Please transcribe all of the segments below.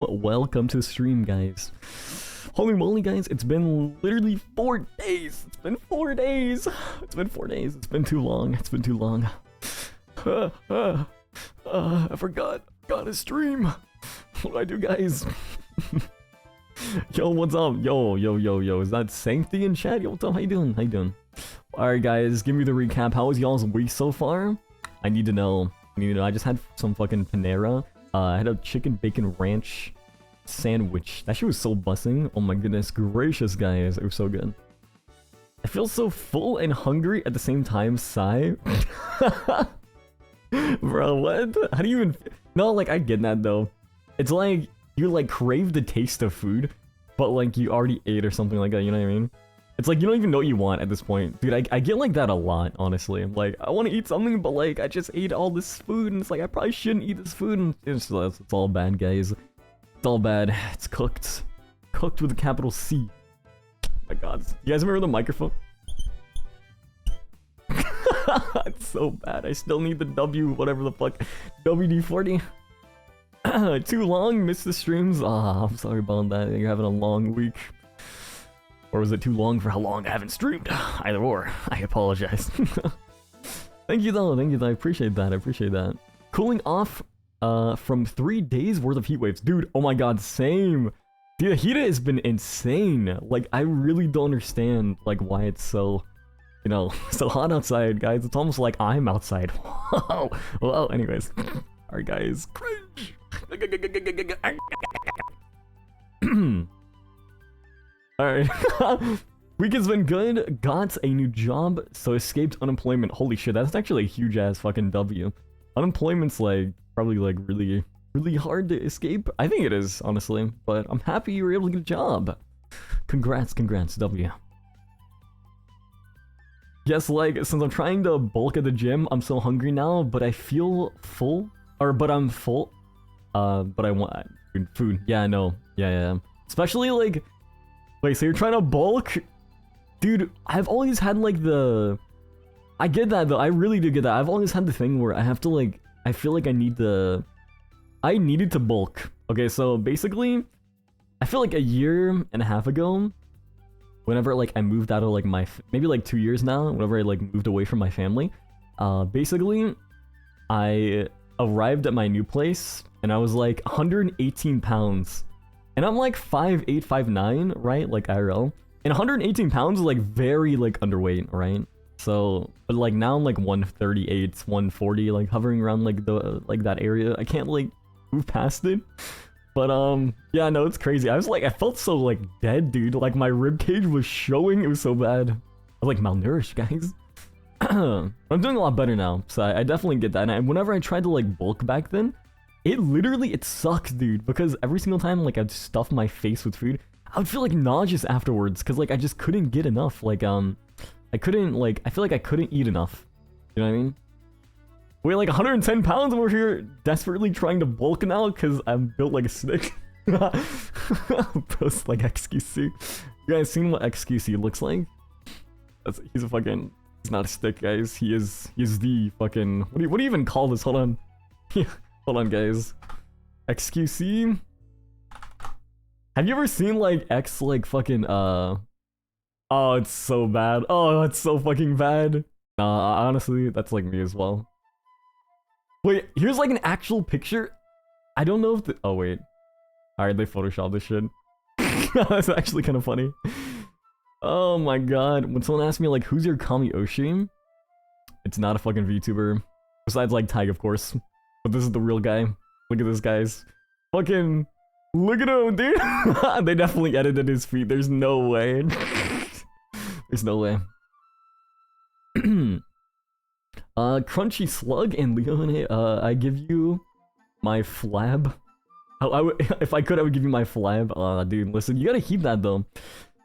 Welcome to the stream, guys. Holy moly, guys, it's been literally 4 days. It's been 4 days. It's been 4 days. It's been too long. It's been too long. I forgot. Gotta stream. What do I do, guys? Yo, what's up? Yo. Is that Sanctity in chat? Yo, what's up? How you doing? How you doing? Alright, guys, give me the recap. How was y'all's week so far? I need to know. I just had some fucking Panera. I had a chicken bacon ranch sandwich. That shit was so bussing. Oh my goodness gracious, guys. It was so good. I feel so full and hungry at the same time. Sigh. Bro, what? How do you even... No, like, I get that, though. It's like, you, like, crave the taste of food, but, like, you already ate or something like that, you know what I mean? It's like, you don't even know what you want at this point. Dude, I get like that a lot, honestly. Like, I want to eat something, but, like, I just ate all this food, and it's like, I probably shouldn't eat this food, and it's all bad, guys. It's all bad. It's cooked. Cooked with a capital C. Oh my god. You guys remember the microphone? It's so bad. I still need the W, whatever the fuck. WD-40. Too long? Missed the streams? Ah, I'm sorry about that. You're having a long week. Or was it too long for how long I haven't streamed? Either or. I apologize. Thank you though. Thank you though. I appreciate that. I appreciate that. Cooling off from 3 days worth of heat waves. Dude, oh my god, same. Dude, the heat has been insane. Like, I really don't understand like why it's so, you know, so hot outside, guys. It's almost like I'm outside. Whoa. Well, anyways. Alright, guys. Cringe. Alright. Week has been good. Got a new job, so escaped unemployment. Holy shit, that's actually a huge ass fucking W. Unemployment's like probably like really hard to escape. I think it is, honestly, but I'm happy you were able to get a job. Congrats, W. Yes, like, since I'm trying to bulk at the gym, I'm so hungry now, but I feel full. But I'm full. But I want food. Yeah, I know. Yeah. Especially like... Wait, so you're trying to bulk? Dude, I've always had like the... I get that though, I really do get that. I've always had the thing where I have to like... I feel like I need the... I needed to bulk. Okay, so basically... I feel like a year and a half ago... Whenever like I moved out of like my... Maybe like 2 years now, whenever I like moved away from my family. Basically... I arrived at my new place and I was like 118 pounds. And I'm like 5'8", 5'9", right? Like IRL. And 118 pounds is like very like underweight, right? So, but like now I'm like 138, 140, like hovering around like the like that area. I can't like move past it. But yeah, no, it's crazy. I was like, I felt so like dead, dude. Like my rib cage was showing. It was so bad. I was like malnourished, guys. I'm doing a lot better now, so I definitely get that. And whenever I tried to like bulk back then, it sucked, dude, because every single time like I'd stuff my face with food, I would feel like nauseous afterwards, because like I just couldn't get enough. Like I couldn't like, I feel like I couldn't eat enough. You know what I mean? We're like 110 pounds and we're here desperately trying to bulk now because I'm built like a stick. Post like XQC. You guys seen what XQC looks like? He's a fucking... He's not a stick, guys. He is the fucking... What do you even call this? Hold on. Hold on, guys. XQC? Have you ever seen, like, X, like, fucking, Oh, it's so bad. Oh, it's so fucking bad. Nah, honestly, that's, like, me as well. Wait, here's, like, an actual picture. I don't know if the... Oh, wait. Alright, they photoshopped this shit. That's actually kind of funny. Oh my god. When someone asks me, like, who's your Kami Oshi? It's not a fucking VTuber. Besides, like, Tyg, of course. But this is the real guy. Look at this, guys. Fucking... Look at him, dude! They definitely edited his feet. There's no way. There's no way. Crunchy Slug and Leone, I give you my flab. If I could, I would give you my flab. Dude, listen, you gotta keep that, though.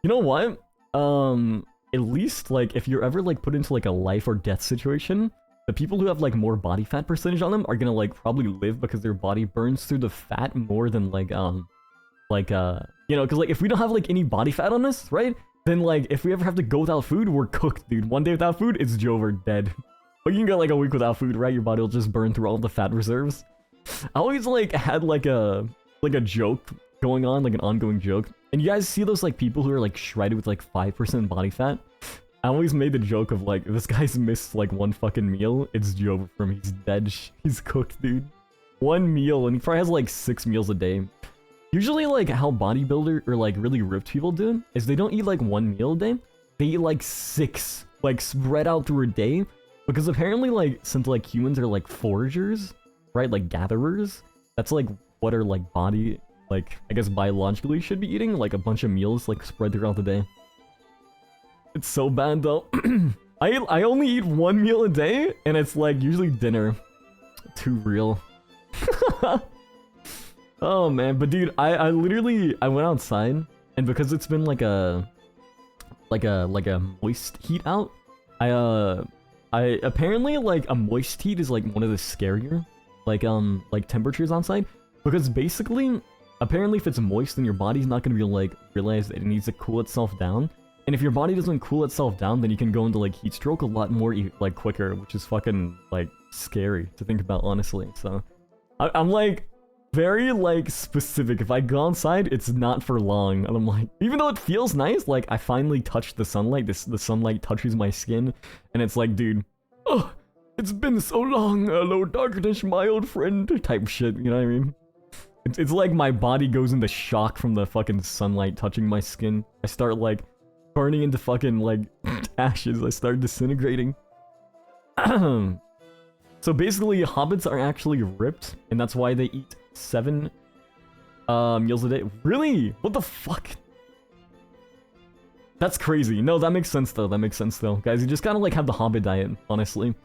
You know what? At least, like, if you're ever, like, put into, like, a life or death situation, the people who have, like, more body fat percentage on them are gonna, like, probably live because their body burns through the fat more than, like, you know, because, like, if we don't have, like, any body fat on us, right? Then, like, if we ever have to go without food, we're cooked, dude. One day without food, it's Joe, dead. But you can go, like, a week without food, right? Your body will just burn through all the fat reserves. I always, like, had, like, a like a joke going on, like an ongoing joke. And you guys see those like people who are like shredded with like 5% body fat? I always made the joke of like, this guy's missed like one fucking meal, it's Joe from he's dead, he's cooked, dude. One meal, and he probably has like 6 meals a day. Usually like how bodybuilder or like really ripped people do is they don't eat like 1 meal a day, they eat like 6, like spread out through a day. Because apparently like, since like humans are like foragers, right, like gatherers, that's like what our like body, like I guess biologically should be eating, like a bunch of meals like spread throughout the day. It's so bad though. I only eat 1 meal a day, and it's like usually dinner. Too real. Oh man, but dude, I literally I went outside, and because it's been like a moist heat out, I apparently like a moist heat is like one of the scarier like temperatures outside, because basically apparently if it's moist then your body's not gonna be like realize that it needs to cool itself down. And if your body doesn't cool itself down, then you can go into like heat stroke a lot more like quicker, which is fucking like scary to think about, honestly. So I'm like very like specific. If I go outside, it's not for long. And I'm like, even though it feels nice, like I finally touched the sunlight. The sunlight touches my skin, and it's like, dude, oh, it's been so long. Hello, darkness, my old friend. Type shit. You know what I mean? It's like my body goes into shock from the fucking sunlight touching my skin. I start like burning into fucking like ashes. I start disintegrating. So basically, hobbits are actually ripped, and that's why they eat 7 meals a day. Really? What the fuck? That's crazy. No, that makes sense though. That makes sense though. Guys, you just gotta like have the Hobbit diet, honestly.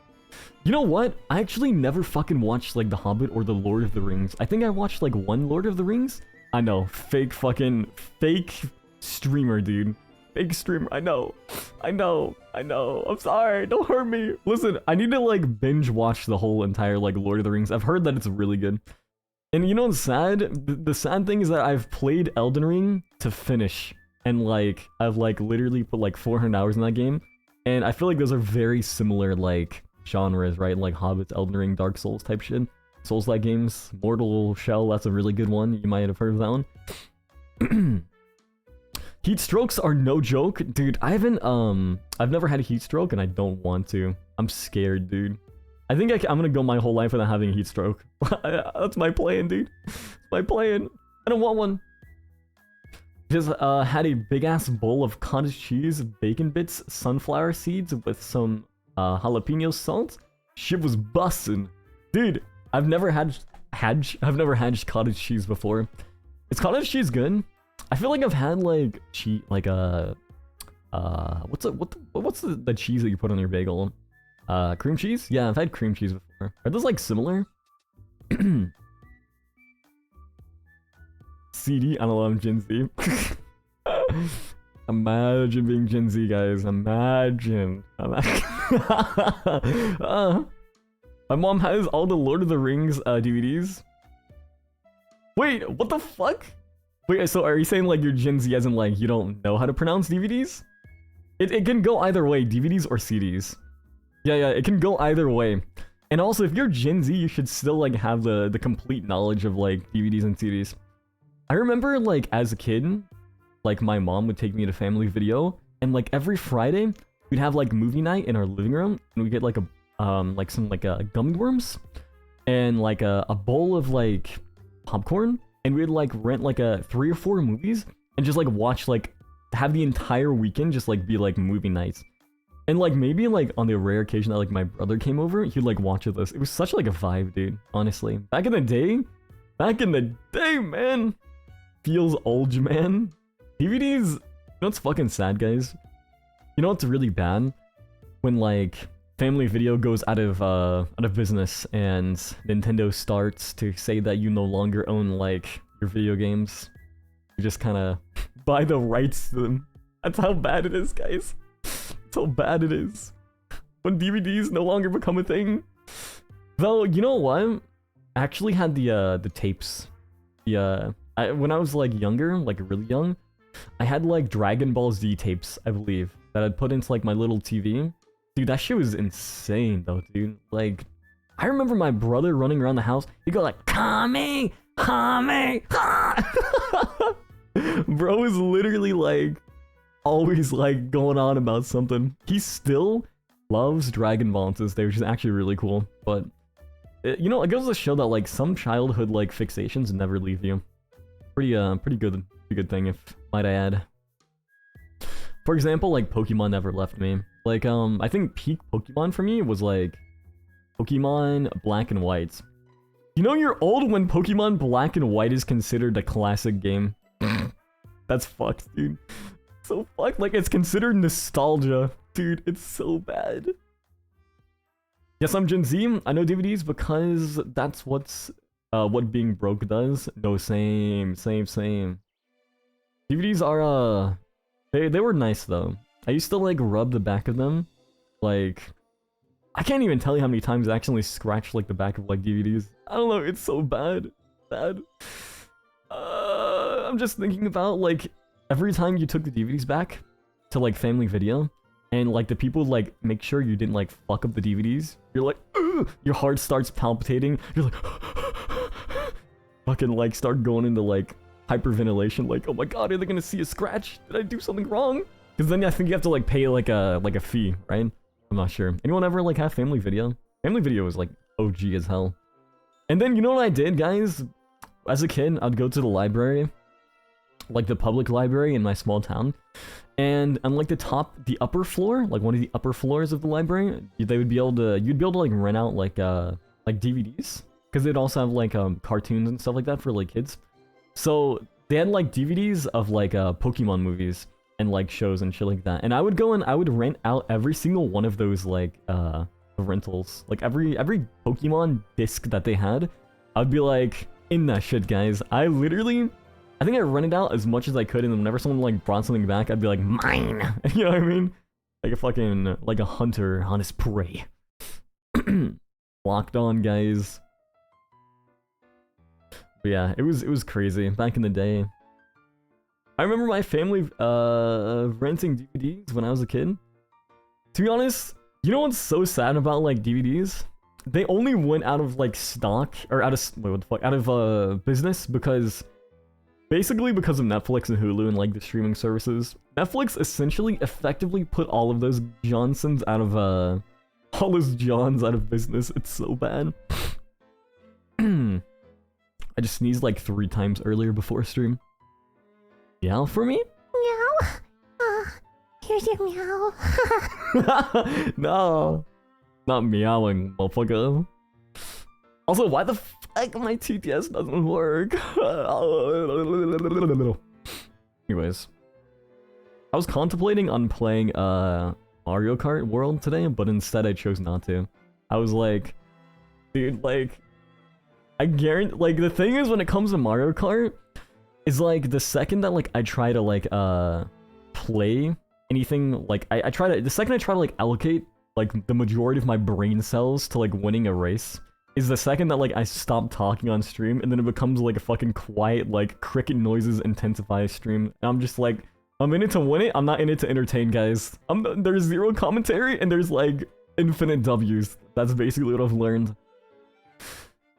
You know what? I actually never fucking watched like The Hobbit or The Lord of the Rings. I think I watched like one Lord of the Rings. I know. Fake streamer, dude. Fake streamer. I know. I'm sorry. Don't hurt me. Listen, I need to like binge watch the whole entire like Lord of the Rings. I've heard that it's really good. And you know what's sad? The sad thing is that I've played Elden Ring to finish. And like, I've like literally put like 400 hours in that game. And I feel like those are very similar like genres, right? Like Hobbits, Elden Ring, Dark Souls type shit. Souls-like games. Mortal Shell, that's a really good one. You might have heard of that one. Heat strokes are no joke. Dude, I've never had a heat stroke and I don't want to. I'm scared, dude. I think I'm gonna go my whole life without having a heat stroke. That's my plan, dude. That's my plan. I don't want one. Just had a big ass bowl of cottage cheese, bacon bits, sunflower seeds with some jalapeno salt. Shit was bussin'. Dude, I've never had cottage cheese before. Is cottage cheese good? I feel like I've had like cheese, like what's the cheese that you put on your bagel? Cream cheese? Yeah, I've had cream cheese before. Are those like similar? CD? I don't know, I'm Gen Z. Imagine being Gen Z, guys. Imagine. My mom has all the Lord of the Rings DVDs. Wait, what the fuck? Wait, so are you saying like you're Gen Z as in like you don't know how to pronounce DVDs? It can go either way, DVDs or CDs. Yeah, it can go either way. And also, if you're Gen Z, you should still like have the complete knowledge of like DVDs and CDs. I remember like as a kid, like my mom would take me to Family Video, and like every Friday, we'd have like movie night in our living room, and we'd get like some gummy worms, and like a bowl of like popcorn. And we'd like rent like 3 or 4 movies and just like watch like have the entire weekend just like be like movie nights. And like maybe like on the rare occasion that like my brother came over, he'd like watch with us. It was such like a vibe, dude. Honestly, back in the day, man, feels old, man. DVDs. You know what's fucking sad, guys? You know what's really bad? When like Family Video goes out of business and Nintendo starts to say that you no longer own like your video games. You just kind of buy the rights to them. That's how bad it is, guys. That's how bad it is. When DVDs no longer become a thing. Though, you know what? I actually had the tapes. When I was like younger, like really young, I had like Dragon Ball Z tapes, I believe, that I'd put into like my little TV. Dude, that shit was insane though, dude. Like, I remember my brother running around the house. He'd go like, Kami! Hame! Bro is literally like always like going on about something. He still loves Dragon Ball to this day, which is actually really cool. But you know, it goes to show that like some childhood like fixations never leave you. Pretty good thing, if might I add. For example, like Pokemon never left me. Like I think peak Pokemon for me was like Pokemon Black and White. You know you're old when Pokemon Black and White is considered a classic game. That's fucked, dude. So fucked. Like, it's considered nostalgia. Dude, it's so bad. Yes, I'm Gen Z. I know DVDs because that's what being broke does. No, same. DVDs are, they were nice, though. I used to, like, rub the back of them. Like, I can't even tell you how many times I accidentally scratched, like, the back of, like, DVDs. I don't know, it's so bad. I'm just thinking about, like, every time you took the DVDs back to, like, Family Video, and, like, the people, like, make sure you didn't, like, fuck up the DVDs, you're like, ugh! Your heart starts palpitating, you're like, fucking, like, start going into, like, hyperventilation, like, oh my god, are they gonna see a scratch? Did I do something wrong? Because then I think you have to, like, pay, like a fee, right? I'm not sure. Anyone ever, like, have Family Video? Family Video was, like, OG as hell. And then, you know what I did, guys? As a kid, I'd go to the library, like the public library in my small town, and on like the upper floor, like one of the upper floors of the library, you'd be able to like rent out like DVDs, because they'd also have like cartoons and stuff like that for like kids. So they had like DVDs of like Pokemon movies and like shows and shit like that, and I would go and I would rent out every single one of those like rentals, like every Pokemon disc that they had. I'd be like in that shit, guys. I think I rented out as much as I could, and then whenever someone like brought something back, I'd be like, mine! You know what I mean? Like a fucking, like a hunter on his prey. Locked on, guys. But yeah, it was crazy back in the day. I remember my family renting DVDs when I was a kid. To be honest, you know what's so sad about like DVDs? They only went out of like stock, or out of business because basically because of Netflix and Hulu and like the streaming services. Netflix essentially effectively put all of those Johnsons out of all those Johns out of business. It's so bad. I just sneezed like 3 times earlier before stream. Meow for me? Meow. Here's your meow. No. Not meowing, motherfucker. Also, why the fuck my TTS doesn't work? Anyways. I was contemplating on playing Mario Kart World today, but instead I chose not to. I was like, dude, like, I guarantee, like, the thing is when it comes to Mario Kart, is like, the second that, like, I try to, like, play anything, like, the second I try to, like, allocate, like, the majority of my brain cells to, like, winning a race, is the second that, like, I stop talking on stream, and then it becomes, like, a fucking quiet, like, cricket noises intensify stream, and I'm just like, I'm in it to win it, I'm not in it to entertain, guys. There's 0 commentary, and there's, like, infinite W's. That's basically what I've learned.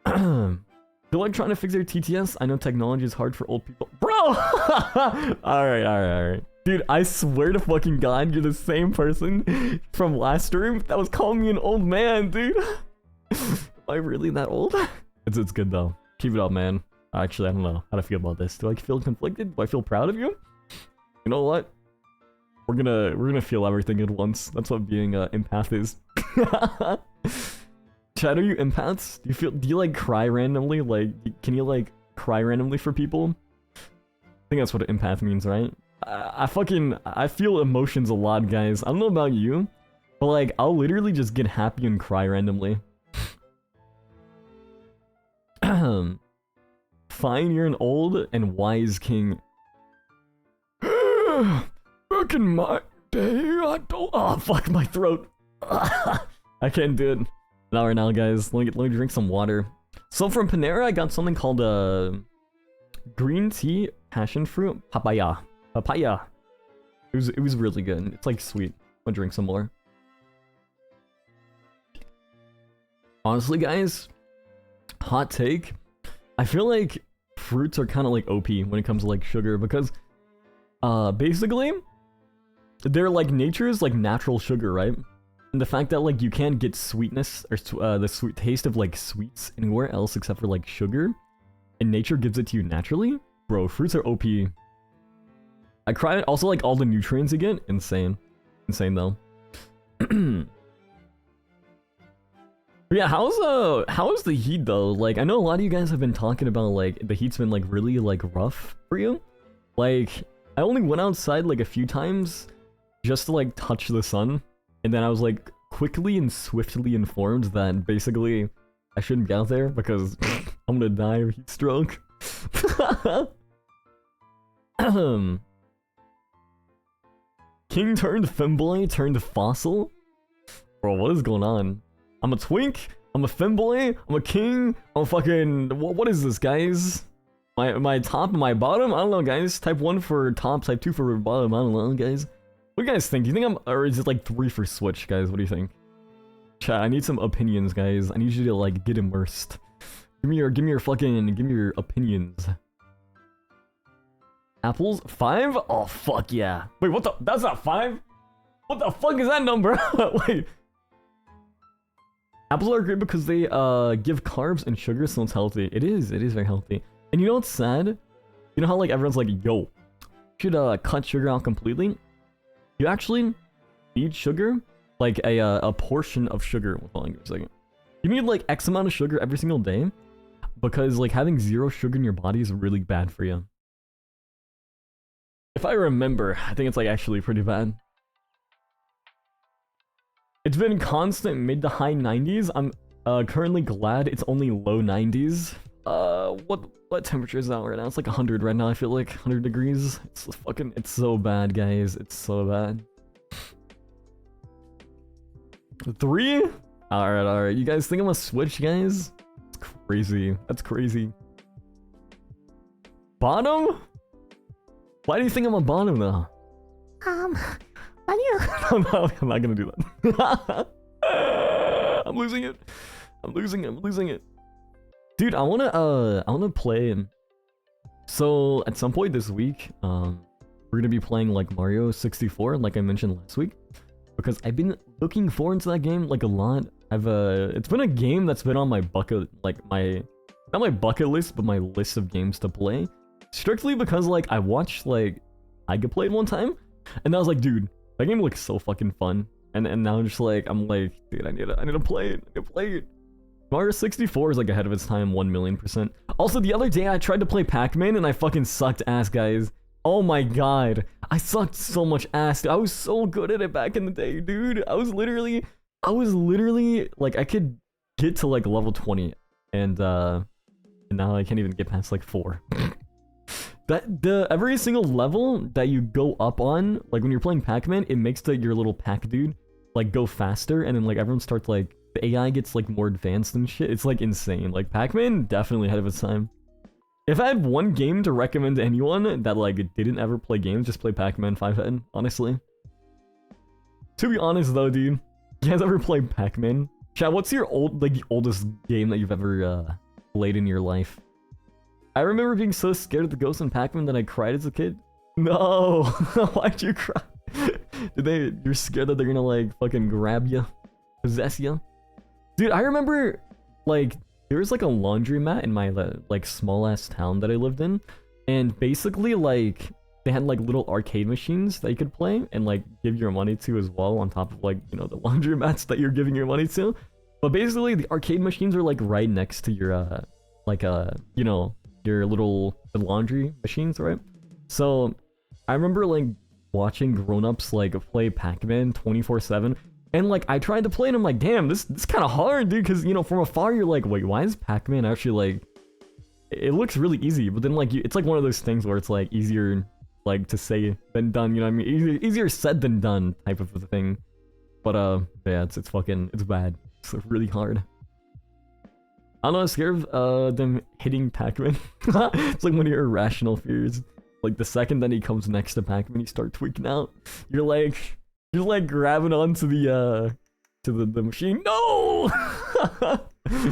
Feel like trying to fix their TTS? I know technology is hard for old people. Bro! Alright. Dude, I swear to fucking God, you're the same person from last stream that was calling me an old man, dude. Am I really that old? It's good though. Keep it up, man. Actually, I don't know how to feel about this. Do I feel conflicted? Do I feel proud of you? You know what? We're gonna feel everything at once. That's what being an empath is. Chat, are you empaths? Do you like cry randomly? Like, can you like cry randomly for people? I think that's what an empath means, right? I feel emotions a lot, guys. I don't know about you, but like, I'll literally just get happy and cry randomly. Fine, you're an old and wise king. Back in my day, I don't. Oh, fuck my throat. I can't do it. Not right now, guys. Let me drink some water. So from Panera, I got something called green tea passion fruit papaya. It was really good. It's like sweet. I'll drink some more. Honestly, guys, hot take. I feel like fruits are kind of like OP when it comes to like sugar because basically they're like nature's like natural sugar, right? And the fact that like you can't get sweetness or the sweet taste of like sweets anywhere else except for like sugar, and nature gives it to you naturally, bro. Fruits are OP. I cried. Also, like all the nutrients you get, insane though. Yeah, how's the heat though? Like, I know a lot of you guys have been talking about like the heat's been like really like rough for you. Like, I only went outside like a few times just to like touch the sun, and then I was like quickly and swiftly informed that basically I shouldn't be out there because I'm gonna die of heat stroke. King turned femboy turned fossil? Bro, what is going on? I'm a twink, I'm a femboy, I'm a king, I'm a fucking... What is this, guys? My top and my bottom? I don't know, guys. Type 1 for top, type 2 for bottom. I don't know, guys. What do you guys think? Do you think I'm... Or is it like 3 for Switch, guys? What do you think? Chat, I need some opinions, guys. I need you to, like, get immersed. Give me your opinions. Apples? 5? Oh, fuck yeah. Wait, what the? That's not 5? What the fuck is that number? Wait. Apples are great because they give carbs and sugar, so it's healthy. It is very healthy. And you know what's sad? You know how like everyone's like, yo, you should cut sugar out completely? You actually need sugar, like a portion of sugar. Hold on a second. You need like X amount of sugar every single day, because like having 0 sugar in your body is really bad for you. If I remember, I think it's like actually pretty bad. It's been constant mid to high 90s. I'm currently glad it's only low 90s. What temperature is that right now? It's like 100 right now. I feel like 100 degrees. It's so bad, guys. It's so bad. 3? Alright. You guys think I'm gonna switch, guys? It's crazy. That's crazy. Bottom? Why do you think I'm a bottom though? Why do you... No, I'm not gonna do that. I'm losing it. I'm losing it. Dude, I wanna play. So at some point this week, we're gonna be playing like Mario 64, like I mentioned last week, because I've been looking forward to that game like a lot. It's been a game that's been on my bucket, like not my bucket list, but my list of games to play. Strictly because like I watched like I could play it one time, and I was like, dude, that game looks so fucking fun. And now I'm just like, I'm like, dude, I need to play it. Mario 64 is like ahead of its time 1,000,000%. Also, the other day I tried to play Pac-Man and I fucking sucked ass, guys. Oh my god. I sucked so much ass. I was so good at it back in the day, dude. I was literally like, I could get to like level 20 and now I can't even get past like 4. Every single level that you go up on, like when you're playing Pac-Man, it makes your little Pac dude like go faster, and then like everyone starts like the AI gets like more advanced and shit. It's like insane. Like Pac-Man definitely ahead of its time. If I had one game to recommend to anyone that like didn't ever play games, just play Pac-Man 5 honestly. To be honest though, dude, you guys ever play Pac-Man? Chat, what's your oldest game that you've ever played in your life? I remember being so scared of the ghosts in Pac-Man that I cried as a kid. No, why'd you cry? You're scared that they're gonna like fucking grab you, possess you? Dude, I remember like there was like a laundromat in my like small ass town that I lived in, and basically like they had like little arcade machines that you could play and like give your money to as well, on top of like, you know, the laundromats that you're giving your money to. But basically the arcade machines are like right next to your you know, your little laundry machines, right? So I remember like watching grown-ups like play Pac-Man 24/7, and like I tried to play and I'm like, damn, this kind of hard, dude, because you know from afar you're like, wait, why is Pac-Man actually like, it looks really easy, but then like it's like one of those things where it's like easier like to say than done, you know what I mean? Easier said than done type of a thing. But yeah, it's bad. It's really hard. I'm not scared of them hitting Pac-Man. It's like one of your irrational fears. Like the second that he comes next to Pac-Man, you start tweaking out. You're like grabbing onto the machine. No!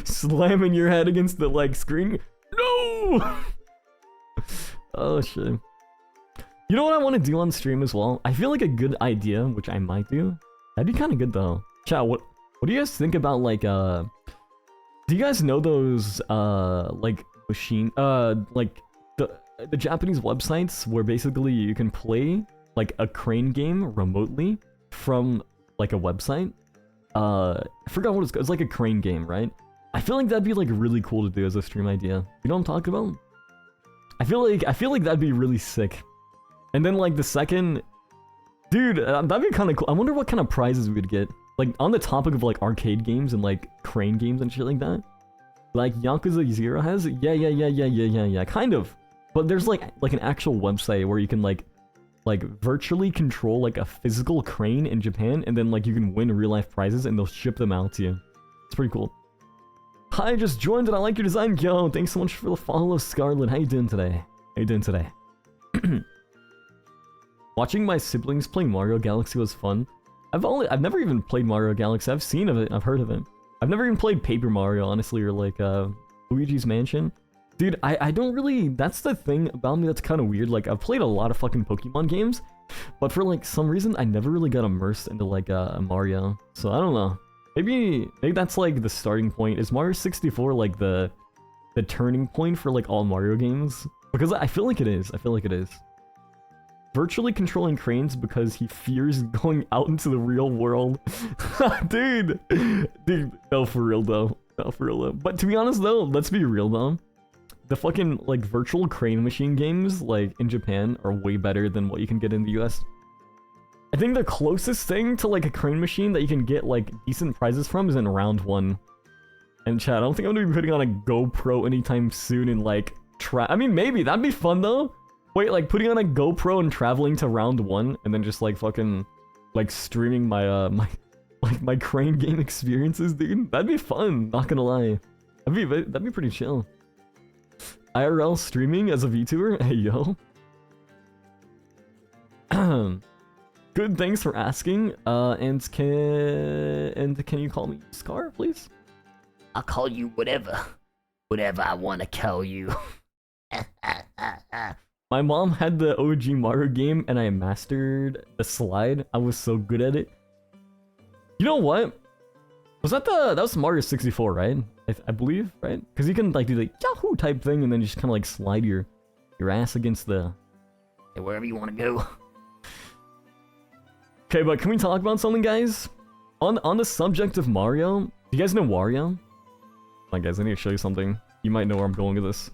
Slamming your head against the like screen. No! No! Oh shit. You know what I want to do on stream as well? I feel like a good idea, which I might do. That'd be kind of good though. Chat, what do you guys think about like do you guys know those like machine like the Japanese websites where basically you can play like a crane game remotely from like a website? I forgot what it's called. It's like a crane game, right? I feel like that'd be like really cool to do as a stream idea. You know what I'm talking about? I feel like that'd be really sick. And then like the second, dude, that'd be kind of cool. I wonder what kind of prizes we would get. Like on the topic of like arcade games and like crane games and shit like that. Like Yakuza 0 has? Yeah, kind of. But there's like an actual website where you can like virtually control like a physical crane in Japan, and then like you can win real life prizes and they'll ship them out to you. It's pretty cool. Hi, just joined and I like your design. Yo, thanks so much for the follow, Scarlet. How you doing today? Watching my siblings play Mario Galaxy was fun. I've never even played Mario Galaxy. I've seen of it, I've heard of it. I've never even played Paper Mario, honestly, or like Luigi's Mansion. Dude, I don't really, that's the thing about me that's kind of weird. Like, I've played a lot of fucking Pokemon games, but for like some reason, I never really got immersed into like Mario. So I don't know. Maybe that's like the starting point. Is Mario 64 like the turning point for like all Mario games? Because I feel like it is. Virtually controlling cranes because he fears going out into the real world. Dude, no, for real though. But to be honest though, let's be real though. The fucking like virtual crane machine games like in Japan are way better than what you can get in the US. I think the closest thing to like a crane machine that you can get like decent prizes from is in round 1. And chat, I don't think I'm gonna be putting on a GoPro anytime soon and like I mean, maybe that'd be fun though. Wait, like putting on a GoPro and traveling to round 1 and then just like fucking like streaming my my crane game experiences, dude. That'd be fun, not gonna lie. That'd be pretty chill. IRL streaming as a VTuber? Hey yo. Good, thanks for asking. And can you call me Scar, please? I'll call you whatever I want to call you. My mom had the OG Mario game and I mastered the slide. I was so good at it. You know what? Was that was Mario 64, right? I believe, right? Because you can like do the Yahoo type thing and then just kind of like slide your ass against the wherever you want to go. Okay, but can we talk about something, guys? On the subject of Mario, do you guys know Wario? Come on, guys, I need to show you something. You might know where I'm going with this.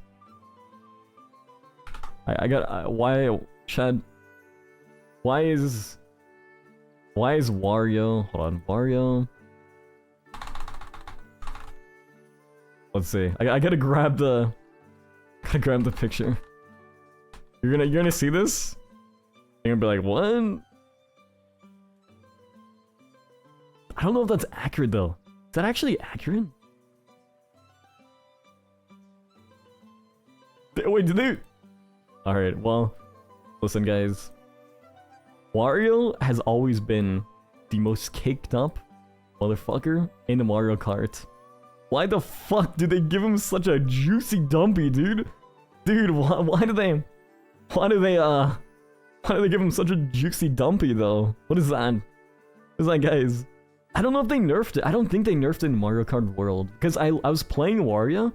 Why, Chad? Why is Wario? Hold on, Wario. Let's see. I gotta grab the picture. You're gonna see this? You're gonna be like, what? I don't know if that's accurate though. Is that actually accurate? Wait, did they? Alright, well, listen guys. Wario has always been the most caked up motherfucker in the Mario Kart. Why the fuck did they give him such a juicy dumpy, dude? Dude, why do they give him such a juicy dumpy though? What is that? What is that, guys? I don't know if they nerfed it. I don't think they nerfed it in Mario Kart World. Because I was playing Wario,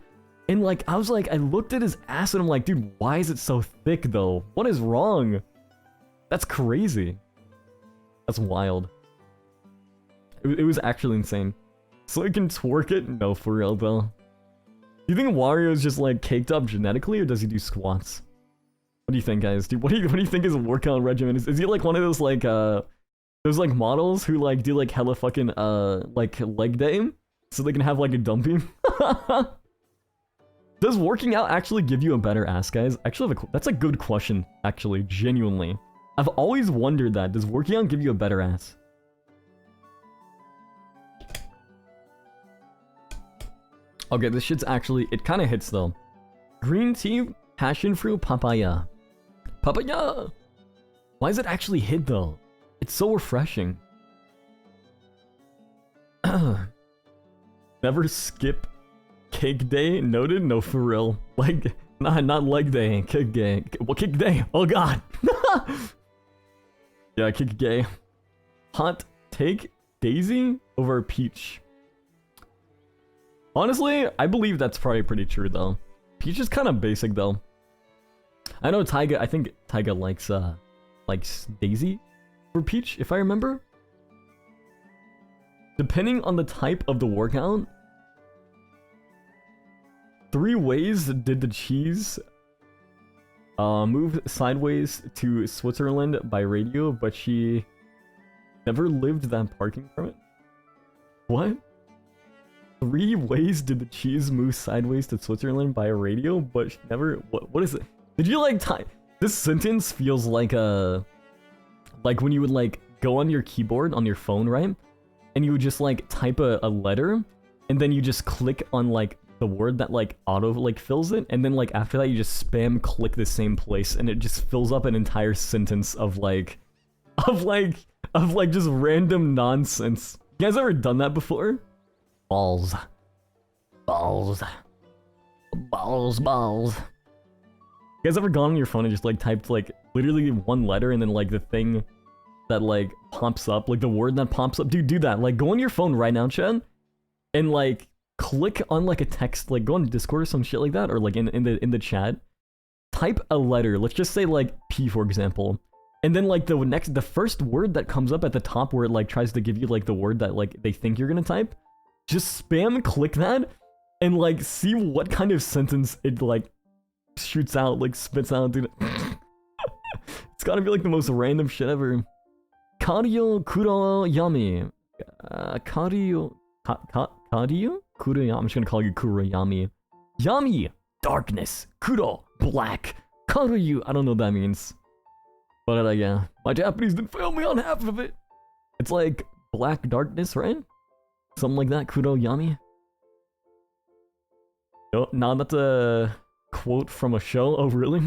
and like, I looked at his ass and I'm like, dude, why is it so thick though? What is wrong? That's crazy. That's wild. It was actually insane. So he can twerk it? No, for real though. Do you think Wario is just like caked up genetically, or does he do squats? What do you think, guys? Dude, what do you think his workout regimen is? Is he like one of those like models who like do like hella fucking like leg day so they can have like a dumpy? Does working out actually give you a better ass, guys? Actually, that's a good question, actually, genuinely. I've always wondered that. Does working out give you a better ass? Okay, this shit's actually, it kind of hits though. Green tea, passion fruit, papaya. Papaya! Why does it actually hit though? It's so refreshing. Never skip cake day, noted? No, for real. Like, Not leg day, kick day. Well, kick day. Oh god. Yeah, kick gay. Hot take Daisy over Peach. Honestly, I believe that's probably pretty true though. Peach is kind of basic though. I know Taiga. I think Taiga likes Daisy for Peach, if I remember. Depending on the type of the workout. 3 ways did the cheese move sideways to Switzerland by radio, but she never lived that parking permit? What? 3 ways did the cheese move sideways to Switzerland by radio, but she never... What is it? Did you like type... This sentence feels like a... Like when you would like go on your keyboard on your phone, right? And you would just like type a letter, and then you just click on like the word that like auto like fills it, and then like after that you just spam click the same place, and it just fills up an entire sentence of just random nonsense. You guys ever done that before? Balls. Balls. Balls, balls. You guys ever gone on your phone and just like typed like literally one letter, and then like the thing that like pops up, like the word that pops up? Dude, do that. Like go on your phone right now, Chad, and like click on like a text, like go on Discord or some shit like that, or like in the chat, type a letter. Let's just say like P, for example, and then like the first word that comes up at the top where it like tries to give you like the word that like they think you're gonna type, just spam click that and like see what kind of sentence it like shoots out, like spits out, dude. It's gotta be like the most random shit ever. Kario Kuroyami. Kario Kuroyami. I'm just gonna call you Kuroyami. Yami, darkness. Kuro, black. Karuyu, I don't know what that means. But yeah, my Japanese didn't fail me on half of it. It's like black darkness, right? Something like that. Kuroyami. Oh, no, that's a quote from a show. Oh, really?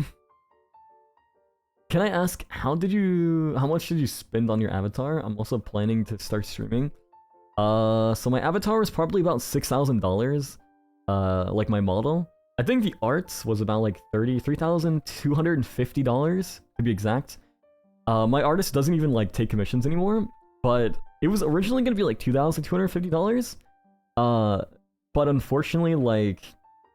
Can I ask, how much did you spend on your avatar? I'm also planning to start streaming. So my avatar was probably about $6,000. Like my model. I think the arts was about like $33,250 to be exact. My artist doesn't even like take commissions anymore, but it was originally gonna be like $2,250. But unfortunately, like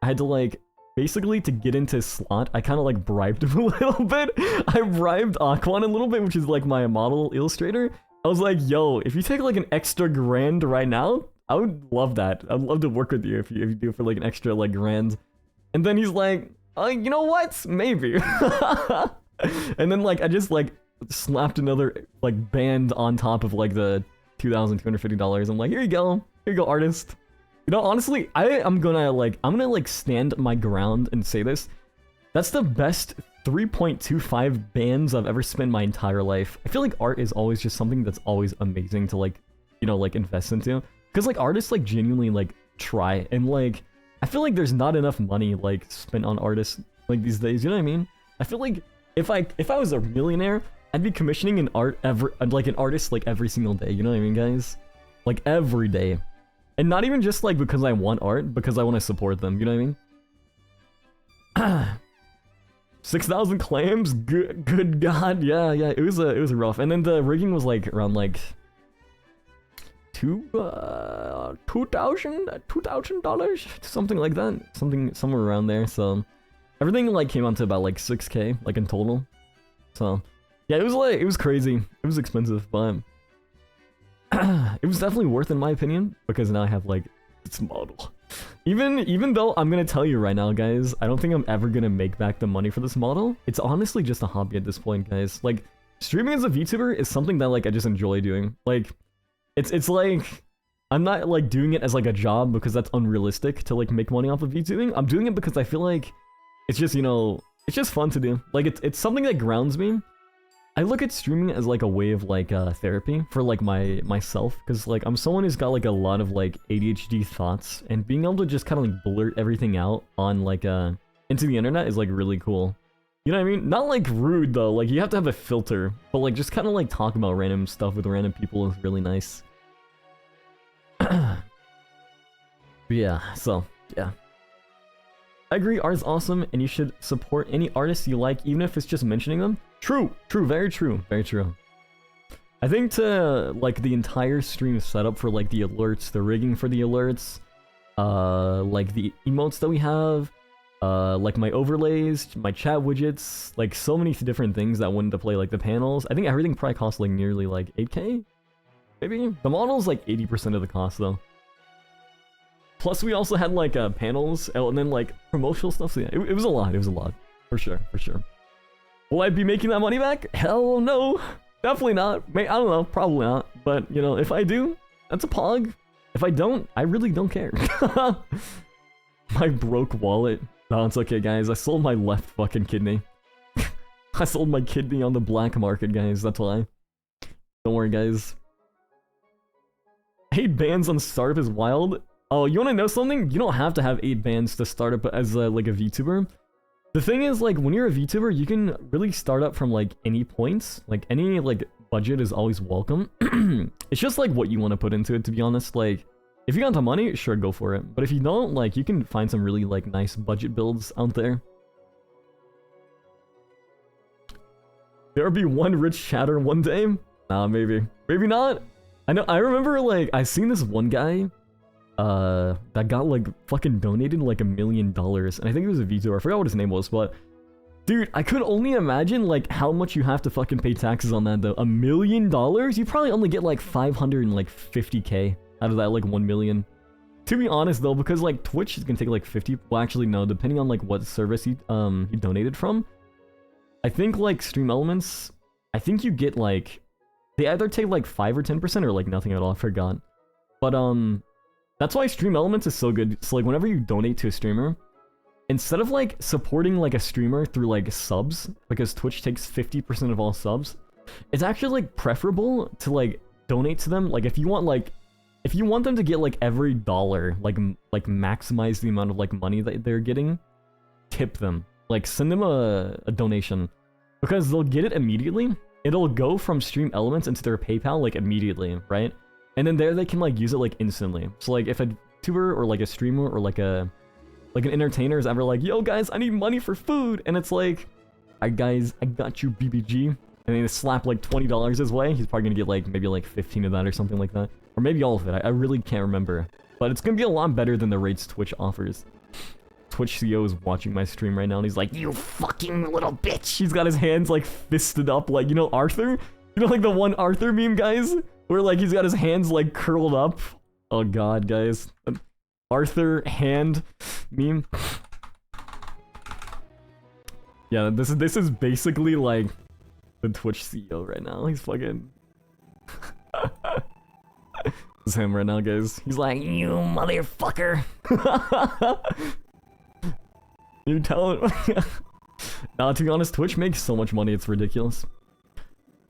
I had to like basically to get into slot, I kind of like bribed him a little bit. I bribed Aquan a little bit, which is like my model illustrator. I was like, yo, if you take like an extra grand right now, I would love that. I'd love to work with you if you do it for like an extra like grand. And then he's like, you know what? Maybe. And then like I just like slapped another like band on top of like the $2,250. I'm like, here you go, artist. You know, honestly, I'm gonna stand my ground and say this. That's the best 3.25 bands I've ever spent my entire life. I feel like art is always just something that's always amazing to like, you know, like invest into. Cause like artists like genuinely like try, and like I feel like there's not enough money like spent on artists like these days. You know what I mean? I feel like if I was a millionaire, I'd be commissioning an artist like every single day. You know what I mean, guys? Like every day. And not even just like because I want art, because I want to support them, you know what I mean? 6,000 claims? Good god, yeah, it was rough. And then the rigging was like around like $2,000, something like that, somewhere around there. So everything like came out to about like 6K like in total. So yeah, it was crazy. It was expensive, but it was definitely worth in my opinion, because now I have like this model. Even though I'm gonna tell you right now, guys, I don't think I'm ever gonna make back the money for this model. It's honestly just a hobby at this point, guys. Like streaming as a VTuber is something that like I just enjoy doing. Like it's like I'm not like doing it as like a job, because that's unrealistic to like make money off of VTubing. I'm doing it because I feel like it's just, you know, it's just fun to do. Like it's something that grounds me. I look at streaming as like a way of like therapy for like myself, because like I'm someone who's got like a lot of like ADHD thoughts, and being able to just kind of like blurt everything out on like into the internet is like really cool. You know what I mean? Not like rude though, like you have to have a filter, but like just kind of like talk about random stuff with random people is really nice. Yeah, so yeah. I agree, art's awesome, and you should support any artist you like, even if it's just mentioning them. True, true, very true, very true. I think to, like, the entire stream setup for, like, the alerts, the rigging for the alerts, like, the emotes that we have, like, my overlays, my chat widgets, like, so many different things that went into play, like, the panels. I think everything probably costs, like, nearly, like, 8K? Maybe? The model's, like, 80% of the cost, though. Plus, we also had, like, panels, and then, like, promotional stuff, so yeah, it was a lot, for sure, for sure. Will I be making that money back? Hell no! Definitely not. I don't know, probably not, but, you know, if I do, that's a pog. If I don't, I really don't care. My broke wallet. No, it's okay, guys, I sold my left fucking kidney. I sold my kidney on the black market, guys, that's why. Don't worry, guys. 8 bands on startup is wild. Oh, you wanna know something? You don't have to have 8 bands to start up as like a VTuber. The thing is, like, when you're a VTuber, you can really start up from like any points. Like any like budget is always welcome. It's just like what you want to put into it, to be honest. Like, if you got the money, sure, go for it. But if you don't, like, you can find some really like nice budget builds out there. There'll be one rich chatter one day? Nah, maybe. Maybe not. I remember, like, I seen this one guy that got like fucking donated like $1 million, and I think he was a VTuber. I forgot what his name was, but dude, I could only imagine like how much you have to fucking pay taxes on that though. $1 million? You probably only get like 550K out of that like 1 million. To be honest though, because like Twitch is gonna take like 50. Well, actually no, depending on like what service he donated from. I think like Stream Elements, I think you get like, they either take like 5 or 10% or like nothing at all. I forgot, but that's why Stream Elements is so good. So like whenever you donate to a streamer, instead of like supporting like a streamer through like subs, because Twitch takes 50% of all subs, it's actually like preferable to like donate to them. Like if you want them to get like every dollar, like maximize the amount of like money that they're getting, tip them. Like send them a donation, because they'll get it immediately. It'll go from Stream Elements into their PayPal like immediately, right? And then there they can like use it like instantly. So like if a tuber or like a streamer or like an entertainer is ever like, yo guys, I need money for food, and it's like, alright guys, I got you BBG, and then they slap like $20 his way, he's probably gonna get like maybe like 15 of that or something like that. Or maybe all of it, I really can't remember. But it's gonna be a lot better than the rates Twitch offers. Twitch CEO is watching my stream right now and he's like, You fucking little bitch! he's got his hands like fisted up like, you know Arthur? You know like the one Arthur meme, guys? Where like he's got his hands like curled up. Oh god, guys. Arthur hand meme. Yeah, this is basically like the Twitch CEO right now. He's fucking It's him right now, guys. He's like, You motherfucker! you tell him. Nah, to be honest, Twitch makes so much money, it's ridiculous.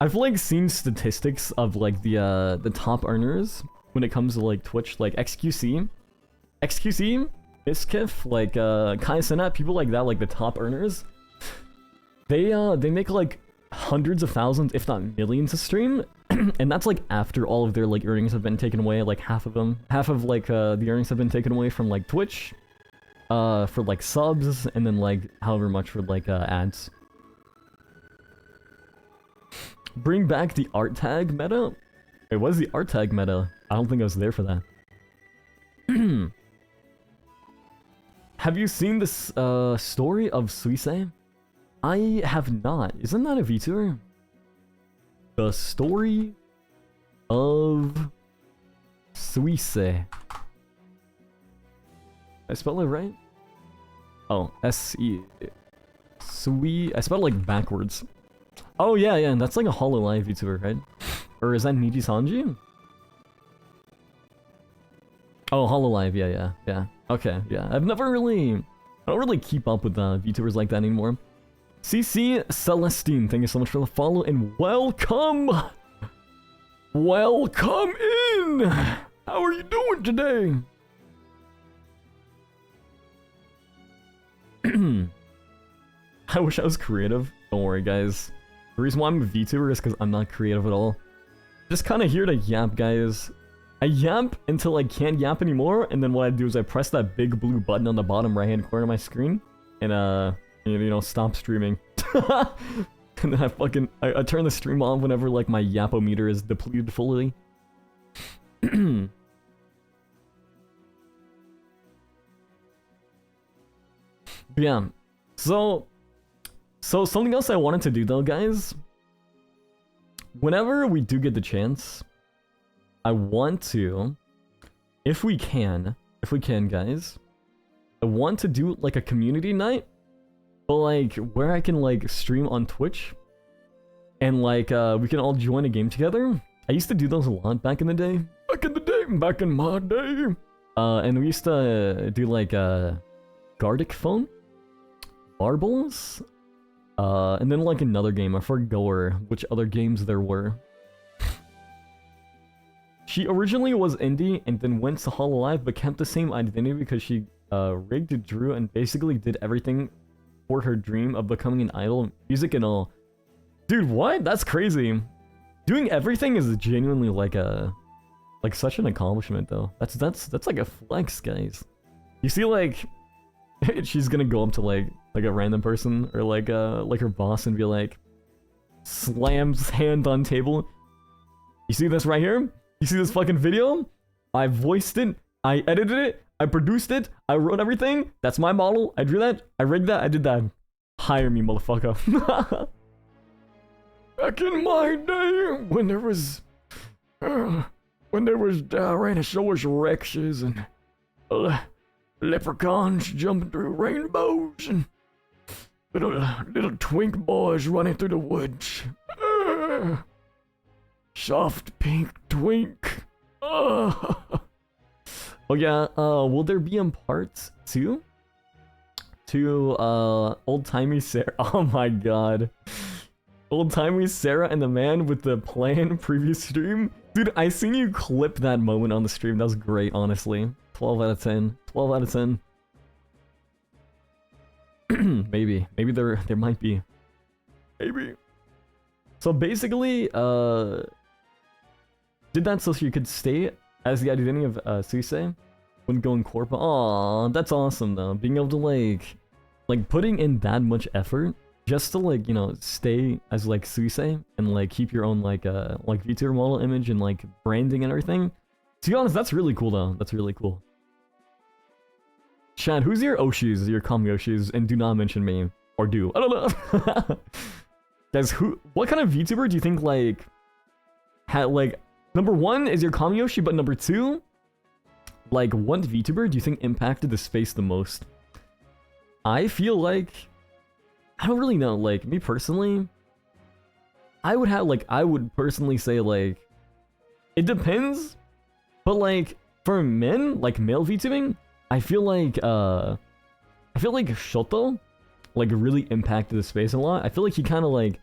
I've like seen statistics of like the top earners when it comes to like Twitch, like XQC, Miskiff, like Kai Cenat, people like that, like the top earners. They make like hundreds of thousands, if not millions, a stream, and that's like after all of their like earnings have been taken away, like half of like the earnings have been taken away from like Twitch, for like subs, and then like however much for like ads. Bring back the art tag meta? Wait, what is the art tag meta? I don't think I was there for that. Have you seen this story of Suisse? I have not. Isn't that a VTuber? The story of Suisse. I spelled it right? Oh, S-E. Sui. I spelled it like backwards. Oh yeah, yeah, that's like a Hololive VTuber, right? Or is that Niji Sanji? Oh, Hololive, yeah. Okay, yeah. I don't really keep up with VTubers like that anymore. CC Celestine, thank you so much for the follow and welcome! Welcome in! How are you doing today? I wish I was creative. Don't worry, guys. The reason why I'm a VTuber is because I'm not creative at all. Just kind of here to yap, guys. I yap until I can't yap anymore, and then what I do is I press that big blue button on the bottom right-hand corner of my screen, and you know, stop streaming. And then I turn the stream on whenever like my yapometer is depleted fully. But yeah, so something else I wanted to do though, guys. Whenever we do get the chance, I want to, if we can, guys, I want to do like a community night, but like where I can like stream on Twitch, and like we can all join a game together. I used to do those a lot back in the day. Back in my day. And we used to do like Gartic Phone, Marbles, and then like another game. I forgot which other games there were. She originally was indie and then went to Hololive, but kept the same identity because she rigged, drew, and basically did everything for her dream of becoming an idol, music and all. Dude, what? That's crazy. Doing everything is genuinely like such an accomplishment though. That's like a flex, guys. You see, like she's gonna go up to like a random person or like her boss and be like, slams hand on table. You see this right here? You see this fucking video? I voiced it, I edited it, I produced it, I wrote everything. That's my model. I drew that, I rigged that, I did that. Hire me, motherfucker. Back in my day, when there was Tyrannosaurus Rexes and leprechauns jumping through rainbows and little twink boys running through the woods. Soft pink twink. Oh yeah, will there be in parts 2? To old-timey Sarah. Oh my god. Old-timey Sarah and the man with the plan previous stream. Dude, I seen you clip that moment on the stream. That was great, honestly. 12 out of 10. 12 out of 10. Maybe there might be. Maybe. So basically, did that so you could stay as the identity of Suisei when going corporate. Aw, that's awesome though. Being able to like putting in that much effort just to like, you know, stay as like Suisei and like keep your own like VTuber model image and like branding and everything. To be honest, that's really cool though. That's really cool. Chad, who's your Oshis, your Kami Oshis, and do not mention me. Or do. I don't know. Guys, what kind of VTuber do you think like had like number 1 is your Kami Yoshi, but number 2, like what VTuber do you think impacted the space the most? I feel like I don't really know, like me personally, I would personally say like it depends, but like for men, like male VTubing, I feel like Shoto like really impacted the space a lot. I feel like he kind of like,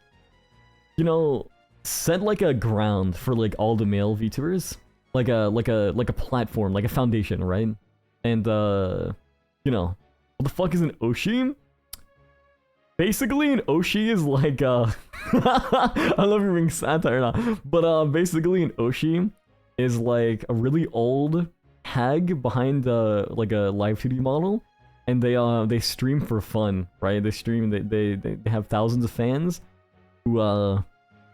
you know, set like a ground for like all the male VTubers, like a platform, like a foundation, right? And you know, what the fuck is an Oshi? Basically, an Oshi is like I love you being satire now, but basically an Oshi is like a really old hag behind like a live 2D model, and they stream for fun, right? They stream, they have thousands of fans who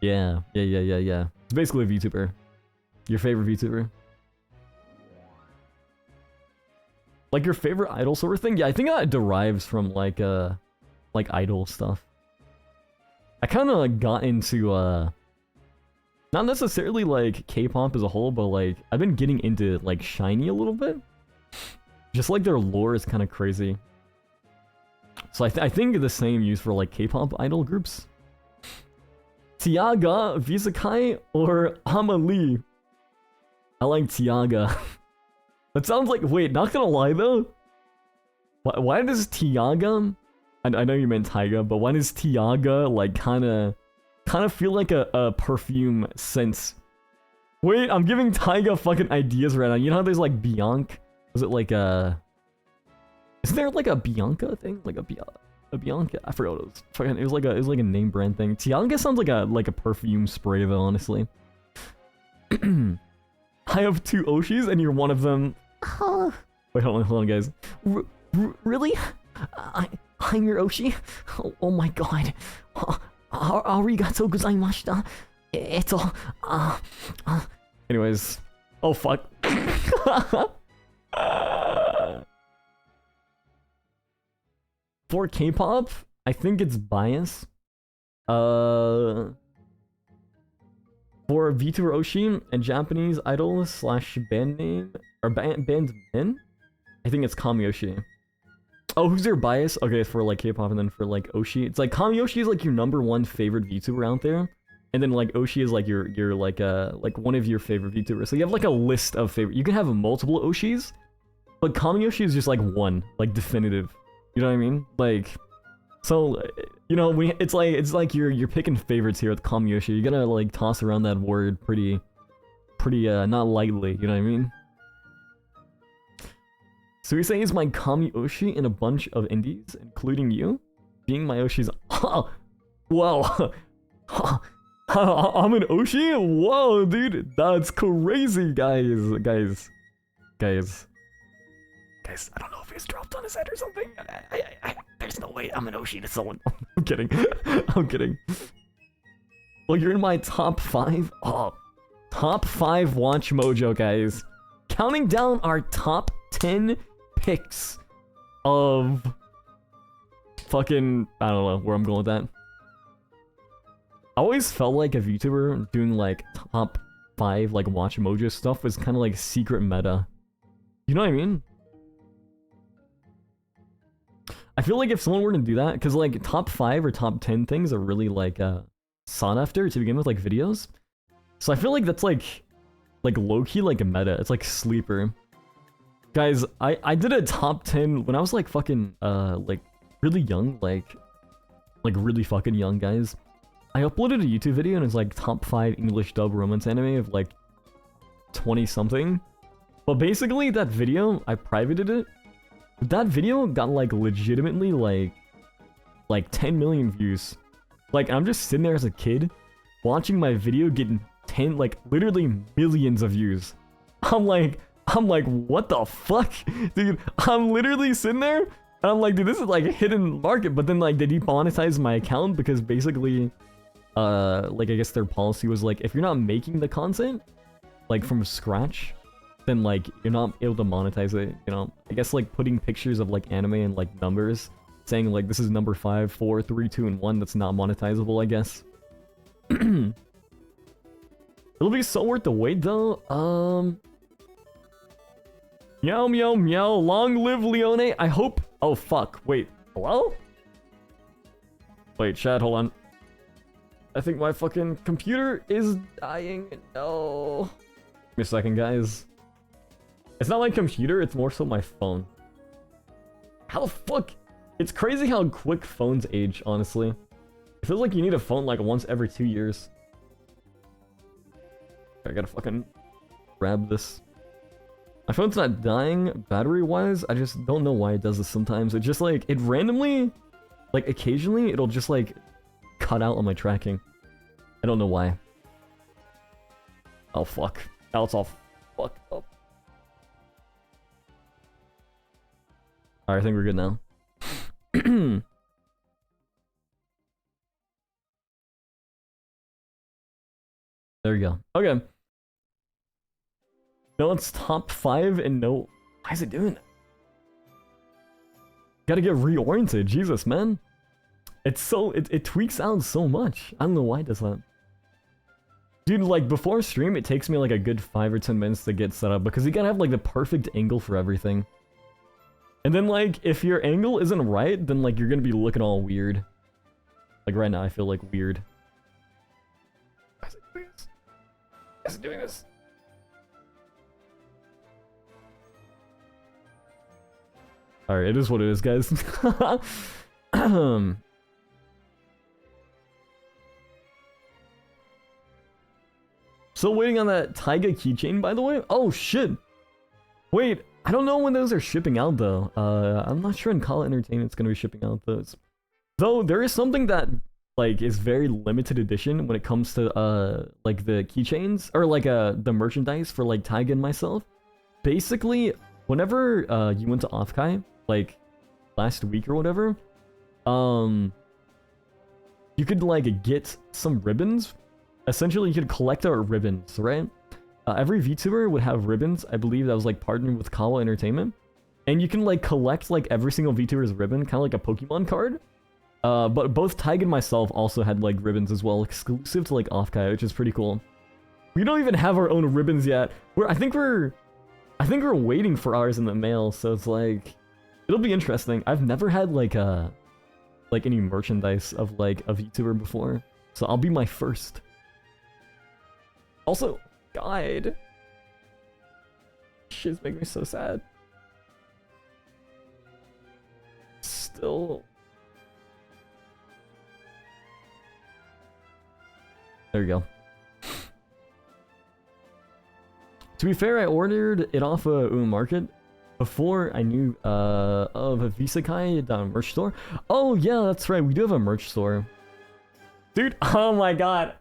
yeah. It's basically a VTuber. Your favorite VTuber? Like your favorite idol sort of thing? Yeah, I think that derives from like idol stuff. I kind of got into not necessarily like K-pop as a whole, but like I've been getting into like SHINee a little bit. Just like their lore is kind of crazy. So I think the same used for like K-pop idol groups. Tiaga, Visakai, or Amalie? I like Tiaga. That sounds like, wait, not gonna lie though. Why does Tiaga, I know you meant Taiga, but why does Tiaga like kind of feel like a perfume scent? Wait, I'm giving Taiga fucking ideas right now. You know how there's like Bianca? Was it like isn't there like a Bianca thing? Like a Bianca? I forgot what it was. Fucking, it was like a name brand thing. Tiaga sounds like a perfume spray though, honestly. I have 2 Oshis and you're one of them. Wait, hold on, guys. Really? I'm your Oshi? Oh my god. Arigatou gozaimashita. Anyways. Oh fuck. For K-pop, I think it's bias. For VTuber Oshi and Japanese idol slash band name or band men, I think it's Kamiyoshi. Oh, who's your bias? Okay, for like K-pop and then for like Oshi, it's like Kamiyoshi is like your #1 favorite VTuber out there, and then like Oshi is like your like one of your favorite VTubers. So you have like a list of favorite. You can have multiple Oshis, but Kamiyoshi is just like one, like definitive. You know what I mean? Like, so you know it's like you're picking favorites here with Kamiyoshi. You gotta like toss around that word pretty not lightly. You know what I mean? So you're saying he's my Kami-Oshi in a bunch of indies, including you? Being my Oshi's... Whoa! I'm an Oshi? Whoa, dude! That's crazy, guys. Guys, I don't know if he's dropped on his head or something. There's no way I'm an Oshi to someone. I'm kidding. I'm kidding. Well, you're in my top 5? Oh, top 5 Watch Mojo, guys. Counting down our top 10 picks of fucking, I don't know where I'm going with that. I always felt like a VTuber doing like top 5 like Watch Mojo stuff was kind of like secret meta. You know what I mean? I feel like if someone were to do that, because like top 5 or top 10 things are really like sought after to begin with, like videos. So I feel like that's like low-key like a meta. It's like sleeper. Guys, I did a top 10 when I was like fucking like really young, like really fucking young, guys. I uploaded a YouTube video and it's like top 5 English dub romance anime of like 20 something. But basically that video, I privated it. That video got like legitimately like 10 million views. Like I'm just sitting there as a kid watching my video getting 10, like literally millions of views. I'm like, what the fuck? Dude, I'm literally sitting there and I'm like, dude, this is like a hidden market. But then like they demonetized my account because basically, like I guess their policy was like, if you're not making the content, like from scratch, then like you're not able to monetize it, you know? I guess like putting pictures of like anime and like numbers, saying like this is number 5, 4, 3, 2, and 1, that's not monetizable, I guess. It'll be so worth the wait though. Meow meow meow, long live Leone. I hope. Oh fuck, wait, hello? Wait, chat, hold on. I think my fucking computer is dying. No. Give me a second, guys. It's not my computer, it's more so my phone. How the fuck? It's crazy how quick phones age, honestly. It feels like you need a phone like once every 2 years. I gotta fucking grab this. My phone's not dying battery-wise, I just don't know why it does this sometimes. It just like, it randomly, like occasionally, it'll just like cut out on my tracking. I don't know why. Oh fuck. Now it's all fucked up. Alright, I think we're good now. There we go. Okay. No, it's top 5 and no... Why is it doing that? Gotta get reoriented. Jesus, man. It's so... It tweaks out so much. I don't know why it does that. Dude, like, before stream, it takes me like a good 5 or 10 minutes to get set up because you gotta have like the perfect angle for everything. And then like, if your angle isn't right, then like you're gonna be looking all weird. Like right now, I feel like weird. Why is it doing this? Why is it doing this? Alright, it is what it is, guys. Still waiting on that Taiga keychain, by the way. Oh shit! Wait, I don't know when those are shipping out though. I'm not sure in Kala Entertainment's gonna be shipping out those. Though there is something that like is very limited edition when it comes to like the keychains or like the merchandise for like Taiga and myself. Basically, whenever you went to Offkai, like last week or whatever, you could like get some ribbons. Essentially, you could collect our ribbons, right? Every VTuber would have ribbons. I believe that was like partnered with Kawa Entertainment. And you can like collect like every single VTuber's ribbon, kind of like a Pokemon card. But both Taiga and myself also had like ribbons as well, exclusive to like Offkai, which is pretty cool. We don't even have our own ribbons yet. I think we're waiting for ours in the mail, so it's like it'll be interesting. I've never had like any merchandise of like a VTuber before, so I'll be my first. Also, God, shit's making me so sad. Still. There you go. To be fair, I ordered it off of Market before I knew of a Visakai merch store. Oh yeah, that's right. We do have a merch store. Dude, oh my god.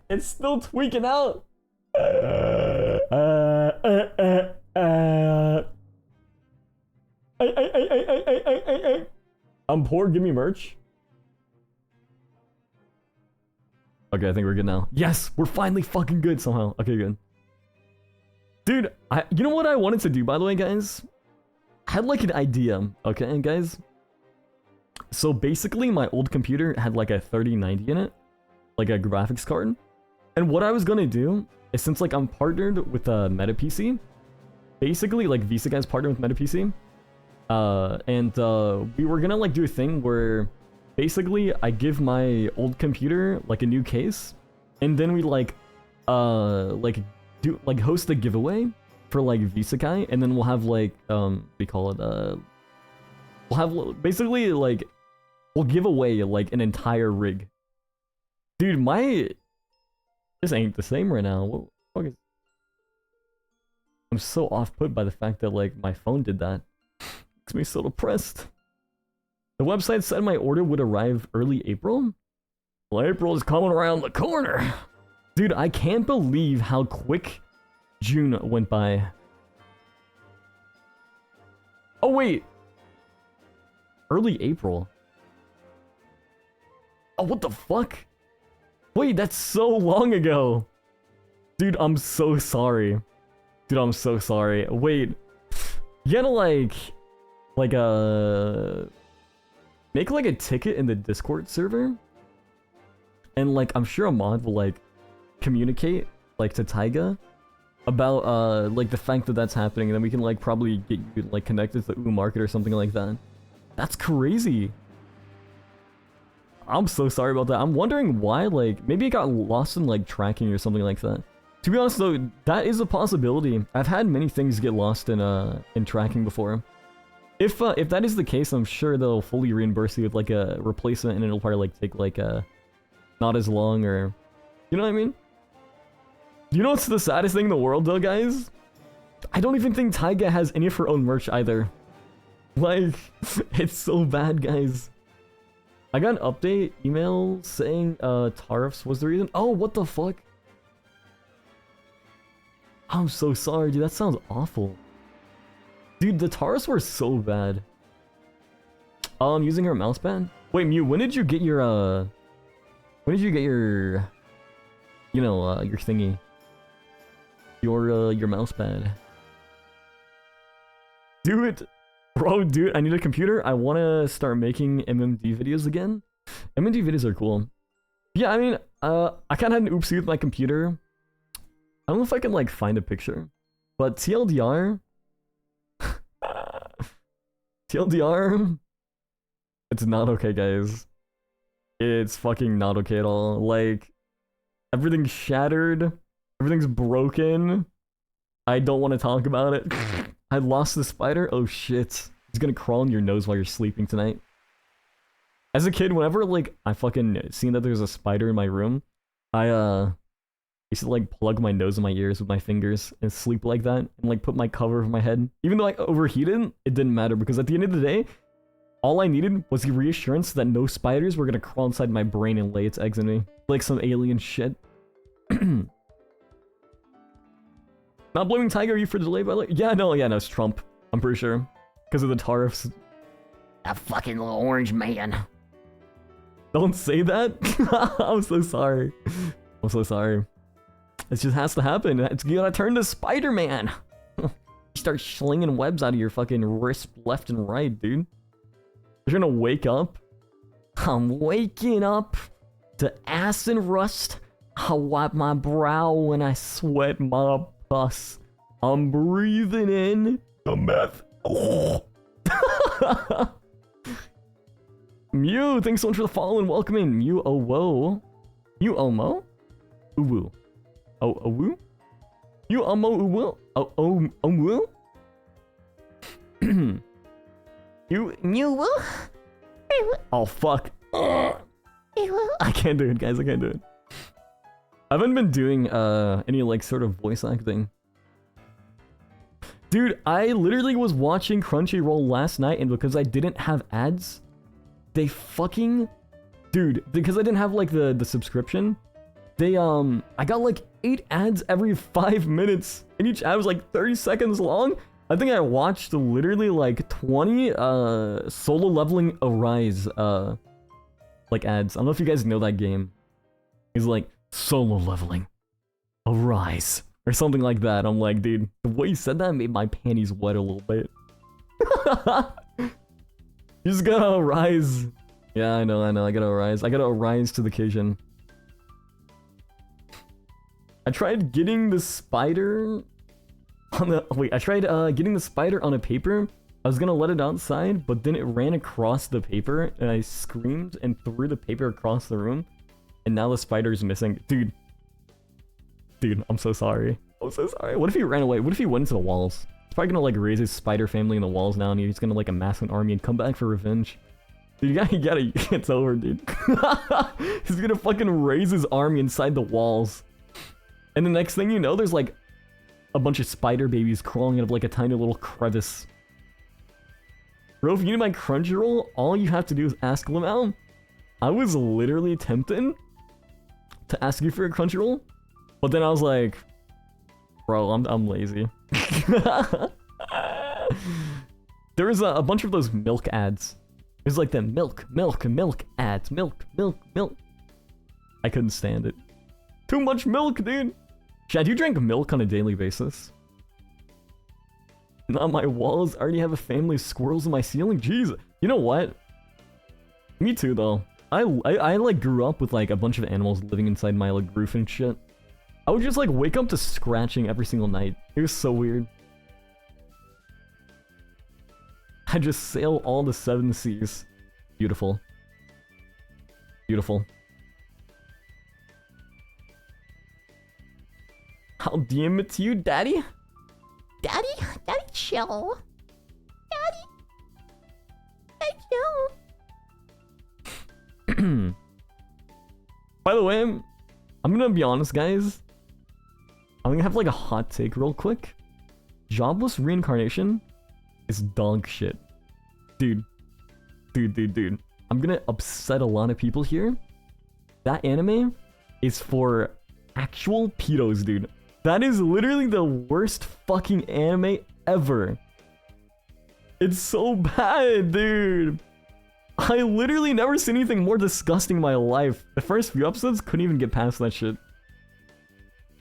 It's still tweaking out. I'm poor, give me merch. Okay, I think we're good now. Yes, we're finally fucking good somehow. Okay, good. Dude, you know what I wanted to do, by the way, guys? I had like an idea, okay, guys? So basically, my old computer had like a 3090 in it, like a graphics card. And what I was gonna do is, since like I'm partnered with a MetaPC, basically like Visakai's partnered with MetaPC, and we were gonna like do a thing where basically I give my old computer like a new case, and then we like host a giveaway for like Visakai, and then we'll have like we call it we'll have basically like we'll give away like an entire rig. Dude, this ain't the same right now. What the fuck is... I'm so off-put by the fact that like my phone did that. Makes me so depressed. The website said my order would arrive early April. Well, April is coming around the corner. Dude, I can't believe how quick June went by. Oh wait. Early April. Oh, what the fuck? Wait, that's so long ago. Dude, I'm so sorry. Dude, I'm so sorry. Wait. You gotta like make like a ticket in the Discord server. And like I'm sure a mod will like communicate like to Taiga about like the fact that that's happening, and then we can like probably get you like connected to Market or something like that. That's crazy. I'm so sorry about that. I'm wondering why, like, maybe it got lost in, like, tracking or something like that. To be honest, though, that is a possibility. I've had many things get lost in tracking before. If that is the case, I'm sure they'll fully reimburse you with, like, a replacement, and it'll probably, like, take, like, not as long, or... You know what I mean? You know what's the saddest thing in the world, though, guys? I don't even think Taiga has any of her own merch, either. Like, it's so bad, guys. I got an update email saying tariffs was the reason. Oh, what the fuck? I'm so sorry, dude. That sounds awful. Dude, the tariffs were so bad. Oh, I'm using her mouse pad. Wait, Mew, when did you get your when did you get your your thingy? Your mouse pad. Do it. Bro, dude, I need a computer. I want to start making MMD videos again. MMD videos are cool. Yeah, I mean, I kind of had an oopsie with my computer. I don't know if I can, like, find a picture. But TLDR... TLDR... It's not okay, guys. It's fucking not okay at all. Like, everything's shattered. Everything's broken. I don't want to talk about it. I lost the spider? Oh shit. He's gonna crawl in your nose while you're sleeping tonight. As a kid, whenever like I fucking seen that there's a spider in my room, I used to like plug my nose and my ears with my fingers and sleep like that and like put my cover over my head. Even though I overheated, it didn't matter because at the end of the day, All I needed was the reassurance that no spiders were gonna crawl inside my brain and lay its eggs in me. Like some alien shit. Not blaming Tiger you for the delay, by the way. Yeah, no, it's Trump. I'm pretty sure. Because of the tariffs. That fucking little orange man. Don't say that. I'm so sorry. I'm so sorry. It just has to happen. You gotta turn to Spider-Man. You start slinging webs out of your fucking wrist left and right, dude. You're gonna wake up. I'm waking up to ass and rust. I wipe my brow when I sweat my pus. I'm breathing in the meth. Oh. Mew, thanks so much for the follow and welcome in. Mew Owo. Mew Omo? Uwu. Oh, Owu? Mew Omo Uwu? Oh, Omu? You Oh, fuck. I can't do it, guys. I can't do it. I haven't been doing any, like, sort of voice acting. Dude, I literally was watching Crunchyroll last night, and because I didn't have ads, they fucking... Dude, because I didn't have, like, the subscription, they, I got, like, 8 ads every 5 minutes, and each ad was, like, 30 seconds long. I think I watched literally, like, 20, Solo Leveling Arise, like, ads. I don't know if you guys know that game. He's like, Solo Leveling Arise. Or something like that. I'm like, dude, the way you said that made my panties wet a little bit. You just gotta arise. Yeah, I know, I gotta arise. I gotta arise to the occasion. I tried getting the spider on the... Wait, I tried getting the spider on a paper. I was gonna let it outside, but then it ran across the paper, and I screamed and threw the paper across the room. And now the spider's missing. Dude, I'm so sorry. I'm so sorry. What if he ran away? What if he went into the walls? He's probably gonna, like, raise his spider family in the walls now, and he's gonna, like, amass an army and come back for revenge. Dude, you gotta, it's over, dude. He's gonna fucking raise his army inside the walls. And the next thing you know, there's, like, a bunch of spider babies crawling out of, like, a tiny little crevice. Bro, if you need my Crunchyroll, all you have to do is ask Lamau. I was literally tempted to ask you for a Crunchyroll, but then I was like, bro, I'm lazy. There was a bunch of those milk ads. It was like the milk ads. Milk. I couldn't stand it. Too much milk, dude. Chad, you drink milk on a daily basis? Not my walls. I already have a family of squirrels in my ceiling. Jeez. You know what? Me too, though. I like grew up with like a bunch of animals living inside my like roof and shit. I would just like wake up to scratching every single night. It was so weird. I just sail all the 7 seas. Beautiful. Beautiful. I'll DM it to you, daddy. Daddy chill. Daddy chill. By the way, I'm gonna be honest, guys. I'm gonna have like a hot take real quick. Jobless Reincarnation is dog shit. Dude. I'm gonna upset a lot of people here. That anime is for actual pedos, dude. That is literally the worst fucking anime ever. It's so bad, dude. I literally never seen anything more disgusting in my life. The first few episodes couldn't even get past that shit.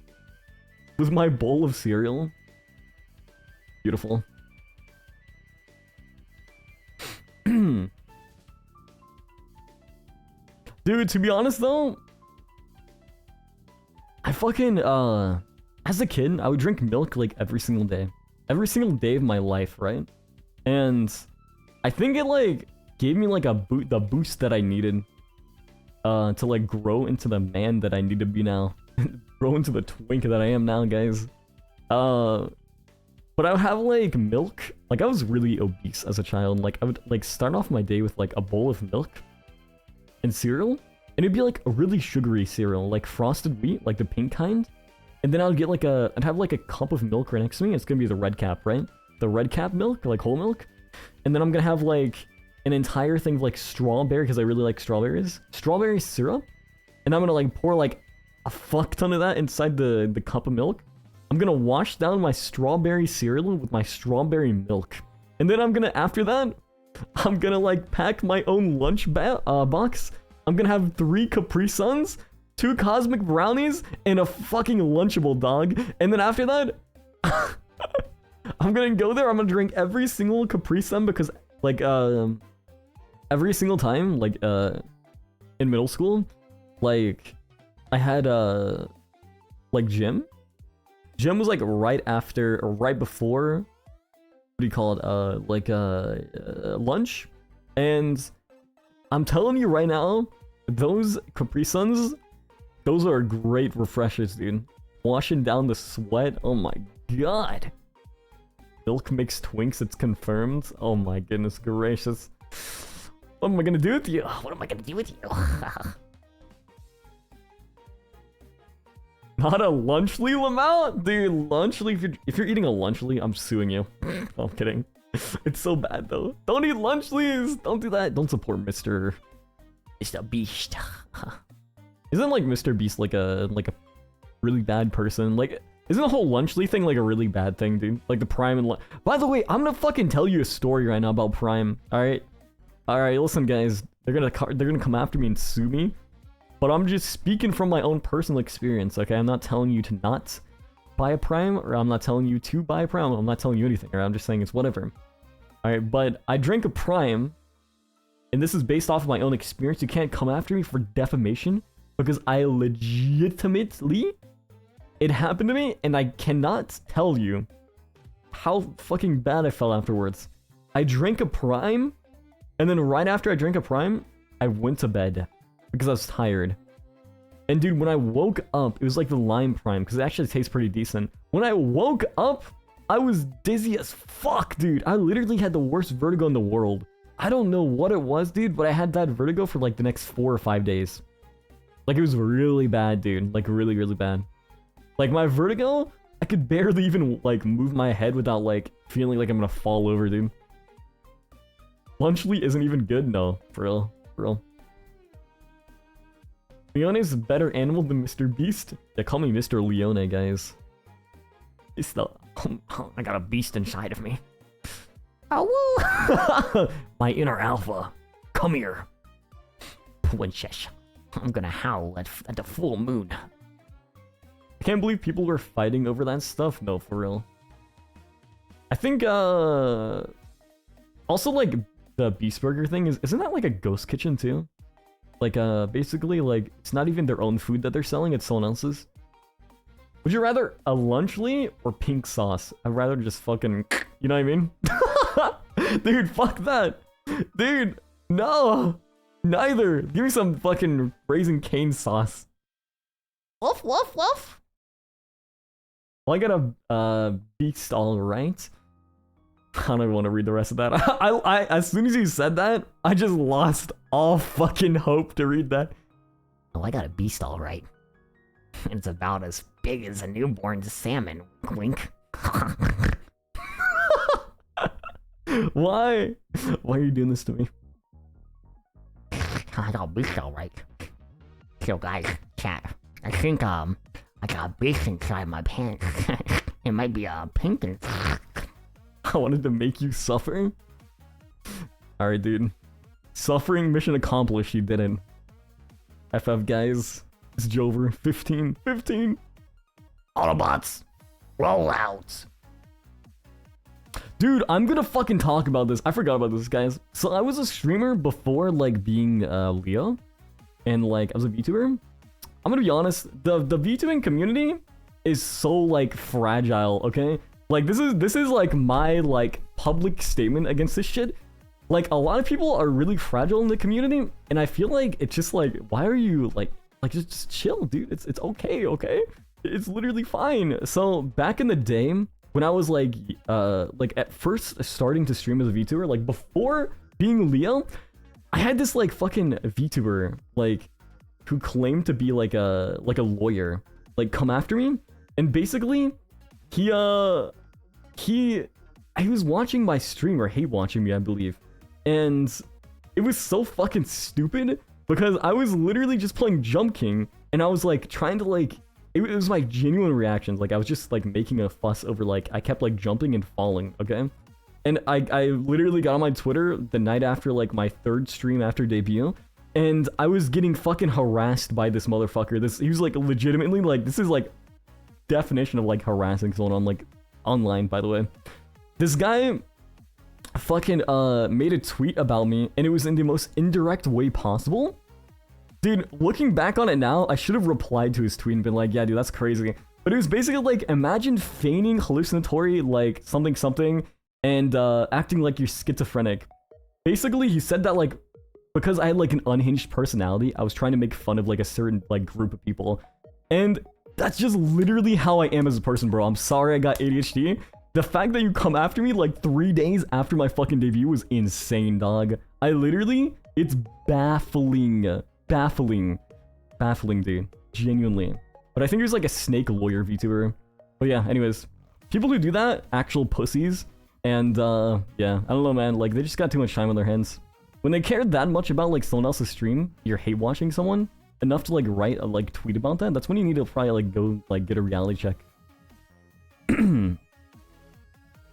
It was my bowl of cereal. Beautiful. Dude, to be honest though, I fucking, as a kid, I would drink milk like every single day. Every single day of my life, right? And I think it like gave me like the boost that I needed to like grow into the man that I need to be now. Grow into the twink that I am now, guys. But I would have like milk. Like I was really obese as a child. Like I would like start off my day with like a bowl of milk and cereal. And it'd be like a really sugary cereal, like frosted wheat, like the pink kind. And then I would get like I'd have like a cup of milk right next to me. It's gonna be the red cap, right? The red cap milk, like whole milk. And then I'm gonna have like an entire thing of like strawberry, because I really like strawberry syrup, and I'm gonna like pour like a fuck ton of that inside the cup of milk. I'm gonna wash down my strawberry cereal with my strawberry milk, and then I'm gonna, after that, I'm gonna like pack my own lunch box. I'm gonna have 3 Capri Suns, 2 Cosmic Brownies, and a fucking Lunchable, dog. And then after that, I'm gonna go there. I'm gonna drink every single Capri Sun because, like, every single time, like, in middle school, like, I had, like, gym. Gym was, like, right after, or right before, what do you call it, lunch. And I'm telling you right now, those Capri Suns, those are great refreshers, dude. Washing down the sweat, oh my god. Milk makes twinks, it's confirmed. Oh my goodness gracious. What am I gonna do with you? What am I gonna do with you? Not a Lunchly, Lamau? Dude, Lunchly, if you're eating a Lunchly, I'm suing you. Oh, I'm kidding. It's so bad though. Don't eat Lunchlys! Don't do that. Don't support Mr. Beast. Isn't like Mr. Beast like a really bad person? Like, isn't the whole Lunchly thing like a really bad thing, dude? Like the Prime and By the way, I'm gonna fucking tell you a story right now about Prime. Alright, listen guys. They're gonna come after me and sue me. But I'm just speaking from my own personal experience, okay? I'm not telling you to not buy a Prime, or I'm not telling you to buy a Prime. I'm not telling you anything, or I'm just saying it's whatever. Alright, but I drank a Prime, and this is based off of my own experience. You can't come after me for defamation, because I legitimately, it happened to me, and I cannot tell you how fucking bad I felt afterwards. I drank a Prime, and then right after I drank a Prime, I went to bed. Because I was tired. And dude, when I woke up, it was like the Lime Prime, because it actually tastes pretty decent. When I woke up, I was dizzy as fuck, dude. I literally had the worst vertigo in the world. I don't know what it was, dude, but I had that vertigo for like the next 4 or 5 days. Like, it was really bad, dude. Like, really, really bad. Like, my vertigo, I could barely even, like, move my head without, like, feeling like I'm gonna fall over, dude. Lunchly isn't even good, no. For real. For real. Leone is a better animal than Mr. Beast. Yeah, call me Mr. Leone, guys. It's the... I got a beast inside of me. Oh, woo! My inner alpha. Come here. Princess. I'm gonna howl at the full moon. I can't believe people were fighting over that stuff. No, for real. I think, also, like, the Beast Burger thing isn't that like a ghost kitchen, too? Like, basically, like, it's not even their own food that they're selling, it's someone else's. Would you rather a Lunchly or pink sauce? I'd rather just fucking, you know what I mean? Dude, fuck that. Dude, no. Neither. Give me some fucking Raising Cane sauce. Woof, woof, woof. Well, I got a beast, alright. I don't even want to read the rest of that. I as soon as you said that, I just lost all fucking hope to read that. Oh, I got a beast all right. It's about as big as a newborn salmon. Wink. Why? Why are you doing this to me? I got a beast all right. So guys, chat. I think I got a beast inside my pants. It might be pink and... I wanted to make you suffer? Alright, dude. Suffering mission accomplished, you didn't. FF, guys. It's Jover. 15. Autobots. Rollouts. Dude, I'm gonna fucking talk about this. I forgot about this, guys. So I was a streamer before, like, being Leo. And, like, I was a VTuber. I'm gonna be honest. The VTubing community is so, like, fragile, okay? Like, this is like my, like, public statement against this shit. Like, a lot of people are really fragile in the community, and I feel like it's just like, why are you like just chill, dude. It's okay, okay? It's literally fine. So back in the day, when I was like at first starting to stream as a VTuber, like before being Leo, I had this like fucking VTuber like who claimed to be like a lawyer, like come after me, and basically he was watching my stream, or hate watching me, I believe. And it was so fucking stupid because I was literally just playing Jump King and I was like trying to like it was my genuine reactions. Like I was just like making a fuss over like I kept like jumping and falling, okay? And I literally got on my Twitter the night after like my 3rd stream after debut, and I was getting fucking harassed by this motherfucker. He was like legitimately like this is like definition of like harassing someone on like online, by the way. This guy fucking made a tweet about me and it was in the most indirect way possible. Dude, looking back on it now, I should have replied to his tweet and been like, yeah, dude, that's crazy. But it was basically like, imagine feigning hallucinatory, like, something, and acting like you're schizophrenic. Basically, he said that, like, because I had, like, an unhinged personality, I was trying to make fun of, like, a certain, like, group of people. And that's just literally how I am as a person, bro. I'm sorry I got ADHD. The fact that you come after me, like, 3 days after my fucking debut was insane, dog. I literally, it's baffling. Baffling, dude. Genuinely. But I think there's like a snake lawyer VTuber. But yeah, anyways. People who do that, actual pussies. And yeah, I don't know, man. Like, they just got too much time on their hands. When they care that much about like someone else's stream, you're hate watching someone, enough to like write a like tweet about that, that's when you need to probably like go like get a reality check.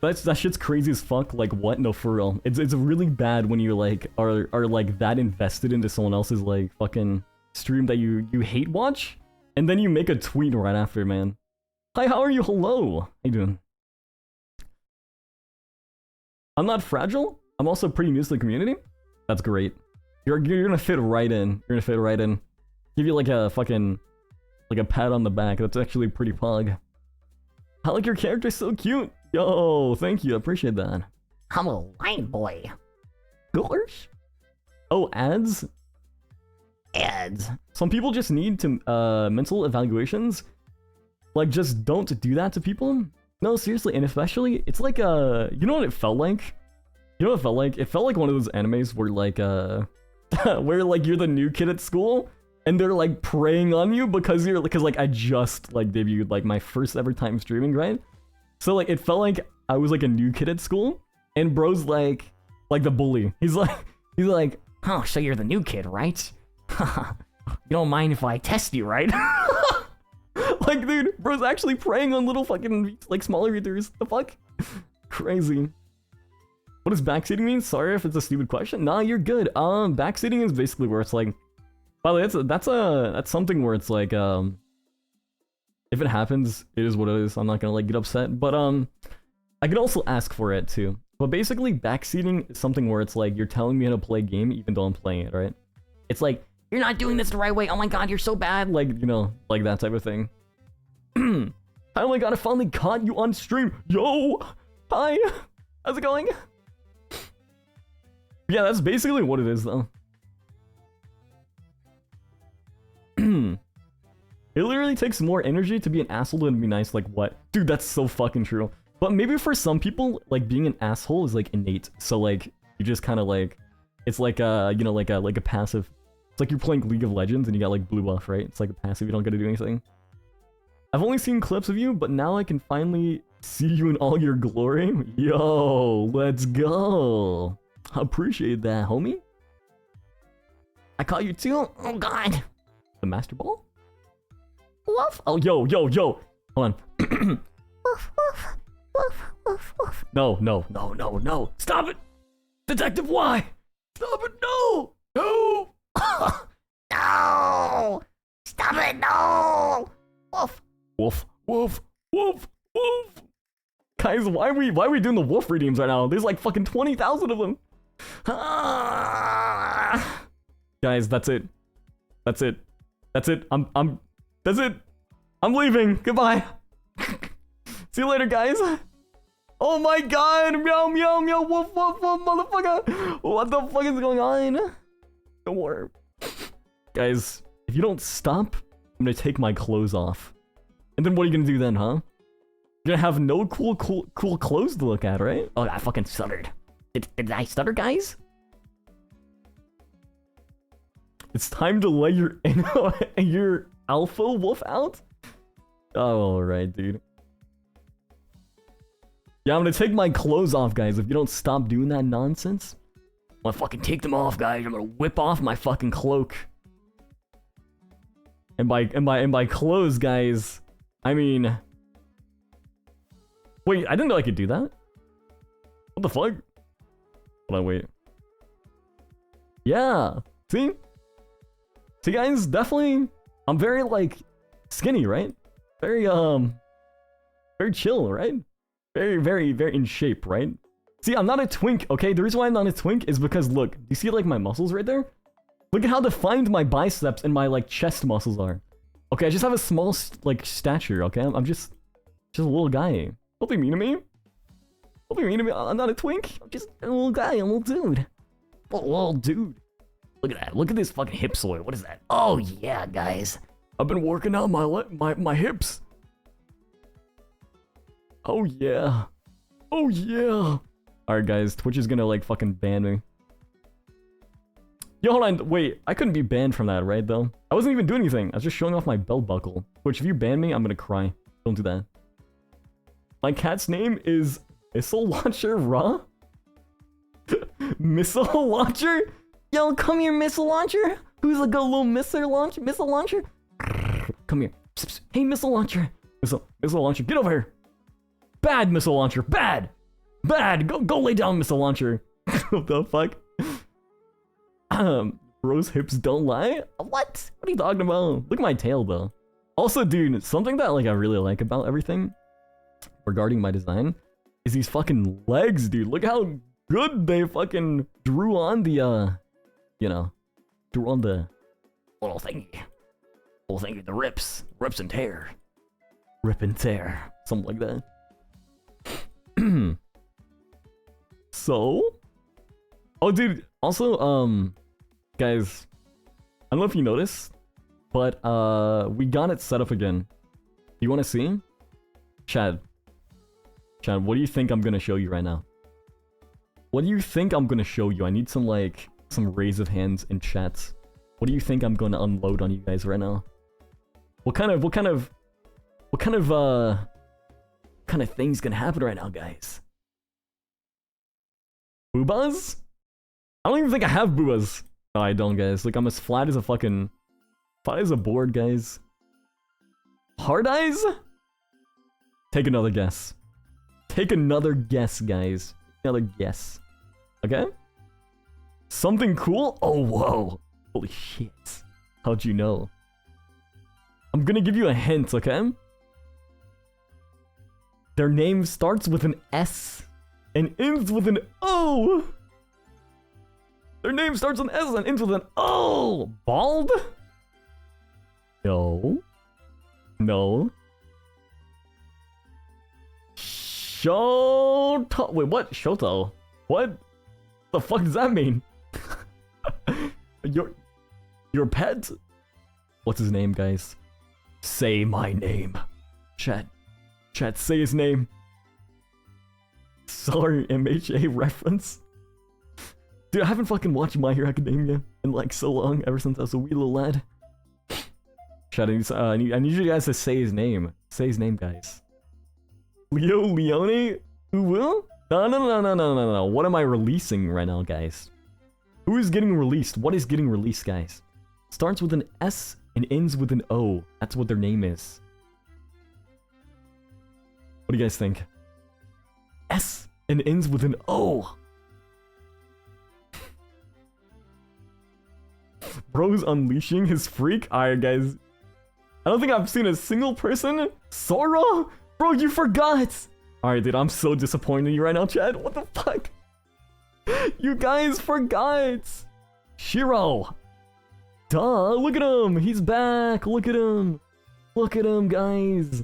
That shit's crazy as fuck. Like, what? No, for real. It's really bad when you like are like that invested into someone else's like fucking stream that you hate watch, and then you make a tweet right after, man. Hi, how are you? Hello. How you doing? I'm not fragile. I'm also pretty new to the community. That's great. You're gonna fit right in. You're gonna fit right in. Give you like a fucking like a pat on the back. That's actually pretty pog. I like your character, so cute. Yo, thank you. I appreciate that. I'm a line boy. Gosh. Oh, ads? Ads. Some people just need to mental evaluations. Like, just don't do that to people. No, seriously, and especially, it's like you know what it felt like? You know what it felt like? It felt like one of those animes where like where like you're the new kid at school and they're like preying on you because like I just like debuted like my first ever time streaming, right? So like it felt like I was like a new kid at school and bro's like the bully. He's like, oh, so you're the new kid, right? You don't mind if I test you, right? like, dude, bro's actually preying on little fucking like smaller readers. The fuck? Crazy. What does backseating mean? Sorry if it's a stupid question. Nah, you're good. Backseating is basically where it's like, by the way, that's something where it's like if it happens, it is what it is. I'm not gonna like get upset, but I could also ask for it too. But basically, backseating is something where it's like you're telling me how to play a game even though I'm playing it, right? It's like, you're not doing this the right way. Oh my god, you're so bad. Like, you know, like that type of thing. Oh my god, I finally caught you on stream. Yo, hi, how's it going? Yeah, that's basically what it is, though. It literally takes more energy to be an asshole than to be nice. Like, what? Dude, that's so fucking true. But maybe for some people, like, being an asshole is, like, innate. So, like, you just kind of, like... It's like, you know, like a passive... It's like you're playing League of Legends and you got, like, blue buff, right? It's like a passive, you don't gotta do anything. I've only seen clips of you, but now I can finally see you in all your glory. Yo, let's go. I appreciate that, homie. I caught you too. Oh, God. The Master Ball? Woof. Oh, yo. Hold on. Woof, woof, woof, woof, woof. No. Stop it. Detective, why? Stop it, no. No. Stop it, no. Woof. Woof. Guys, why are we doing the wolf redeems right now? There's like fucking 20,000 of them. Guys, that's it. That's it. I'm leaving. Goodbye. See you later, guys. Oh my god. Meow. Woof, motherfucker. What the fuck is going on? Don't worry. Guys, if you don't stop, I'm gonna take my clothes off. And then what are you gonna do then, huh? You're gonna have no cool clothes to look at, right? Oh, I fucking stuttered. Did I stutter, guys? It's time to let your alpha wolf out? Oh, alright, dude. Yeah, I'm gonna take my clothes off, guys, if you don't stop doing that nonsense. I'm gonna fucking take them off, guys. I'm gonna whip off my fucking cloak. And by clothes, guys, I mean... Wait, I didn't know I could do that. What the fuck? Hold on, wait. Yeah. See? See, guys, definitely... I'm very, like, skinny, right? Very, very chill, right? Very in shape, right? See, I'm not a twink, okay? The reason why I'm not a twink is because, look, you see, like, my muscles right there? Look at how defined my biceps and my, like, chest muscles are. Okay, I just have a small, like, stature, okay? I'm just a little guy. Don't be mean to me. Don't be mean to me. I'm not a twink. I'm just a little guy, a little dude. A little dude. Look at that. Look at this fucking hipsoid. What is that? Oh yeah, guys. I've been working out my hips. Oh yeah. Oh yeah. Alright guys, Twitch is gonna like fucking ban me. Yo, hold on, wait, I couldn't be banned from that, right though? I wasn't even doing anything, I was just showing off my belt buckle. Twitch, if you ban me, I'm gonna cry. Don't do that. My cat's name is Missile Launcher Raw? Missile Launcher? Yo, come here, Missile Launcher! Who's a good little missile launcher? Come here. Hey, Missile Launcher! Missile Launcher, get over here! Bad Missile Launcher, bad! Bad! Go lay down, Missile Launcher! What the fuck? Bro's hips don't lie? What? What are you talking about? Look at my tail, though. Also, dude, something that like I really like about everything regarding my design is these fucking legs, dude. Look how good they fucking drew on the, you know, drew on the little thingy. Little thingy, the rips and tear. Rip and tear. Something like that. So? Oh, dude, also, guys, I don't know if you noticed, but, we got it set up again. You wanna see? Chad, what do you think I'm gonna show you right now? What do you think I'm gonna show you? I need some, like, some raise of hands in chat. What do you think I'm gonna unload on you guys right now? What kind of things gonna happen right now, guys? Boobas? I don't even think I have boobas. No, I don't, guys. Like, I'm as flat as a fucking... Flat as a board, guys. Hard eyes? Take another guess. Take another guess, guys. Another guess. Okay? Something cool? Oh, whoa. Holy shit. How'd you know? I'm gonna give you a hint, okay? Their name starts with an S and ends with an O. Their name starts with an S and ends with an O. Bald? No. No. Shoto. Wait, what? Shoto? What the fuck does that mean? Your pet? What's his name, guys? Say my name. Chat, say his name. Sorry, MHA reference. Dude, I haven't fucking watched My Hero Academia in like so long, ever since I was a wee little lad. Chat, I need you guys to say his name. Say his name, guys. Leo Leone? Who will? No. What am I releasing right now, guys? Who is getting released? What is getting released, guys? Starts with an S and ends with an O. That's what their name is. What do you guys think? S and ends with an O. Bro's unleashing his freak. Alright, guys. I don't think I've seen a single person. Sora? Bro, you forgot. Alright, dude, I'm so disappointed in you right now, Chad. What the fuck? You guys forgot. Shiro. Duh, look at him. He's back. Look at him. Look at him, guys.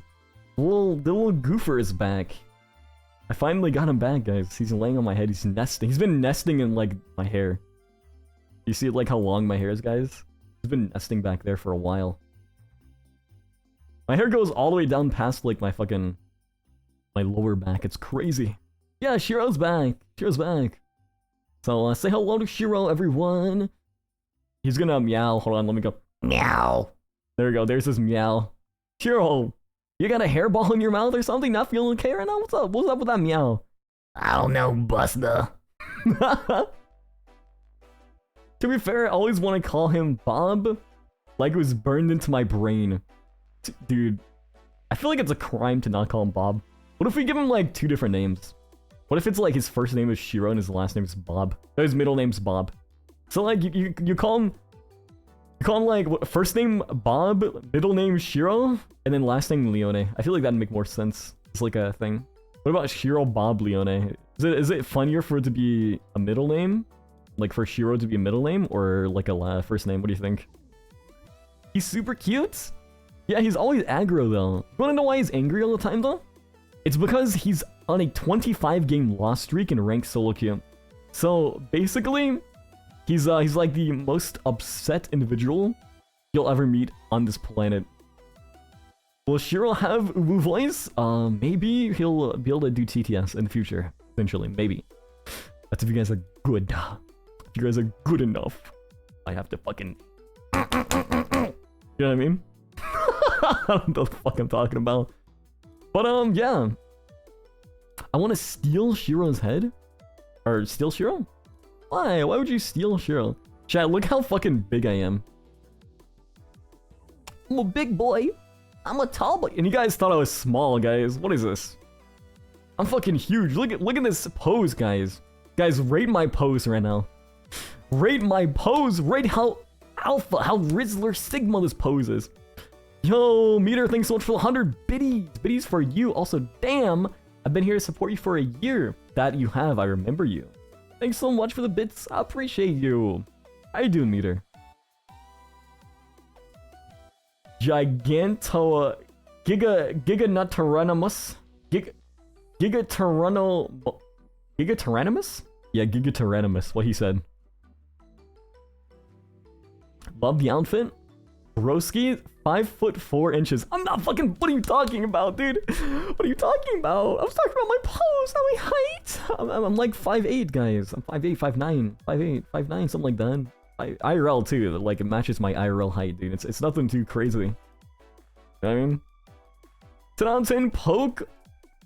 The little goofer is back. I finally got him back, guys. He's laying on my head. He's nesting. He's been nesting in, like, my hair. You see, like, how long my hair is, guys? He's been nesting back there for a while. My hair goes all the way down past, like, my lower back. It's crazy. Yeah, Shiro's back. Shiro's back. So, say hello to Shiro, everyone. He's gonna meow. Hold on, let me go. Meow. There we go. There's his meow. Shiro, you got a hairball in your mouth or something? Not feeling okay right now? What's up? What's up with that meow? I don't know, Buster. To be fair, I always want to call him Bob, like it was burned into my brain. Dude, I feel like it's a crime to not call him Bob. What if we give him like 2 different names? What if it's like his first name is Shiro and his last name is Bob? No, his middle name's Bob. So like you call him like what, first name Bob, middle name Shiro, and then last name Leone. I feel like that'd make more sense. It's like a thing. What about Shiro Bob Leone? Is it funnier for it to be a middle name? Like for Shiro to be a middle name or like a first name? What do you think? He's super cute. Yeah, he's always aggro though. You wanna know why he's angry all the time though? It's because he's on a 25 game loss streak in ranked solo queue. So basically, he's like the most upset individual you'll ever meet on this planet. Will Shiro have Uwu voice? Maybe he'll be able to do TTS in the future. Eventually, maybe. That's if you guys are good. If you guys are good enough. I have to fucking... You know what I mean? I don't know what the fuck I'm talking about. But, yeah. I want to steal Shiro's head. Or steal Shiro? Why? Why would you steal Shiro? Chat, look how fucking big I am. I'm a big boy. I'm a tall boy. And you guys thought I was small, guys. What is this? I'm fucking huge. Look at this pose, guys. Guys, rate my pose right now. Rate my pose. Rate how alpha, how Rizzler Sigma this pose is. Yo, Meter, thanks so much for the 100 biddies. Biddies for you. Also, damn, I've been here to support you for a year. That you have, I remember you. Thanks so much for the bits. I appreciate you. How you doing, Meter? Giganto... Giganotyranimus? Gigatyranimus? Yeah, Gigatyranimus, what he said. Love the outfit. Broski, 5'4". I'm not fucking. What are you talking about, dude? What are you talking about? I was talking about my pose, not my height. I'm like 5'8", guys. I'm 5'8", 5'9", 5'8", 5'9", something like that. IRL too. Like it matches my IRL height, dude. It's nothing too crazy. You know what I mean? Tanantin Poke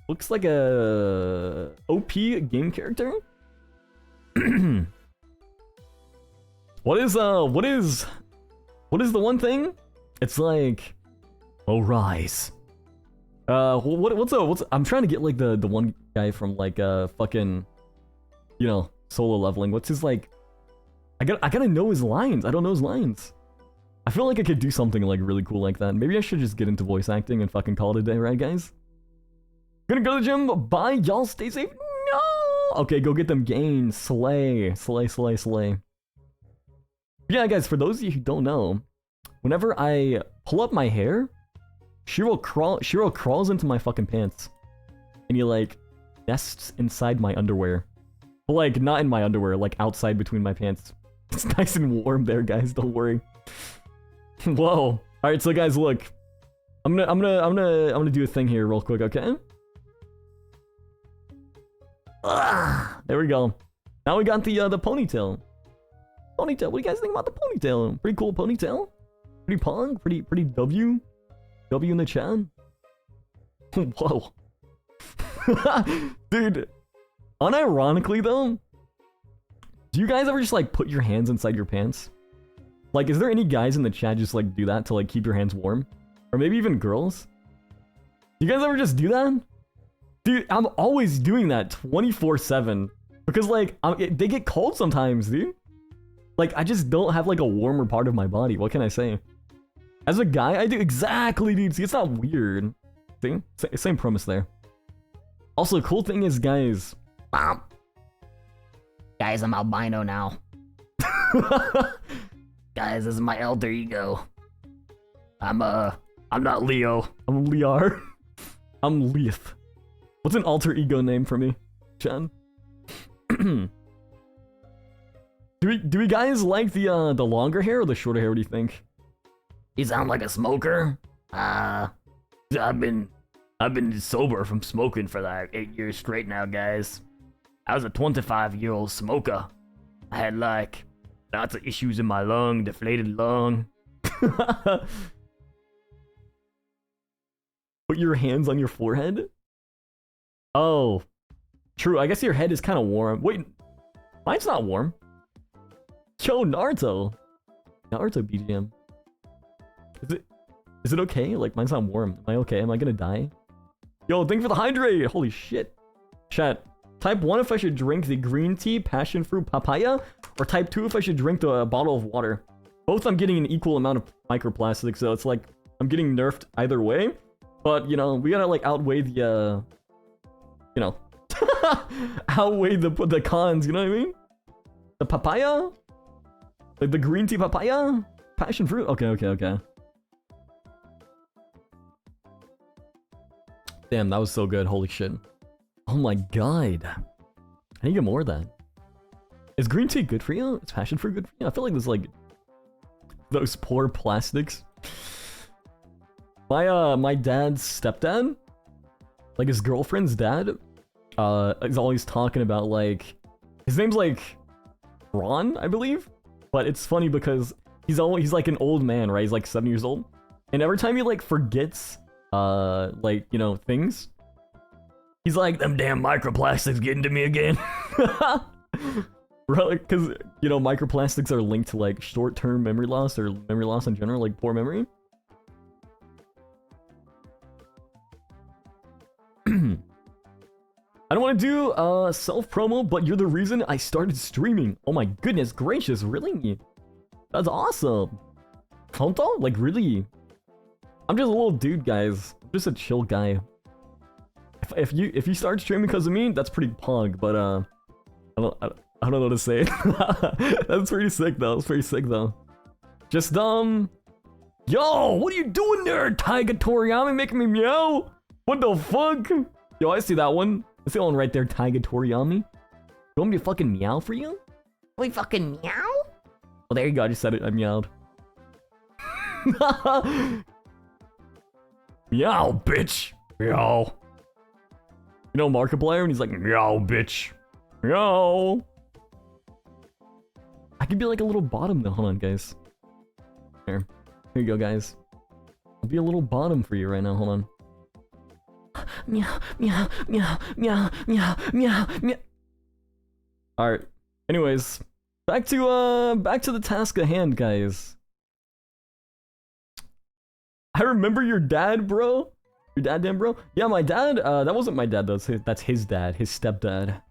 looks like a OP game character. What is the one thing? It's like, oh, rise. What's I'm trying to get like the one guy from like fucking, you know, solo leveling. What's his like? I gotta know his lines. I don't know his lines. I feel like I could do something like really cool like that. Maybe I should just get into voice acting and fucking call it a day, right, guys? Gonna go to the gym. Bye, y'all. Stay safe. No. Okay, go get them gains. Slay. Yeah, guys. For those of you who don't know, whenever I pull up my hair, Shiro crawls into my fucking pants, and he like nests inside my underwear, but like not in my underwear, like outside between my pants. It's nice and warm there, guys. Don't worry. Whoa. All right, so guys, look, I'm gonna do a thing here real quick, okay? There we go. Now we got the ponytail. Ponytail. What do you guys think about the ponytail? Pretty cool ponytail. Pretty pong. Pretty W. W in the chat. Whoa. Dude. Unironically though, do you guys ever just like put your hands inside your pants? Like, is there any guys in the chat just like do that to like keep your hands warm? Or maybe even girls? You guys ever just do that? Dude, I'm always doing that 24/7. Because like, they get cold sometimes, dude. Like, I just don't have like a warmer part of my body. What can I say? As a guy, I do exactly, dude. See, it's not weird. See? Same premise there. Also, cool thing is, guys. Guys, I'm albino now. Guys, this is my alter ego. I'm not Leo. I'm Liar. I'm Leith. What's an alter ego name for me, Chen? Do we guys like the longer hair or the shorter hair? What do you think? You sound like a smoker. I've been sober from smoking for like 8 years straight now, guys. I was a 25-year-old smoker. I had like lots of issues in my lung, deflated lung. Put your hands on your forehead? Oh, true. I guess your head is kind of warm. Wait, mine's not warm. Yo, Naruto. Naruto BGM. Is it okay? Like, mine's not warm. Am I okay? Am I gonna die? Yo, thank you for the hydrate! Holy shit. Chat. Type 1 if I should drink the green tea, passion fruit, papaya, or type 2 if I should drink the bottle of water. Both I'm getting an equal amount of microplastics, so it's like I'm getting nerfed either way. But, you know, we gotta like outweigh the, you know, outweigh the cons, you know what I mean? The papaya? Like the green tea papaya? Passion fruit? Okay. Damn, that was so good. Holy shit. Oh my god. I need to get more of that. Is green tea good for you? Is passion fruit good for you? I feel like there's like those poor plastics. My dad's stepdad, like his girlfriend's dad, is always talking about like his name's like Ron, I believe. But it's funny because he's like an old man, right? He's like 7 years old. And every time he like forgets like, you know, things, he's like, them damn microplastics getting to me again. Right, because, you know, microplastics are linked to like short-term memory loss or memory loss in general, like poor memory. I don't want to do self-promo, but you're the reason I started streaming. Oh my goodness gracious, really? That's awesome. Honto? Like, really? I'm just a little dude, guys. I'm just a chill guy. If you start streaming because of me, that's pretty pog, but I don't know what to say. That's pretty sick though. That's pretty sick though. Just yo, what are you doing there, Taiga Toriyami, making me meow? What the fuck? Yo, I see that one. I see that one right there, Taiga Toriyami. You want me to fucking meow for you? We fucking meow? Well, there you go. I just said it. I meowed. Meow, bitch. Meow. You know Markiplier, and he's like, meow, bitch. Meow. I could be like a little bottom though. Hold on, guys. Here you go, guys. I'll be a little bottom for you right now. Hold on. Meow, meow, meow, meow, meow, meow, meow. All right. Anyways, back to the task at hand, guys. I remember your dad, bro. Your dad, damn, bro. Yeah, my dad. That wasn't my dad though. That's his dad, his stepdad.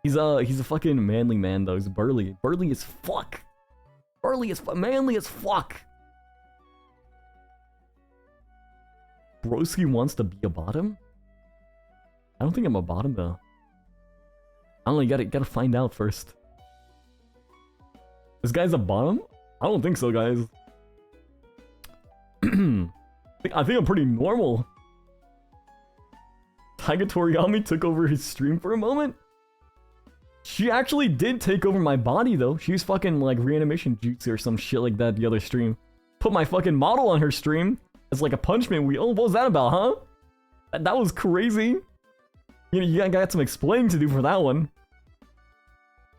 He's a fucking manly man though. He's burly as fuck. Manly as fuck. Broski wants to be a bottom? I don't think I'm a bottom though. I don't know, you gotta find out first. This guy's a bottom? I don't think so, guys. I think I'm pretty normal. Taiga Toriyami took over his stream for a moment? She actually did take over my body though. She was fucking like reanimation jutsu or some shit like that the other stream. Put my fucking model on her stream as like a punchman wheel. What was that about, huh? That was crazy. You know, you got some explaining to do for that one.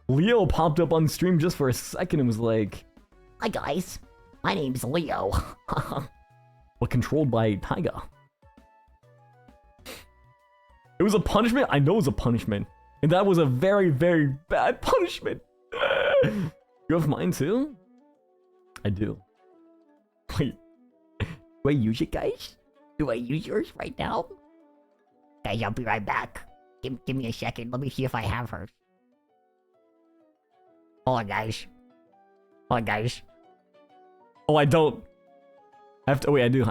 Leo popped up on stream just for a second and was like, "Hi guys, my name's Leo." But controlled by Taiga. It was a punishment? I know it was a punishment. And that was a very, very bad punishment. You have mine too? I do. Wait. Do I use it, guys? Do I use yours right now? Guys, I'll be right back. Give me a second. Let me see if I have hers. Hold on, guys. Hold on, guys. Oh, I don't. I have to. Oh, wait, I do.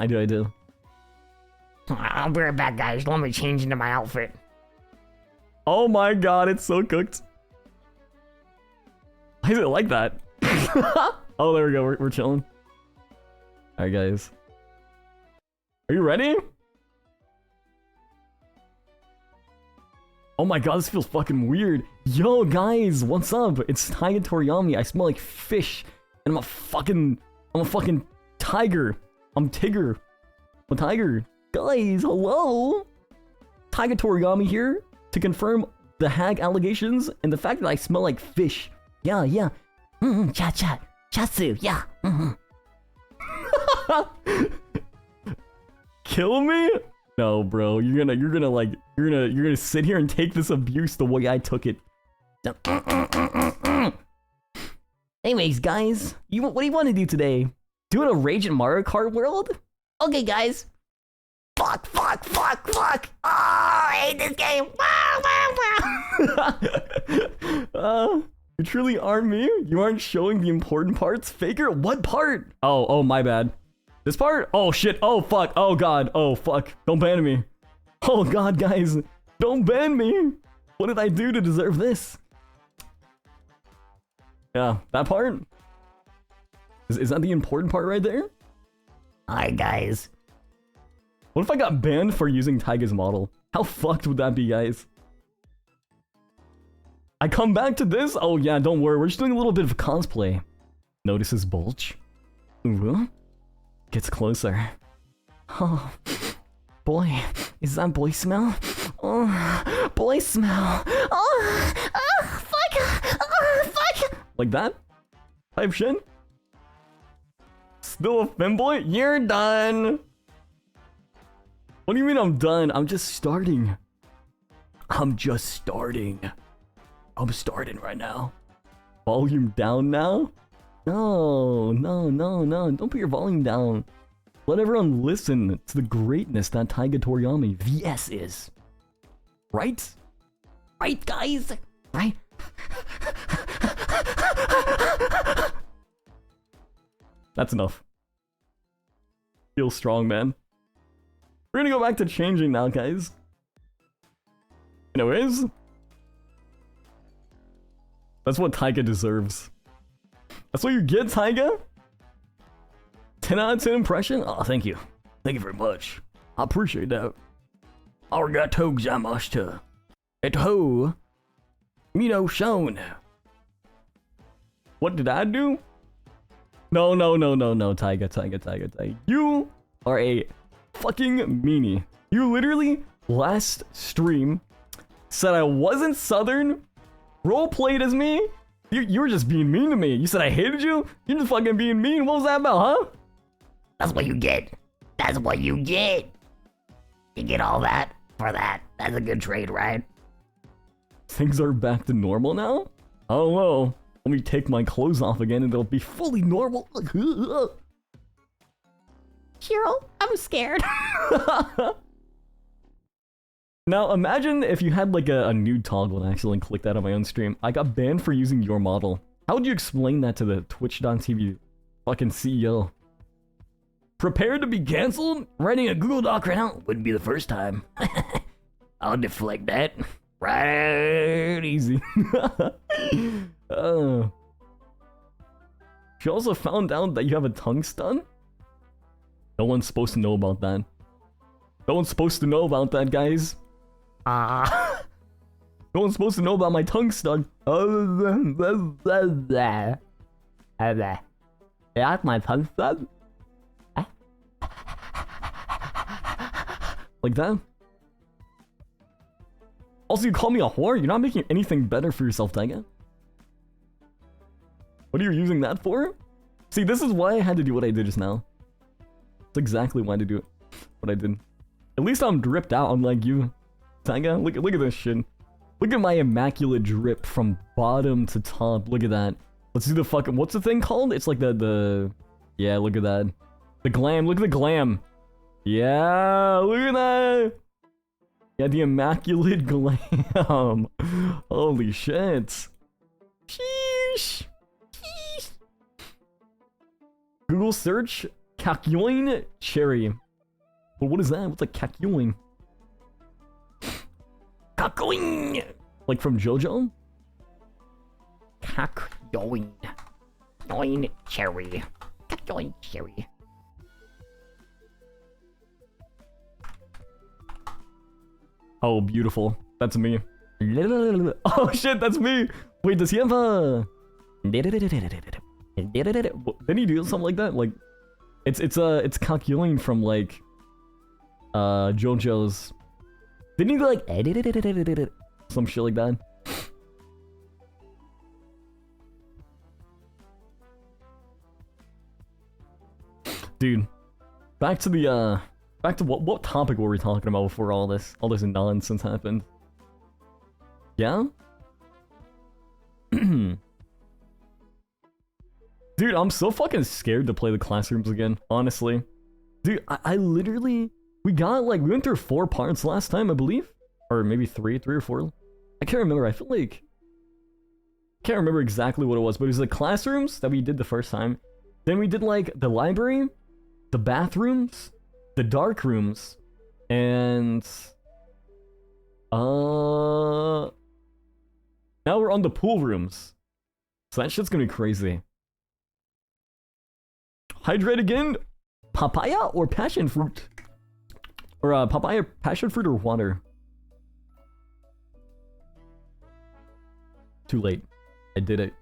I'll be right back, guys. Let me change into my outfit. Oh my god, it's so cooked. Why is it like that? Oh, there we go. We're chilling. Alright, guys. Are you ready? Oh my god, this feels fucking weird. Yo, guys, what's up? It's Taiga Toriyami. I smell like fish. And I'm a fucking tiger. I'm Tigger. I'm a tiger. Guys, hello? Taiga Toriyami here to confirm the hag allegations and the fact that I smell like fish. Yeah. Chatsu, yeah. Kill me? No, bro. You're gonna sit here and take this abuse the way I took it. Anyways, guys, what do you want to do today? Doing a Rage in Mario Kart World? Okay, guys. Fuck. Oh, I hate this game. You truly are me? You aren't showing the important parts? Faker? What part? Oh, my bad. This part? Oh, shit. Oh, fuck. Oh, God. Oh, fuck. Don't ban me. Oh, God, guys. Don't ban me. What did I do to deserve this? Yeah, that part? Is that the important part right there? Alright, guys. What if I got banned for using Taiga's model? How fucked would that be, guys? I come back to this? Oh yeah, don't worry, we're just doing a little bit of cosplay. Notices bulge. Ooh. Gets closer. Oh, boy, is that boy smell? Oh, boy smell. Oh, fuck. Oh, fuck. Like that? Type shit? Still a femboy? You're done. What do you mean I'm done? I'm just starting. I'm just starting. I'm starting right now. Volume down now? No. Don't put your volume down. Let everyone listen to the greatness that Taiga Toriyama VS is. Right? Right, guys? Right? That's enough. Feel strong, man. We're gonna go back to changing now, guys. Anyways. That's what Taiga deserves. That's what you get, Taiga? 10 out of 10 impression? Oh, thank you. Thank you very much. I appreciate that. Arigatou gozaimasu. Eto. Mino shon. What did I do? No, Taiga. You are a fucking meanie. You literally, last stream, said I wasn't Southern, roleplayed as me. You were just being mean to me. You said I hated you? You're just fucking being mean. What was that about, huh? That's what you get. That's what you get. You get all that for that. That's a good trade, right? Things are back to normal now? Oh, well. Let me take my clothes off again and they'll be fully normal. Hero, I'm scared. Now imagine if you had like a nude toggle and I accidentally clicked that on my own stream. I got banned for using your model. How would you explain that to the Twitch.tv fucking CEO? Prepared to be cancelled? Writing a Google Doc right now wouldn't be the first time. I'll deflect that. Right easy. She also found out that you have a tongue stun? No one's supposed to know about that. No one's supposed to know about that, guys. No one's supposed to know about my tongue stun. That's my tongue stun? Like that? Also, you call me a whore? You're not making anything better for yourself, Taiga. What are you using that for? See, this is why I had to do what I did just now. That's exactly why I had to do it. What I did. At least I'm dripped out, unlike you. Taiga, look at this shit. Look at my immaculate drip from bottom to top. Look at that. Let's do the fucking... What's the thing called? It's like the... Yeah, look at that. The glam. Look at the glam. Yeah, look at that. Yeah, the immaculate glam. Holy shit. Sheesh. Sheesh. Google search Kakyoin Cherry. Well, what is that? What's a Kakyoin? Kakyoin! Like from JoJo? Kakyoin. Kakyoin cherry. Kakyoin cherry. Oh, beautiful. That's me. Oh shit, that's me! Wait, does he have a... Didn't he do something like that? Like, it's Kakyoin from like... JoJo's... Didn't he go like... Some shit like that? Dude, back to the back to what topic were we talking about before all this nonsense happened? Yeah? Dude, I'm so fucking scared to play the classrooms again, honestly. Dude, I literally... We went through 4 parts last time, I believe? Or maybe 3 or 4. I can't remember, I feel like... I can't remember exactly what it was, but it was the classrooms that we did the first time. Then we did, like, the library, the bathrooms, the dark rooms, and... Now we're on the pool rooms. So that shit's gonna be crazy. Hydrate again? Papaya or passion fruit? Or papaya, passion fruit, or water? Too late. I did it.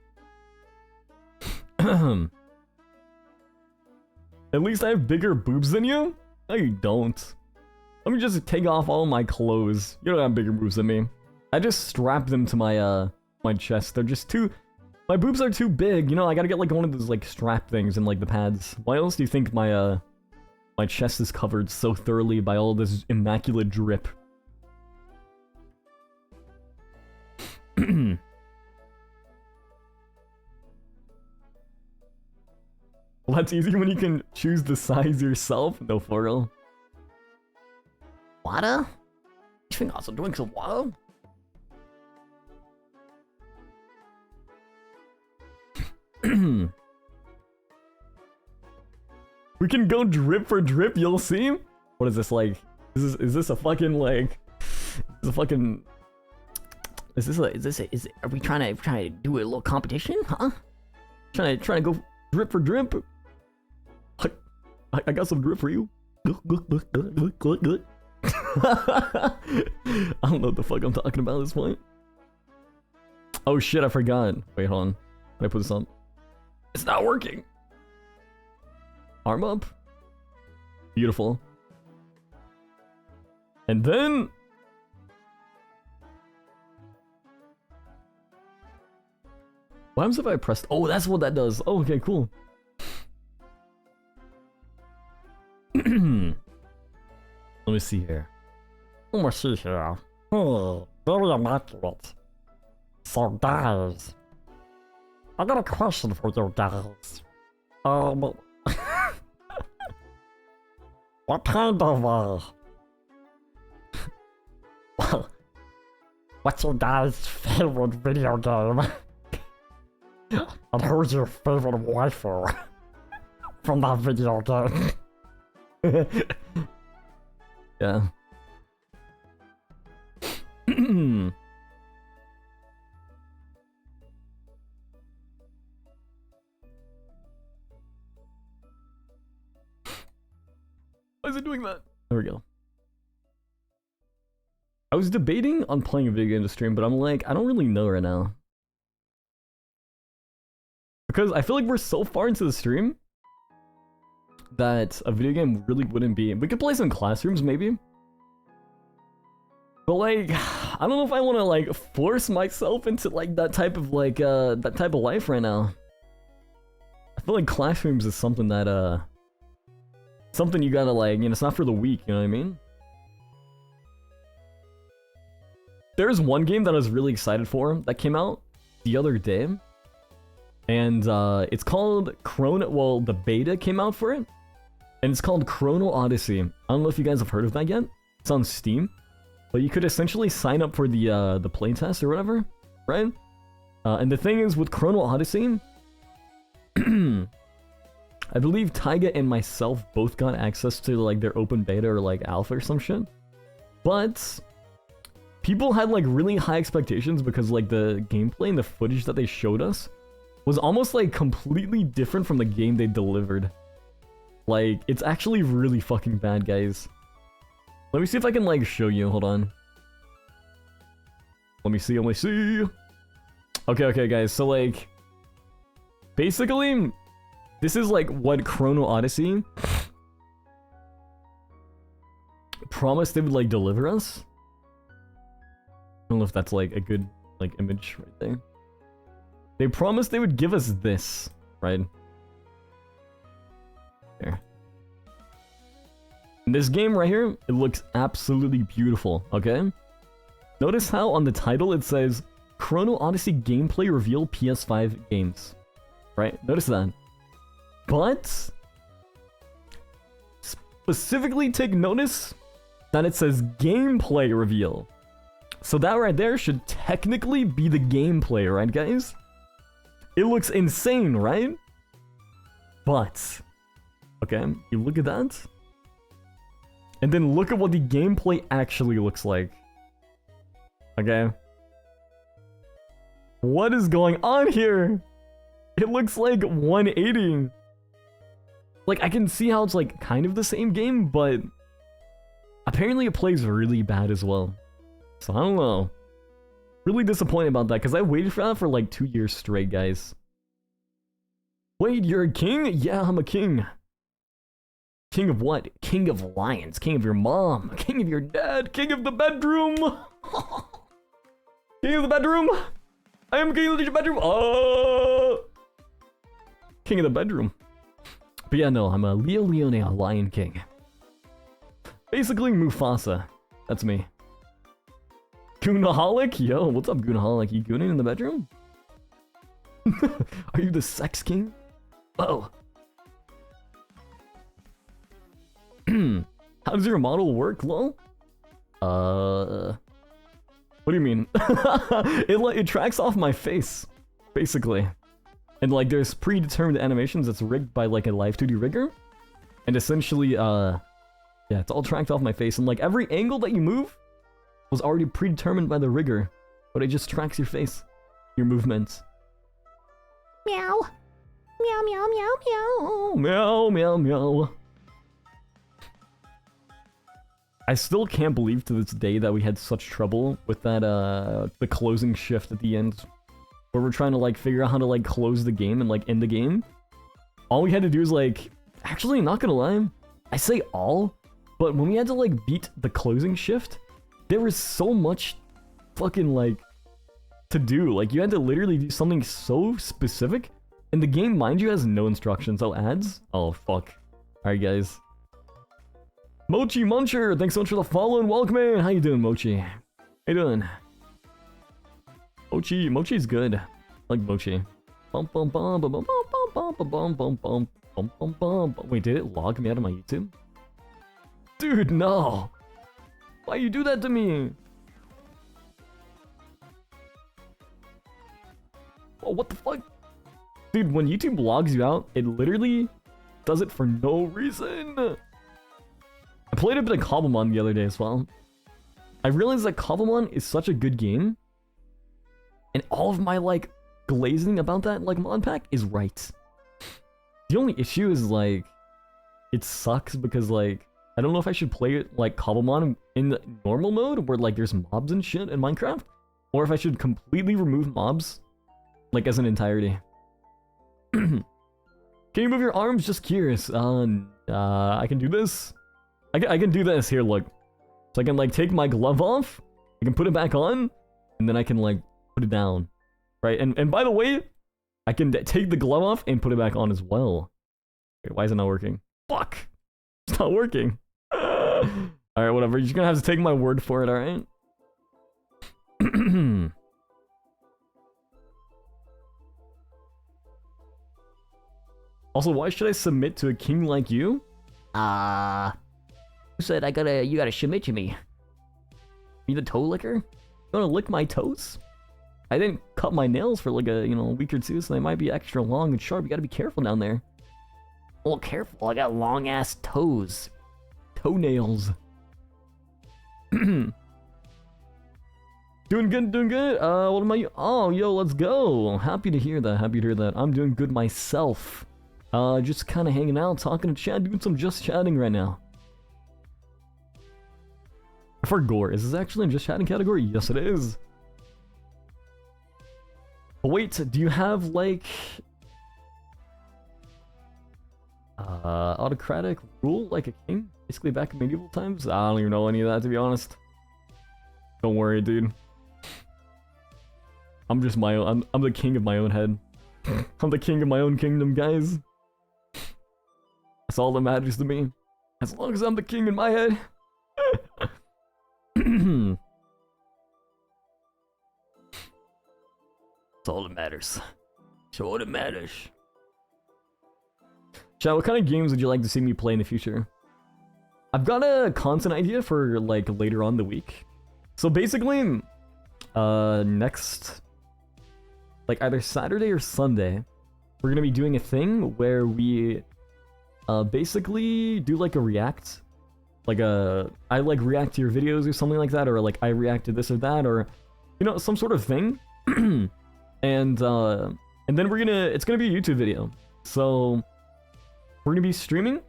At least I have bigger boobs than you? No, you don't. Let me just take off all my clothes. You don't have bigger boobs than me. I just strap them to my my chest. They're just too... My boobs are too big, you know, I gotta get like one of those like strap things and like the pads. Why else do you think my my chest is covered so thoroughly by all this immaculate drip? Well, that's easy when you can choose the size yourself. No, for real. Water? You think also drink some water? We can go drip for drip, you'll see? What is this like? Is this a fucking like... Is this a fucking... Are we trying to do a little competition, huh? Trying to go drip for drip? I got some drip for you. I don't know what the fuck I'm talking about at this point. Oh shit, I forgot. Wait, hold on. Can I put this on? It's not working. Arm up. Beautiful. And then... What happens if I pressed... Oh, that's what that does. Oh, okay, cool. Let me see here. Let me see here. Oh, very immaculate. So, guys, I got a question for you guys. What kind of, well, what's your guys' favorite video game? And who's your favorite waifu from that video game? Yeah. Why is it doing that? There we go. I was debating on playing a video game to stream, but I'm like, I don't really know right now. Because I feel like we're so far into the stream that a video game really wouldn't be... We could play some classrooms, maybe. But like, I don't know if I want to like force myself into like that type of like, that type of life right now. I feel like classrooms is something that, something you gotta like, you know, it's not for the weak, you know what I mean? There's one game that I was really excited for that came out the other day. And it's called Chrono... Well, the beta came out for it. And it's called Chrono Odyssey. I don't know if you guys have heard of that yet. It's on Steam. But you could essentially sign up for the playtest or whatever, right? And the thing is, with Chrono Odyssey... I believe Taiga and myself both got access to like their open beta or like alpha or some shit. But... people had like really high expectations because like the gameplay and the footage that they showed us was almost like completely different from the game they delivered. Like, it's actually really fucking bad, guys. Let me see if I can like show you, hold on. Let me see. Okay, guys, so like... basically, this is like what Chrono Odyssey promised they would like deliver us. I don't know if that's like a good like image right there. They promised they would give us this, right? Here. In this game right here, it looks absolutely beautiful, okay? Notice how on the title it says Chrono Odyssey gameplay reveal PS5 games. Right? Notice that. But specifically take notice that it says gameplay reveal. So that right there should technically be the gameplay, right guys? It looks insane, right? But, okay, you look at that. And then look at what the gameplay actually looks like. Okay. What is going on here? It looks like 180. Like, I can see how it's like kind of the same game, but apparently it plays really bad as well. So I don't know. Really disappointed about that, because I waited for that for like 2 years straight, guys. Wait, you're a king? Yeah, I'm a king. King of what? King of lions. King of your mom. King of your dad. King of the bedroom. King of the bedroom. I am king of the bedroom. Oh, king of the bedroom. But yeah, no, I'm a Leo Leone, a Lion King. Basically Mufasa. That's me. Goonaholic? Yo, what's up, Goonaholic? You gooning in the bedroom? Are you the sex king? Oh. How does your model work, lol? What do you mean? it tracks off my face, basically. And like there's predetermined animations that's rigged by like a Live 2D rigger. And essentially, yeah, it's all tracked off my face. And like every angle that you move was already predetermined by the rigger. But it just tracks your face, your movements. Meow. Meow, meow, meow, meow. Meow, meow, meow. I still can't believe to this day that we had such trouble with that, the closing shift at the end. Where we're trying to, like, figure out how to, like, close the game and, like, end the game. All we had to do is, like... Actually, not gonna lie. I say all, but when we had to, like, beat the closing shift, there was so much fucking, like, to do. Like, you had to literally do something so specific. And the game, mind you, has no instructions. Oh, ads? Oh, fuck. Alright, guys. Mochi Muncher, thanks so much for the follow and welcome in. How you doing, Mochi? How you doing? Mochi's good. I like Mochi. Bum bum bum bum bum bum bum bum bum bum bum bum bum. Wait, did it log me out of my YouTube? Dude, no. Why you do that to me? Oh, what the fuck? Dude, when YouTube logs you out, it literally does it for no reason. I played a bit of Cobblemon the other day as well. I realized that Cobblemon is such a good game. And all of my, like, glazing about that, like, mod pack is right. The only issue is, like, it sucks because, like, I don't know if I should play it, like, Cobblemon in the normal mode where, like, there's mobs and shit in Minecraft. Or if I should completely remove mobs, like, as an entirety. Can you move your arms? Just curious. I can do this. I can do this. Here, look. So I can, like, take my glove off. I can put it back on. And then I can, like, put it down. Right? And by the way, I can take the glove off and put it back on as well. Wait, why is it not working? Fuck! It's not working. Alright, whatever. You're just gonna have to take my word for it, alright? Also, why should I submit to a king like you? Who said you gotta submit to me? You the toe licker? You wanna lick my toes? I didn't cut my nails for like a, week or two, so they might be extra long and sharp. You gotta be careful down there. Well, careful, I got long ass toes. Toenails. Doing good, doing good. What am I? Oh, yo, let's go. Happy to hear that, happy to hear that. I'm doing good myself. Just kinda hanging out, talking to chat, doing some just chatting right now. For gore, is this actually in just chatting category? Yes, it is. But wait, do you have like autocratic rule like a king? Basically back in medieval times? I don't even know any of that, to be honest. Don't worry, dude. I'm just my own. I'm the king of my own head. I'm the king of my own kingdom, guys. That's all that matters to me. As long as I'm the king in my head. That's all that matters. So all that matters. Chat, what kind of games would you like to see me play in the future? I've got a content idea for like later on the week. So basically, next, like either Saturday or Sunday, we're gonna be doing a thing where we basically do like a react. Like I like react to your videos or something like that, or like I react to this or that, or you know, some sort of thing. And then it's gonna be a YouTube video. So we're gonna be streaming,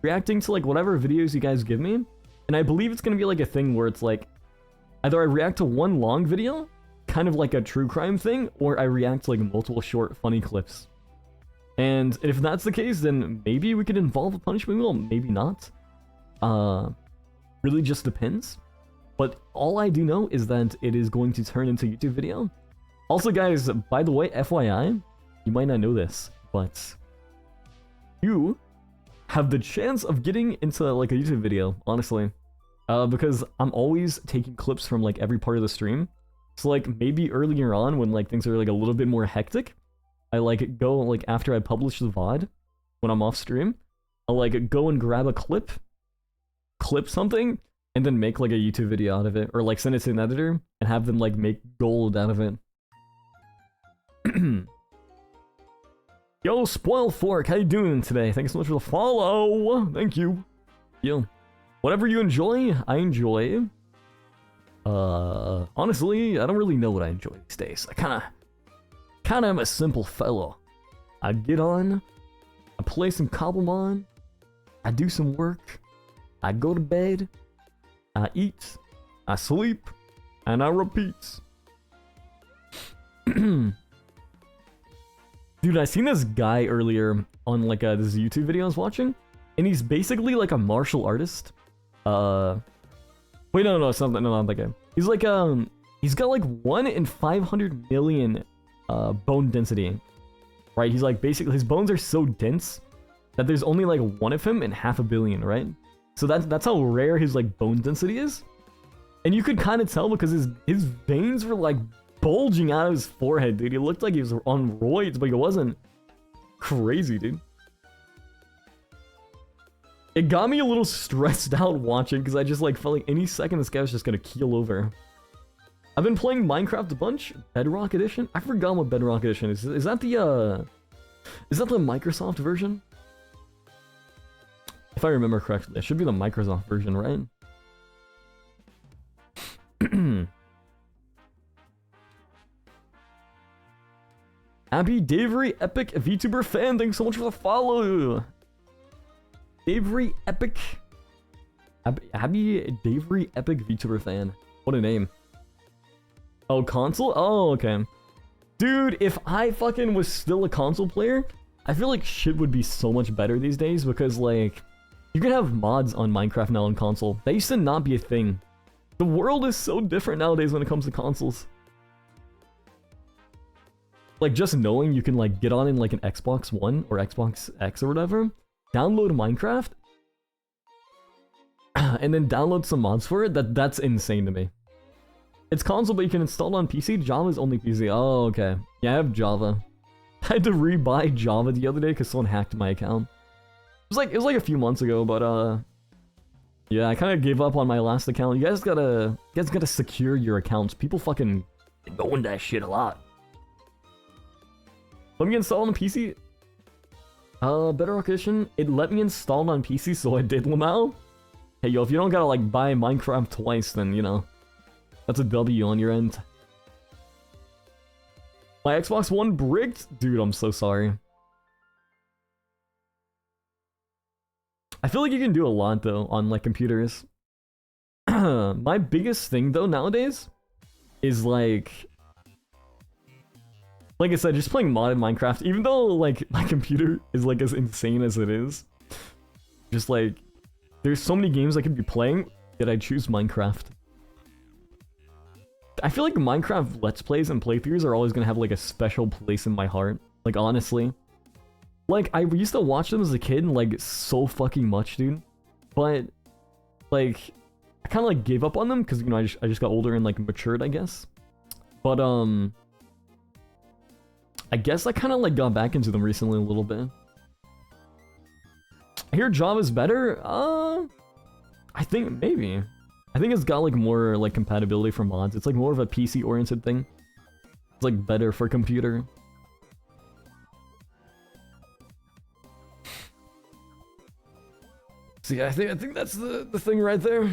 reacting to like whatever videos you guys give me. And I believe it's gonna be like a thing where it's like either I react to one long video, kind of like a true crime thing, or I react to like multiple short funny clips. And if that's the case, then maybe we could involve a punishment wheel, maybe not. Really just depends. But all I do know is that it is going to turn into a YouTube video. Also guys, by the way, FYI, you might not know this, but you have the chance of getting into like a YouTube video, honestly. Because I'm always taking clips from like every part of the stream. So like maybe earlier on when like things are like a little bit more hectic, I like go like after I publish the VOD, when I'm off stream, I'll like go and grab a clip something, and then make like a YouTube video out of it, or like send it to an editor and have them like make gold out of it. Yo, Spoil Fork, how you doing today? Thanks so much for the follow. Thank you. Yo, whatever you enjoy, I enjoy. Honestly, I don't really know what I enjoy these days. I kinda am a simple fellow. I get on, I play some Cobblemon, I do some work, I go to bed, I eat, I sleep, and I repeat. Dude, I seen this guy earlier on like this YouTube video I was watching, and he's basically like a martial artist. Wait, no, it's not, no, not that guy. He's like he's got like 1 in 500 million bone density, right? He's like basically his bones are so dense that there's only like 1 of him in 500 million, right? So that's how rare his like bone density is, and you could kind of tell because his veins were like bulging out of his forehead, dude. He looked like he was on roids, but he wasn't. Crazy, dude. It got me a little stressed out watching because I just like felt like any second this guy was just gonna keel over. I've been playing Minecraft a bunch. Bedrock Edition. I forgot what Bedrock Edition is. Is that the Microsoft version? If I remember correctly, it should be the Microsoft version, right? Abby Davery Epic VTuber fan, thanks so much for the follow. Davery Epic. Abby Davery Epic VTuber fan. What a name. Oh, console? Oh, okay. Dude, if I fucking was still a console player, I feel like shit would be so much better these days because, like, you can have mods on Minecraft now on console. That used to not be a thing. The world is so different nowadays when it comes to consoles. Like, just knowing you can, like, get on in, like, an Xbox One or Xbox X or whatever, download Minecraft, and then download some mods for it, that's insane to me. It's console, but you can install it on PC. Java's only PC. Oh, okay. Yeah, I have Java. I had to rebuy Java the other day because someone hacked my account. It was like a few months ago, but yeah, I kind of gave up on my last account. You guys gotta secure your accounts. People fucking go into that shit a lot. Let me install on the PC. Bedrock Edition. It let me install it on PC, so I did, Lamau. Hey, yo, if you don't gotta like buy Minecraft twice, then you know that's a W on your end. My Xbox One bricked? Dude, I'm so sorry. I feel like you can do a lot, though, on, like, computers. My biggest thing, though, nowadays is, like I said, just playing modded Minecraft. Even though, like, my computer is, like, as insane as it is. Just, like, there's so many games I could be playing that I choose Minecraft. I feel like Minecraft Let's Plays and playthroughs are always gonna have, like, a special place in my heart. Like, honestly. Like, I used to watch them as a kid, like, so fucking much, dude. But, like, I kind of, like, gave up on them, because, you know, I just got older and, like, matured, I guess. But, I guess I kind of, like, got back into them recently a little bit. I hear Java's better. I think maybe. I think it's got like more like compatibility for mods. It's like more of a PC oriented thing. It's like better for computer. See, I think that's the thing right there.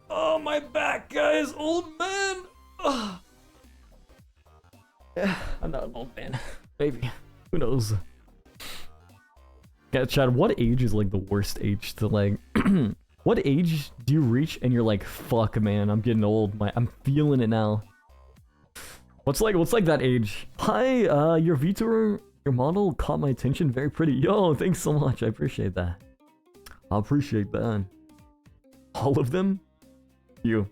Oh, my back, guys, old man. Ugh. Yeah, I'm not an old man. Maybe. Who knows? Yeah, Chad, what age is like the worst age to like... What age do you reach and you're like, fuck, man, I'm getting old. I'm feeling it now. What's like that age? Hi, your VTuber, your model caught my attention. Very pretty. Yo, thanks so much. I appreciate that. I appreciate that. All of them? You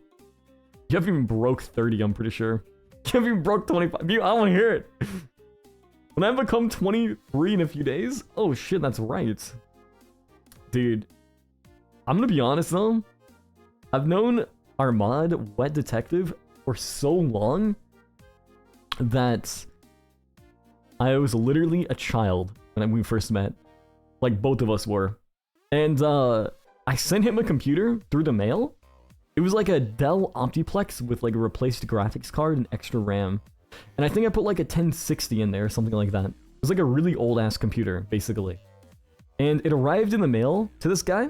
haven't even broke 30, I'm pretty sure. You haven't even broke 25. I want to hear it. When I become 23 in a few days? Oh shit, that's right. Dude, I'm gonna be honest though. I've known Armad, Wet Detective, for so long that I was literally a child when we first met. Like, both of us were. And I sent him a computer through the mail. It was like a Dell Optiplex with like a replaced graphics card and extra RAM. And I think I put like a 1060 in there or something like that. It was like a really old ass computer, basically. And it arrived in the mail to this guy.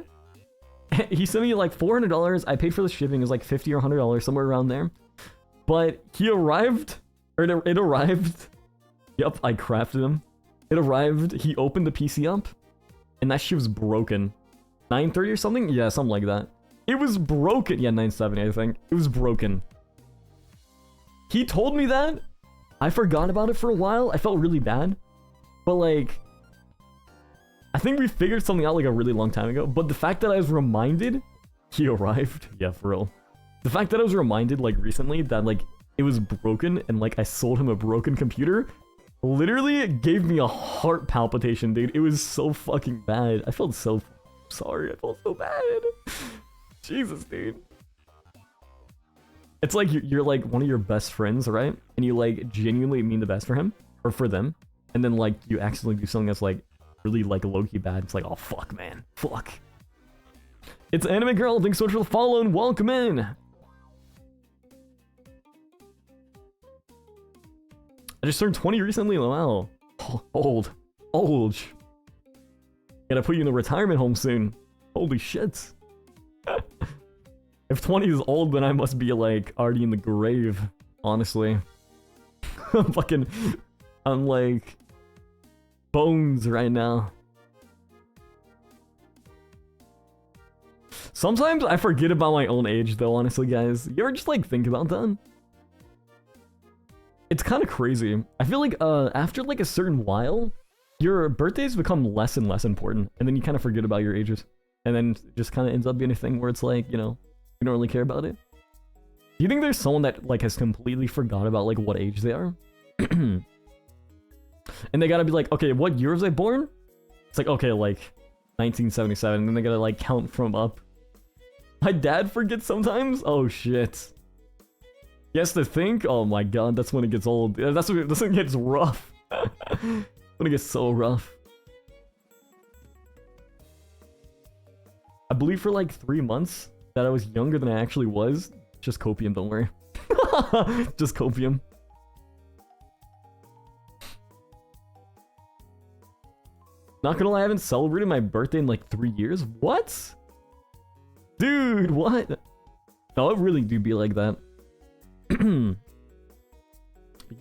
He sent me like $400. I paid for the shipping. It was like $50 or $100, somewhere around there. But he arrived, or it arrived. Yep, I crafted him. It arrived. He opened the PC up, and that shit was broken. 930 or something? Yeah, something like that. It was broken. Yeah, 970, I think. It was broken. He told me that. I forgot about it for a while. I felt really bad. But like, I think we figured something out like a really long time ago. But the fact that I was reminded he arrived. Yeah, for real. The fact that I was reminded like recently that like it was broken and like I sold him a broken computer literally gave me a heart palpitation, dude. It was so fucking bad. I felt so sorry. I felt so bad. Jesus, dude. It's like you're like one of your best friends, right? And you like genuinely mean the best for him or for them. And then like you accidentally do something that's like really like low-key bad. It's like, oh fuck, man. Fuck. It's Anime Girl. Thanks so much for the follow and welcome in. I just turned 20 recently. Wow. Old. Gotta put you in the retirement home soon. Holy shit. If 20 is old, then I must be like already in the grave. Honestly. I'm like bones right now. Sometimes I forget about my own age though, honestly, guys. You ever just like think about that? It's kind of crazy. I feel like after like a certain while, your birthdays become less and less important, and then you kind of forget about your ages, and then it just kind of ends up being a thing where it's like, you know, you don't really care about it. Do you think there's someone that like has completely forgot about like what age they are? And they gotta be like, okay, what year was I born? It's like, okay, like 1977, and then they gotta like count from up. My dad forgets sometimes? Oh shit. Yes, to think? Oh my god, that's when it gets old. That's when it gets rough. When it gets so rough. I believe for like 3 months that I was younger than I actually was. Just copium, don't worry. Just copium. Not gonna lie, I haven't celebrated my birthday in like 3 years. What? Dude, what? No, it really do be like that. You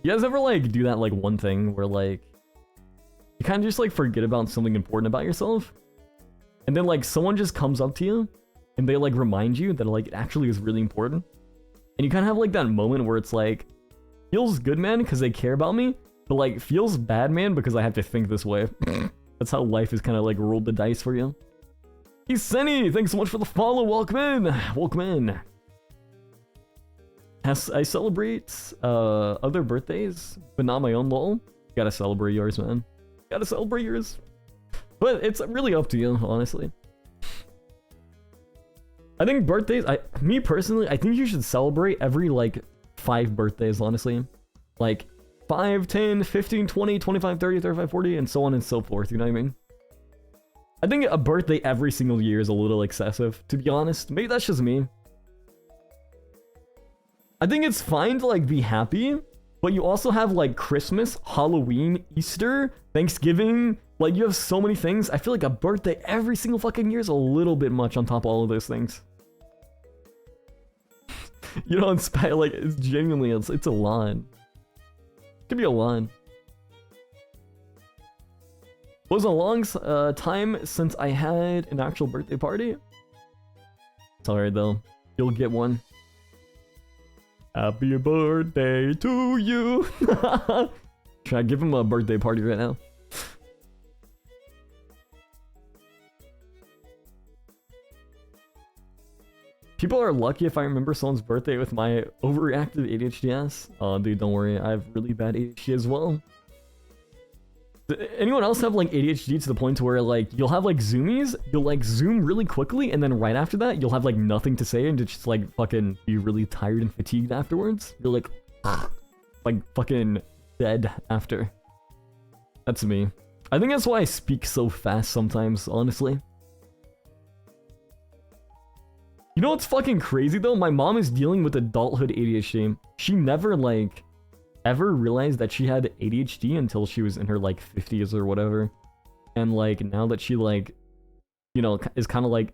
guys ever like do that like one thing where like you kind of just like forget about something important about yourself, and then like someone just comes up to you and they like remind you that like it actually is really important, and you kind of have like that moment where it's like feels good, man, because they care about me, but like feels bad, man, because I have to think this way. That's how life is kind of like rolled the dice for you. Hey Senny, thanks so much for the follow. Welcome in. Welcome in. I celebrate other birthdays, but not my own, lol. Gotta celebrate yours, man. Gotta celebrate yours. But it's really up to you, honestly. I think birthdays, me personally, I think you should celebrate every like 5 birthdays, honestly. Like 5, 10, 15, 20, 25, 30, 35, 40, and so on and so forth, you know what I mean? I think a birthday every single year is a little excessive, to be honest. Maybe that's just me. I think it's fine to like be happy, but you also have like Christmas, Halloween, Easter, Thanksgiving. Like you have so many things. I feel like a birthday every single fucking year is a little bit much on top of all of those things. You know, like it's genuinely, it's a lot. It could be a lot. It was a long time since I had an actual birthday party. It's alright though. You'll get one. Happy birthday to you. Should I give him a birthday party right now? People are lucky if I remember someone's birthday with my overreactive ADHD. Oh, dude, don't worry. I have really bad ADHD as well. Anyone else have like ADHD to the point where like you'll have like zoomies, you'll like zoom really quickly, and then right after that you'll have like nothing to say and just like fucking be really tired and fatigued afterwards? You're like fucking dead after. That's me. I think that's why I speak so fast sometimes, honestly. You know what's fucking crazy though? My mom is dealing with adulthood ADHD. She never like ever realized that she had ADHD until she was in her like 50s or whatever. And like now that she like, you know, is kind of like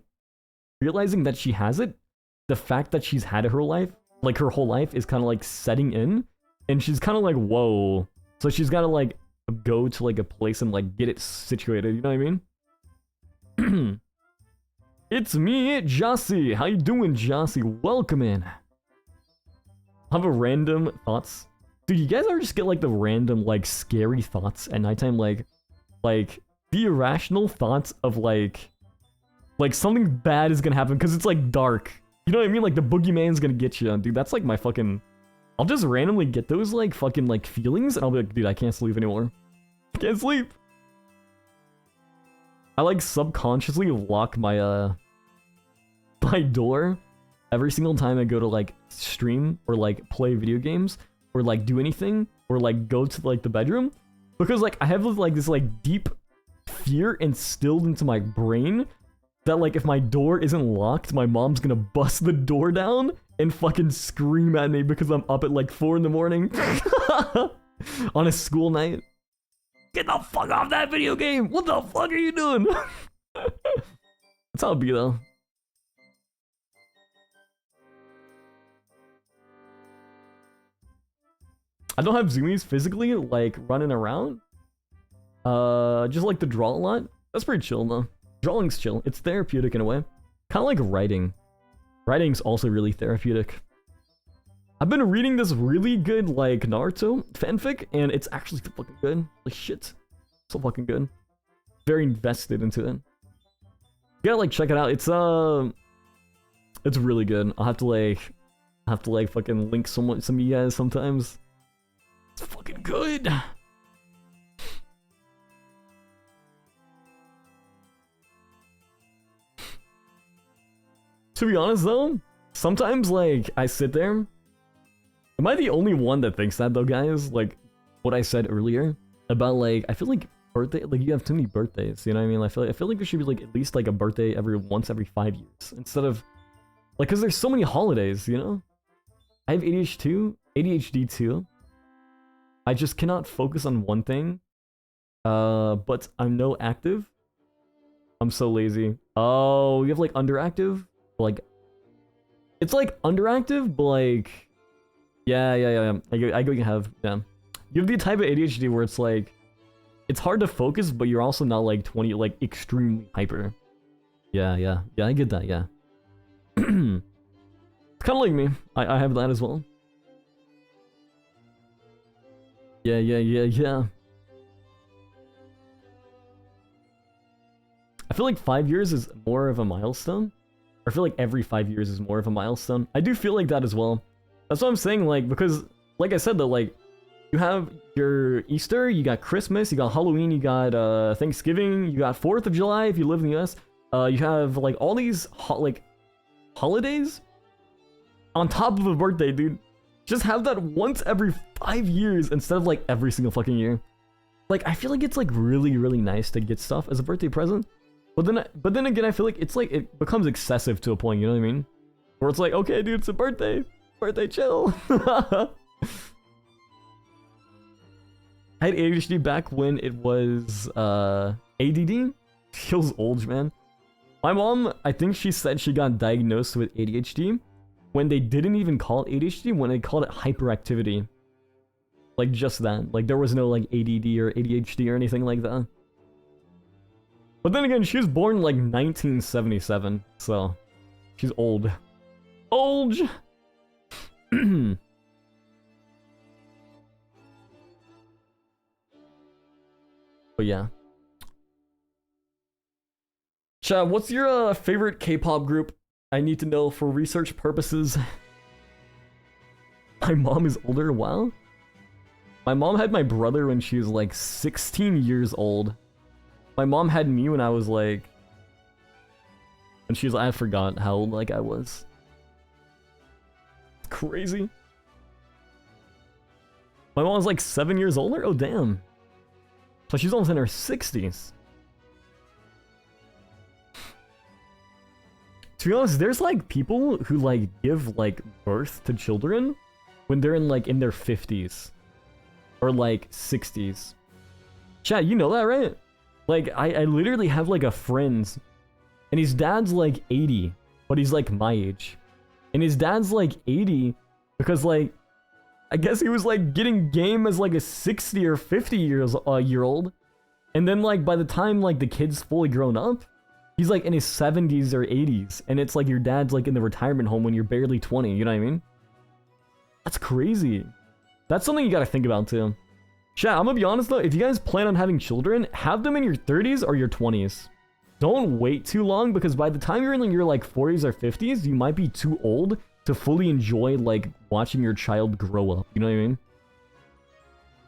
realizing that she has it, the fact that she's had it her life, like her whole life, is kind of like setting in, and she's kind of like, whoa. So she's got to like go to like a place and like get it situated, you know what I mean? It's me, Jossie. How you doing, Jossie? Welcome in. I have a random thoughts. Dude, you guys ever just get like the random like scary thoughts at nighttime, like the irrational thoughts of like something bad is gonna happen because it's like dark. You know what I mean? Like the boogeyman's gonna get you, dude. That's like my fucking. I'll just randomly get those like fucking like feelings, and I'll be like, dude, I can't sleep anymore. I can't sleep. I like subconsciously lock my my door every single time I go to like stream or like play video games or like do anything or like go to like the bedroom, because like I have like this like deep fear instilled into my brain that like if my door isn't locked, my mom's gonna bust the door down and fucking scream at me because I'm up at like 4 in the morning on a school night. Get the fuck off that video game! What the fuck are you doing? That's how it be though. I don't have zoomies physically, like running around. Just like to draw a lot. That's pretty chill though. Drawing's chill. It's therapeutic in a way. Kind of like writing. Writing's also really therapeutic. I've been reading this really good like Naruto fanfic, and it's actually so fucking good. Like shit, so fucking good. Very invested into it. You gotta like check it out. It's really good. I'll have to like fucking link some of you guys sometimes. It's fucking good. To be honest though, sometimes like I sit there. Am I the only one that thinks that though, guys? Like what I said earlier about like I feel like birthday, like you have too many birthdays, you know what I mean? I feel like there should be like at least like a birthday once every 5 years instead of like, because there's so many holidays, you know? I have ADHD too. I just cannot focus on one thing. But I'm no active. I'm so lazy. Oh, you have like underactive? Like it's like underactive, but like yeah. I go you have, yeah. You have the type of ADHD where it's like it's hard to focus, but you're also not like 20, like extremely hyper. Yeah, I get that, yeah. It's kind of like me. I have that as well. Yeah. I feel like 5 years is more of a milestone. I feel like every 5 years is more of a milestone. I do feel like that as well. That's what I'm saying, like, because, like I said though, like, you have your Easter, you got Christmas, you got Halloween, you got Thanksgiving, you got 4th of July if you live in the US. You have, like, all these, holidays on top of a birthday, dude. Just have that once every 5 years instead of, like, every single fucking year. Like, I feel like it's, like, really, really nice to get stuff as a birthday present. But then again, I feel like it's like it becomes excessive to a point. You know what I mean? Where it's like, okay, dude, it's a birthday, chill. I had ADHD back when it was ADD. Feels old, man. My mom, I think she said she got diagnosed with ADHD when they didn't even call it ADHD, when they called it hyperactivity. Like just that. Like there was no like ADD or ADHD or anything like that. But then again, she was born like 1977, so she's old. Old! But yeah. Chat, what's your favorite K-pop group? I need to know for research purposes. My mom is older, wow. My mom had my brother when she was like 16 years old. My mom had me when I was like... And she's like, I forgot how old like I was. It's crazy. My mom was like 7 years older? Oh damn. So she's almost in her 60s. To be honest, there's like people who like give like birth to children when they're in like in their 50s. Or like 60s. Chat, you know that, right? Like, I literally have like a friend, and his dad's like 80, but he's like my age. And his dad's like 80 because like, I guess he was like getting game as like a 60 or 50 year old. And then like by the time like the kid's fully grown up, he's like in his 70s or 80s. And it's like your dad's like in the retirement home when you're barely 20, you know what I mean? That's crazy. That's something you gotta think about too. Chat, I'm gonna be honest though, if you guys plan on having children, have them in your 30s or your 20s. Don't wait too long, because by the time you're in your like 40s or 50s, you might be too old to fully enjoy like watching your child grow up, you know what I mean?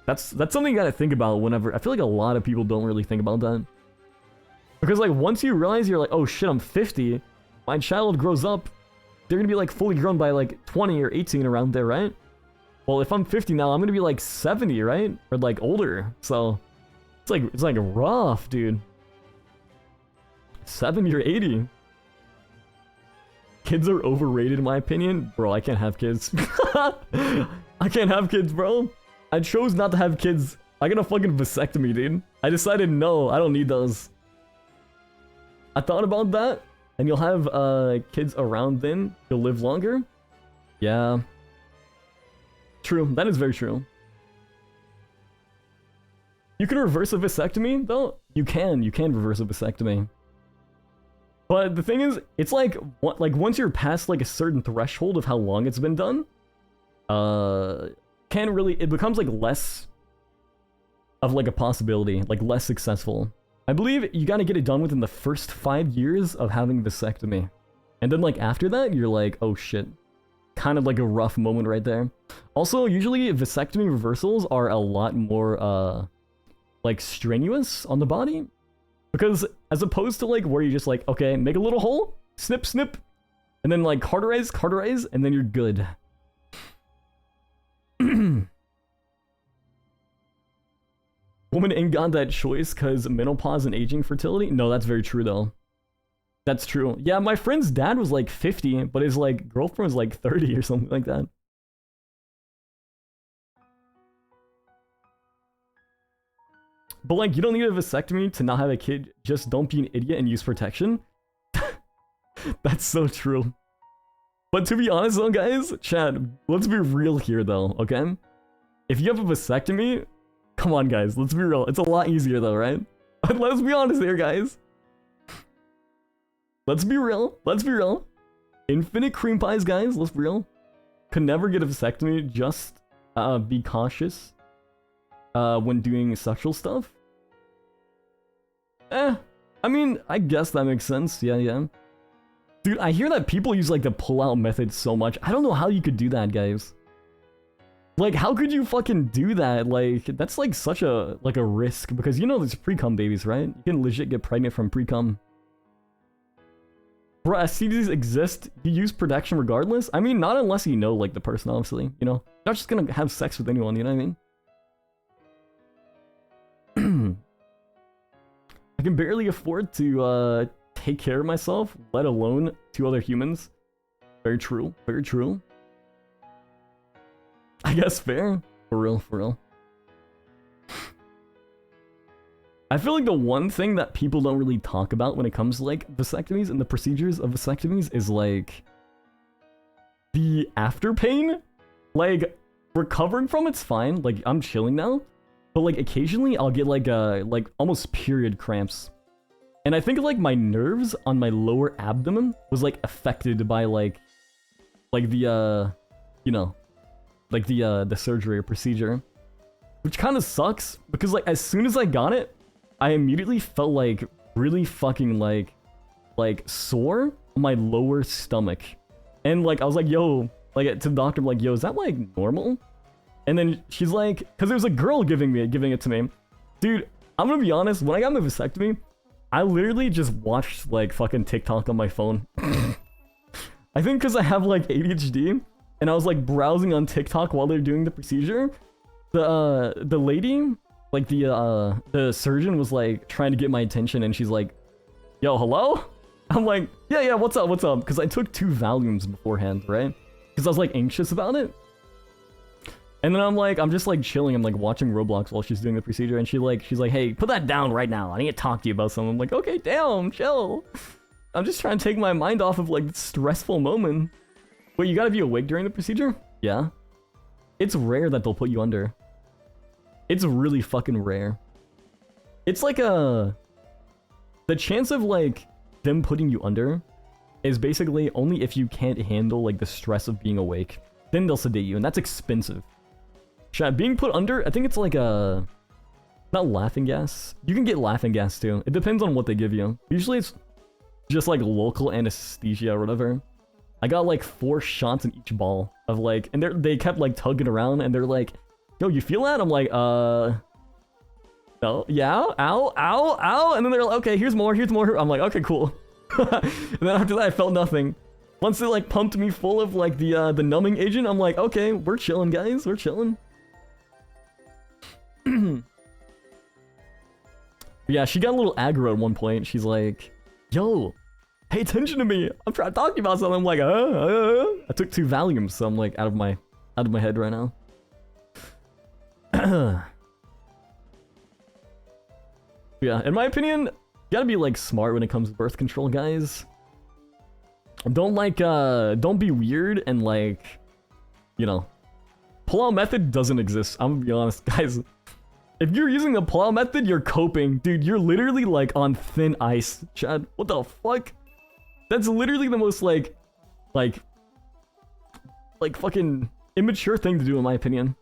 That's something you gotta think about whenever, I feel like a lot of people don't really think about that. Because like once you realize you're like, oh shit, I'm 50, my child grows up, they're gonna be like fully grown by like 20 or 18 around there, right? Well, if I'm 50 now, I'm gonna be like 70, right? Or like older. So it's like rough, dude. 70 or 80. Kids are overrated in my opinion. Bro, I can't have kids. I can't have kids, bro. I chose not to have kids. I got a fucking vasectomy, dude. I decided no, I don't need those. I thought about that. And you'll have kids around then. You'll live longer. Yeah. True, that is very true. You can reverse a vasectomy, though? You can reverse a vasectomy. But the thing is, it's like once you're past like a certain threshold of how long it's been done, it becomes like less of like a possibility, like less successful. I believe you gotta get it done within the first 5 years of having a vasectomy. And then like after that, you're like, oh shit. Kind of like a rough moment right there. Also, usually vasectomy reversals are a lot more like strenuous on the body, because as opposed to like where you just like, okay, make a little hole, snip snip, and then like cauterize, and then you're good. Woman ain't got that choice because menopause and aging fertility. No, that's very true though. That's true. Yeah, my friend's dad was like 50, but his like girlfriend was like 30 or something like that. But like, you don't need a vasectomy to not have a kid. Just don't be an idiot and use protection. That's so true. But to be honest though, guys, Chad, let's be real here though, okay? If you have a vasectomy, come on guys, let's be real. It's a lot easier though, right? Let's be honest here, guys. Let's be real. Let's be real. Infinite cream pies, guys. Let's be real. Could never get a vasectomy. Just be cautious when doing sexual stuff. I mean, I guess that makes sense. Yeah. Dude, I hear that people use like the pull-out method so much. I don't know how you could do that, guys. Like, how could you fucking do that? Like, that's like such a risk, because you know there's pre-cum babies, right? You can legit get pregnant from pre-cum. Bro, STDs exist, you use protection regardless? I mean, not unless you know, like, the person, obviously, you know? You're not just gonna have sex with anyone, you know what I mean? I can barely afford to take care of myself, let alone 2 other humans. Very true, very true. I guess fair. For real, for real. I feel like the one thing that people don't really talk about when it comes to like vasectomies and the procedures of vasectomies is like the after pain. Like recovering from it's fine, like I'm chilling now, but like occasionally I'll get like almost period cramps. And I think like my nerves on my lower abdomen was like affected by like the you know, like the surgery or procedure, which kind of sucks because like as soon as I got it, I immediately felt like really fucking like sore on my lower stomach. And like I was like, yo, like to the doctor, I'm like, yo, is that like normal? And then she's like, because there was a girl giving it to me. Dude, I'm gonna be honest, when I got my vasectomy, I literally just watched like fucking TikTok on my phone. I think because I have like ADHD, and I was like browsing on TikTok while they're doing the procedure. The lady, like the surgeon was like trying to get my attention, and she's like, yo, hello? I'm like, yeah, what's up? Because I took 2 Valiums beforehand, right? Because I was like anxious about it. And then I'm just like chilling. I'm like watching Roblox while she's doing the procedure, and she's like, hey, put that down right now. I need to talk to you about something. I'm like, okay, damn, chill. I'm just trying to take my mind off of like the stressful moment. Wait, you gotta be awake during the procedure? Yeah. It's rare that they'll put you under. It's really fucking rare. It's like the chance of like them putting you under is basically only if you can't handle like the stress of being awake. Then they'll sedate you, and that's expensive. Chat, being put under, I think it's like not laughing gas. You can get laughing gas too. It depends on what they give you. Usually it's just like local anesthesia or whatever. I got like 4 shots in each ball of like, and they kept like tugging around, and they're like, yo, you feel that? I'm like, no, yeah, ow, and then they're like, okay, here's more. I'm like, okay, cool. And then after that, I felt nothing. Once they like pumped me full of like the numbing agent, I'm like, okay, we're chilling, guys, we're chilling. Yeah, she got a little aggro at one point. She's like, yo, pay attention to me. I'm trying to talk to you about something. I'm like, I took 2 Valiums, so I'm like out of my head right now. Yeah, in my opinion, you gotta be like smart when it comes to birth control, guys. Don't be weird and like, you know, pull-out method doesn't exist. I'm gonna be honest, guys. If you're using the pull-out method, you're coping. Dude, you're literally like on thin ice, Chad. What the fuck? That's literally the most like fucking immature thing to do in my opinion.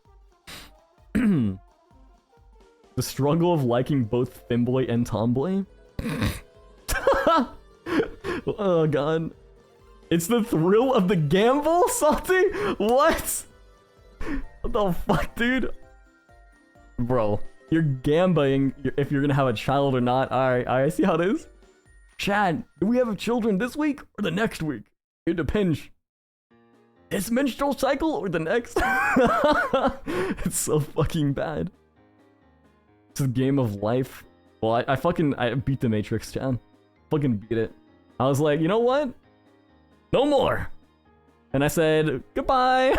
The struggle of liking both femboy and tomboy. Oh god. It's the thrill of the gamble, Salty? What? What the fuck, dude? Bro, you're gambling if you're gonna have a child or not. Alright, I see how it is. Chad, do we have children this week or the next week? It depends. This menstrual cycle or the next? It's so fucking bad. It's a game of life. Well, I beat the Matrix, Chad. Fucking beat it. I was like, you know what? No more. And I said, goodbye.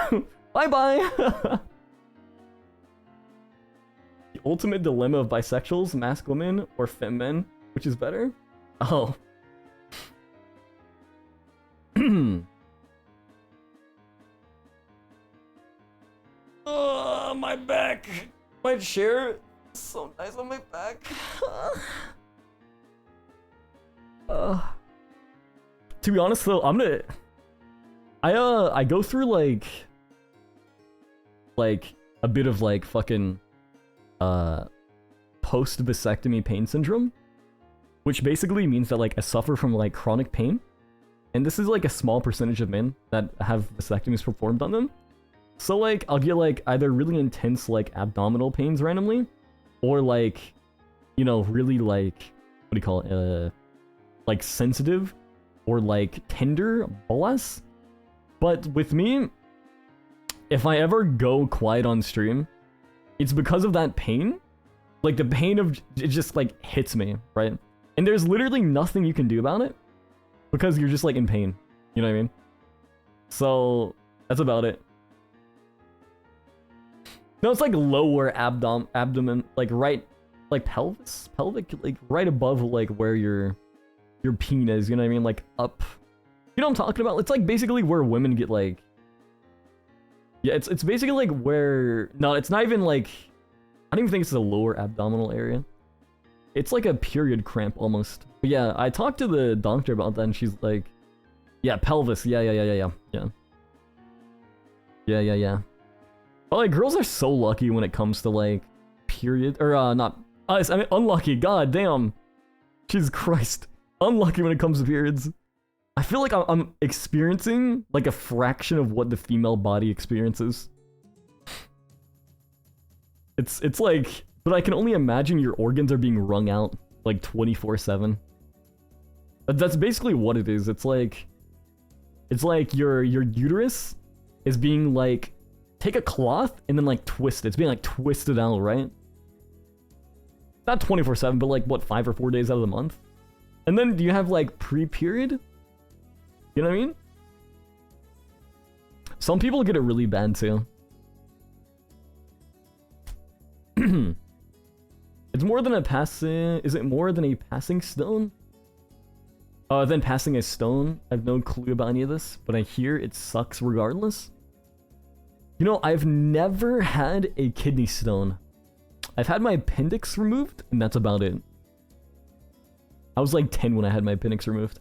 Bye-bye. The ultimate dilemma of bisexuals, masc women, or femme men, which is better? Oh. Oh, my back. My chair is so nice on my back. To be honest though, I go through like a bit of like fucking post vasectomy pain syndrome, which basically means that like I suffer from like chronic pain, and this is like a small percentage of men that have vasectomies performed on them. So like I'll get like either really intense like abdominal pains randomly, or like, you know, really like, what do you call it, like sensitive or like tender bullets. But with me, if I ever go quiet on stream, it's because of that pain. Like the pain of it just like hits me, right? And there's literally nothing you can do about it because you're just like in pain. You know what I mean? So that's about it. No, it's like lower abdomen, like right, like pelvic, like right above like where your peen is. You know what I mean? Like up. You know what I'm talking about? It's like basically where women get like. Yeah, it's basically like where. No, it's not even like. I don't even think it's the lower abdominal area. It's like a period cramp almost. But yeah, I talked to the doctor about that and she's like, yeah, pelvis. Yeah. But like, girls are so lucky when it comes to like period or not us. I mean, unlucky. God damn. Jesus Christ. Unlucky when it comes to periods. I feel like I'm experiencing like a fraction of what the female body experiences. It's like, but I can only imagine your organs are being wrung out like 24/7. That's basically what it is. It's like your uterus is being like, take a cloth and then like twist it. It's being like twisted out, right? Not 24/7, but like what, 5 or 4 days out of the month? And then do you have like pre-period? You know what I mean? Some people get it really bad too. It's more than a passing. Is it more than a passing stone? Than passing a stone. I have no clue about any of this, but I hear it sucks regardless. You know, I've never had a kidney stone. I've had my appendix removed, and that's about it. I was like 10 when I had my appendix removed.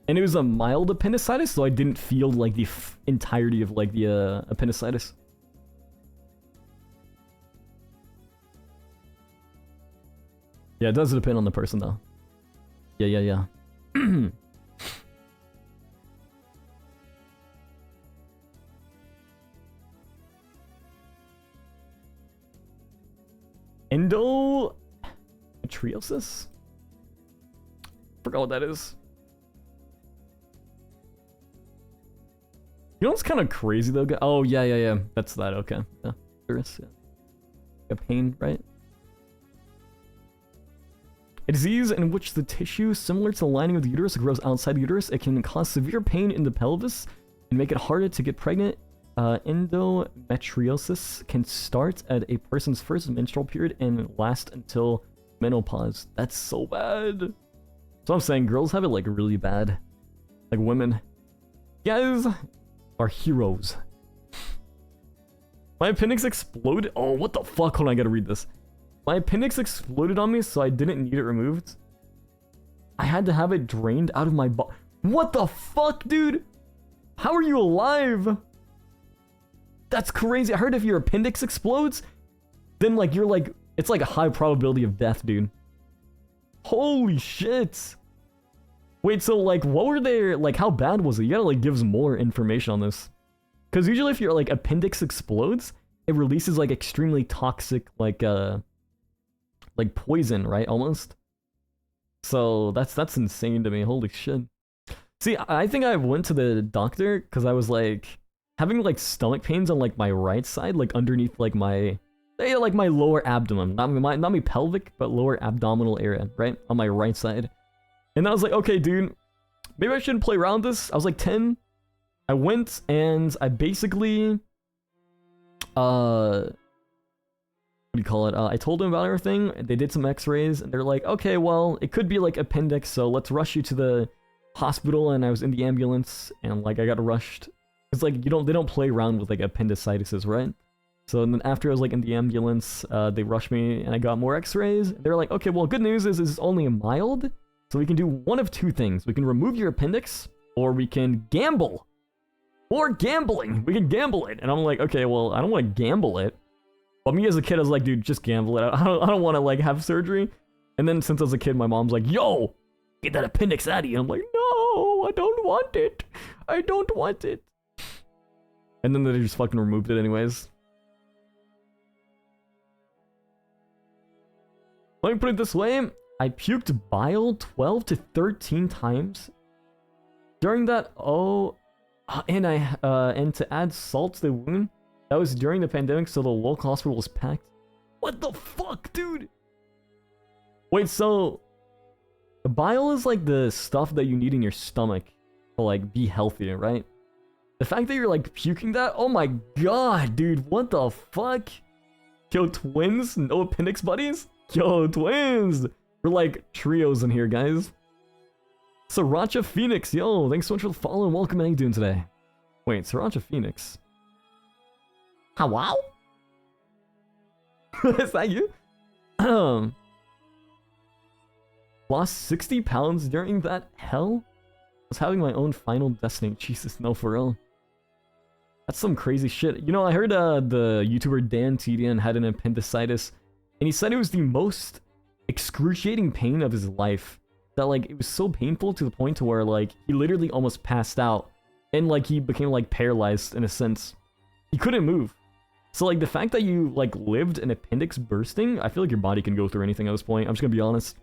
And it was a mild appendicitis, so I didn't feel like the entirety of like the appendicitis. Yeah, it does depend on the person though. Yeah. Endometriosis? Forgot what that is. You know what's kind of crazy though? Oh, yeah. That's that, okay. Yeah. Uterus, yeah. A pain, right? A disease in which the tissue similar to the lining of the uterus grows outside the uterus. It can cause severe pain in the pelvis and make it harder to get pregnant. Endometriosis can start at a person's first menstrual period and last until menopause. That's so bad. So I'm saying girls have it like really bad. Like women. Guys are heroes. My appendix exploded. Oh, what the fuck? Hold on, I gotta read this. My appendix exploded on me, so I didn't need it removed. I had to have it drained out of my body. What the fuck, dude? How are you alive? That's crazy. I heard if your appendix explodes, then like you're like, it's like a high probability of death, dude. Holy shit. Wait, so like what were they, like how bad was it? You gotta like give us more information on this. Because usually if your like appendix explodes, it releases like extremely toxic like poison, right? Almost. So that's insane to me. Holy shit. See, I think I went to the doctor because I was like having like stomach pains on like my right side, like underneath like my lower abdomen, not my pelvic, but lower abdominal area, right? On my right side. And I was like, okay, dude, maybe I shouldn't play around with this. I was like 10. I went and I basically what do you call it? I told them about everything. They did some x-rays and they're like, okay, well, it could be like appendix, so let's rush you to the hospital. And I was in the ambulance and like I got rushed. It's like they don't play around with like appendicitis, right? So then after I was like in the ambulance, they rushed me and I got more x-rays. They're like, okay, well, good news is it's only mild. So we can do one of two things. We can remove your appendix or we can gamble. Or gambling. We can gamble it. And I'm like, okay, well, I don't want to gamble it. But me as a kid, I was like, dude, just gamble it. I don't want to like have surgery. And then since I was a kid, my mom's like, yo, get that appendix out of you. And I'm like, no, I don't want it. I don't want it. And then they just fucking removed it anyways. Let me put it this way. I puked bile 12 to 13 times. During that, and to add salt to the wound, that was during the pandemic, so the local hospital was packed. What the fuck, dude? Wait, so The bile is like the stuff that you need in your stomach to like be healthy, right? The fact that you're like puking that, oh my god, dude, what the fuck? Yo, twins? No appendix buddies? Yo, twins! We're like trios in here, guys. Sriracha Phoenix, yo, thanks so much for the follow and welcome. How you doing today? Wait, Sriracha Phoenix. Hello? Is that you? Lost 60 pounds during that hell? Was having my own Final Destiny. Jesus, no, for real. That's some crazy shit. You know, I heard the YouTuber Dan Tedian had an appendicitis, and he said it was the most excruciating pain of his life. That, like, it was so painful to the point to where, like, he literally almost passed out. And, like, he became, like, paralyzed in a sense. He couldn't move. So, like, the fact that you, like, lived an appendix bursting, I feel like your body can go through anything at this point. I'm just gonna be honest.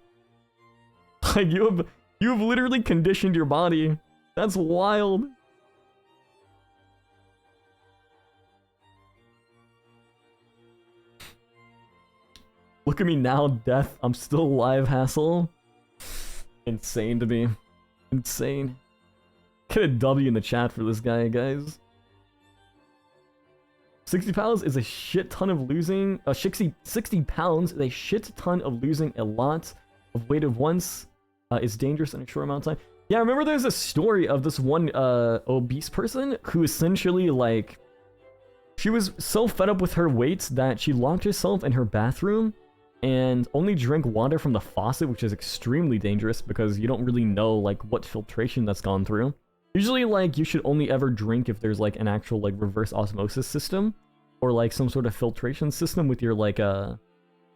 Like, you've literally conditioned your body. That's wild. Look at me now, death. I'm still alive, hassle. Insane to me. Insane. Get a W in the chat for this guy, guys. 60 pounds is a shit ton of losing. 60 pounds is a shit ton of losing a lot of weight at once. Is dangerous in a short amount of time. Yeah, I remember there's a story of this one obese person who essentially, like, she was so fed up with her weight that she locked herself in her bathroom and only drank water from the faucet, which is extremely dangerous because you don't really know, like, what filtration that's gone through. Usually, like, you should only ever drink if there's, like, an actual, like, reverse osmosis system or, like, some sort of filtration system with your, like,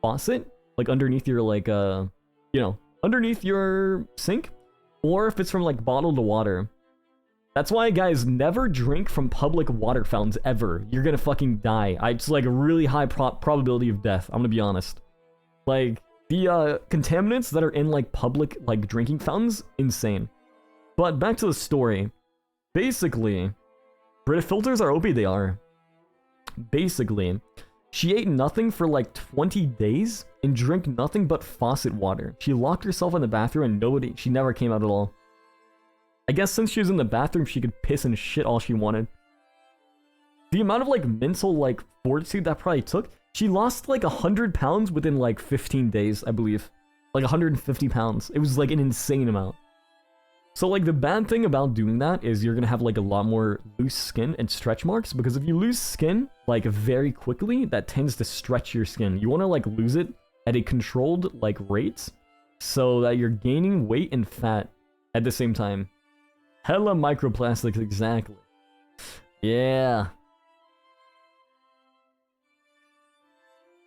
faucet, like, underneath your, like, you know, underneath your sink, or if it's from, like, bottled water. That's why, guys, never drink from public water fountains, ever. You're gonna fucking die. It's, like, a really high probability of death, I'm gonna be honest. Like, the contaminants that are in, like, public, like, drinking fountains, insane. But back to the story. Basically, Brita filters are OP, they are. Basically, she ate nothing for like 20 days and drank nothing but faucet water. She locked herself in the bathroom and she never came out at all. I guess since she was in the bathroom, she could piss and shit all she wanted. The amount of like mental like fortitude that probably took, she lost like 100 pounds within like 15 days, I believe. Like 150 pounds. It was like an insane amount. So, like, the bad thing about doing that is you're gonna have, like, a lot more loose skin and stretch marks, because if you lose skin, like, very quickly, that tends to stretch your skin. You wanna, like, lose it at a controlled, like, rate, so that you're gaining weight and fat at the same time. Hella microplastics, exactly. Yeah.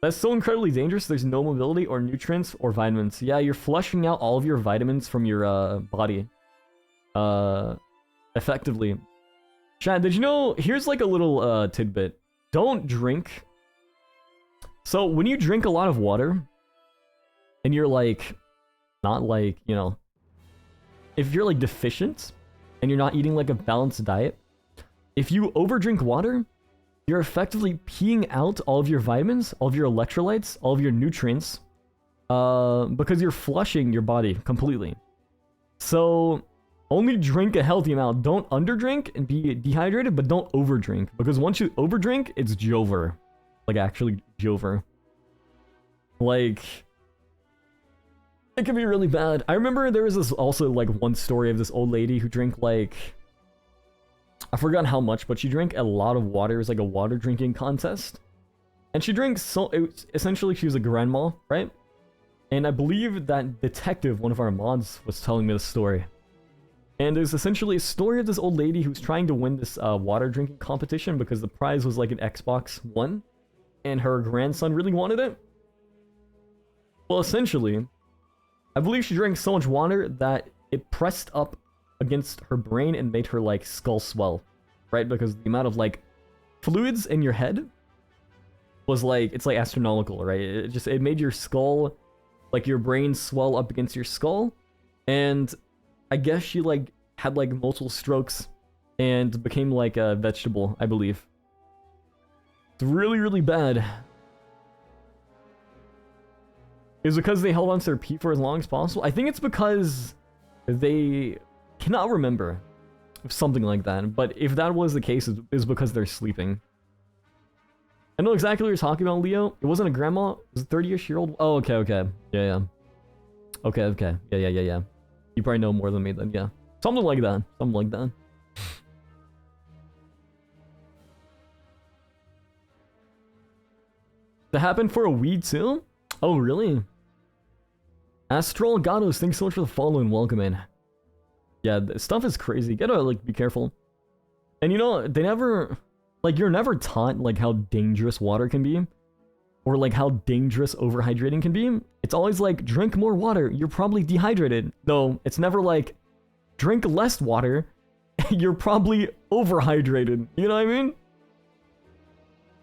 That's so incredibly dangerous, there's no mobility or nutrients or vitamins. Yeah, you're flushing out all of your vitamins from your, body. Effectively. Chad, did you know, here's like a little tidbit. Don't drink. So when you drink a lot of water and you're like not like, you know, if you're like deficient and you're not eating like a balanced diet, if you overdrink water, you're effectively peeing out all of your vitamins, all of your electrolytes, all of your nutrients, because you're flushing your body completely. So only drink a healthy amount. Don't underdrink and be dehydrated, but don't overdrink. Because once you overdrink, it's Jover. Like, actually Jover. Like, it can be really bad. I remember there was this also, like, one story of this old lady who drank, like, I forgot how much, but she drank a lot of water. It was like a water drinking contest. And she drank so, essentially she was a grandma, right? And I believe that detective, one of our mods, was telling me the story. And there's essentially a story of this old lady who's trying to win this water drinking competition because the prize was like an Xbox One, and her grandson really wanted it. Well, essentially, I believe she drank so much water that it pressed up against her brain and made her like skull swell, right? Because the amount of like fluids in your head was like, it's like astronomical, right? It made your skull, like your brain swell up against your skull, and I guess she like had like multiple strokes and became like a vegetable, I believe. It's really, really bad. is because they held on to their pee for as long as possible. I think it's because they cannot remember something like that. But if that was the case, it's because they're sleeping. I know exactly what you're talking about, Leo. It wasn't a grandma. It was a 30-ish-year-old. Oh, okay, okay. Yeah. Okay. Yeah. You probably know more than me then, yeah. Something like that. That happened for a weed too? Oh, really? Astral Gatos, thanks so much for the follow and welcome in. Yeah, this stuff is crazy. You gotta, like, be careful. And you know, they never... Like, you're never taught, like, how dangerous water can be. Or, like, how dangerous overhydrating can be. It's always like, drink more water, you're probably dehydrated. No, it's never like, drink less water, you're probably overhydrated. You know what I mean?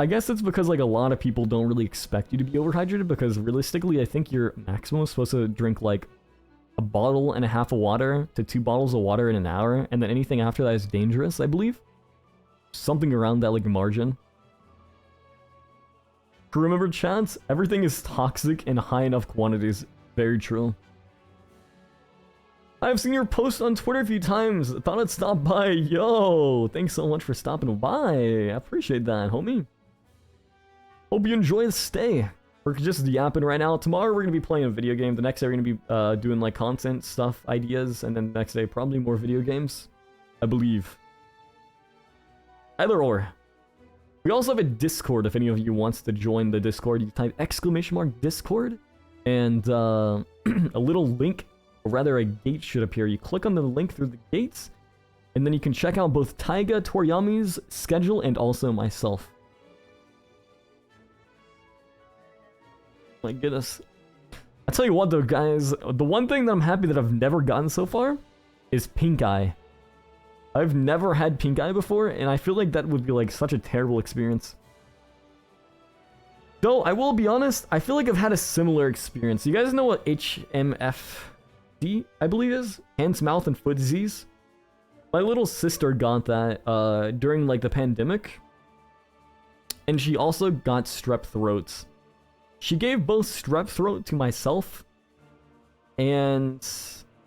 I guess it's because, like, a lot of people don't really expect you to be overhydrated, because realistically, I think your maximum is supposed to drink, like, a bottle and a half of water to 2 bottles of water in an hour, and then anything after that is dangerous, I believe. Something around that, like, margin. Remember, chance? Everything is toxic in high enough quantities. Very true. I've seen your post on Twitter a few times. Thought I'd stop by. Yo, thanks so much for stopping by. I appreciate that, homie. Hope you enjoy the stay. We're just yapping right now. Tomorrow we're going to be playing a video game. The next day we're going to be doing like content stuff, ideas, and then the next day probably more video games. I believe. Either or. We also have a Discord if any of you wants to join the Discord. You type !Discord and a little link, or rather a gate should appear. You click on the link through the gates, and then you can check out both Taiga Toriyami's schedule and also myself. My goodness. I tell you what though, guys, the one thing that I'm happy that I've never gotten so far is pink eye. I've never had pink eye before, and I feel like that would be like such a terrible experience. Though, I will be honest, I feel like I've had a similar experience. You guys know what HMFD, I believe is? Hands, mouth, and foot disease? My little sister got that during like the pandemic. And she also got strep throat. She gave both strep throat to myself and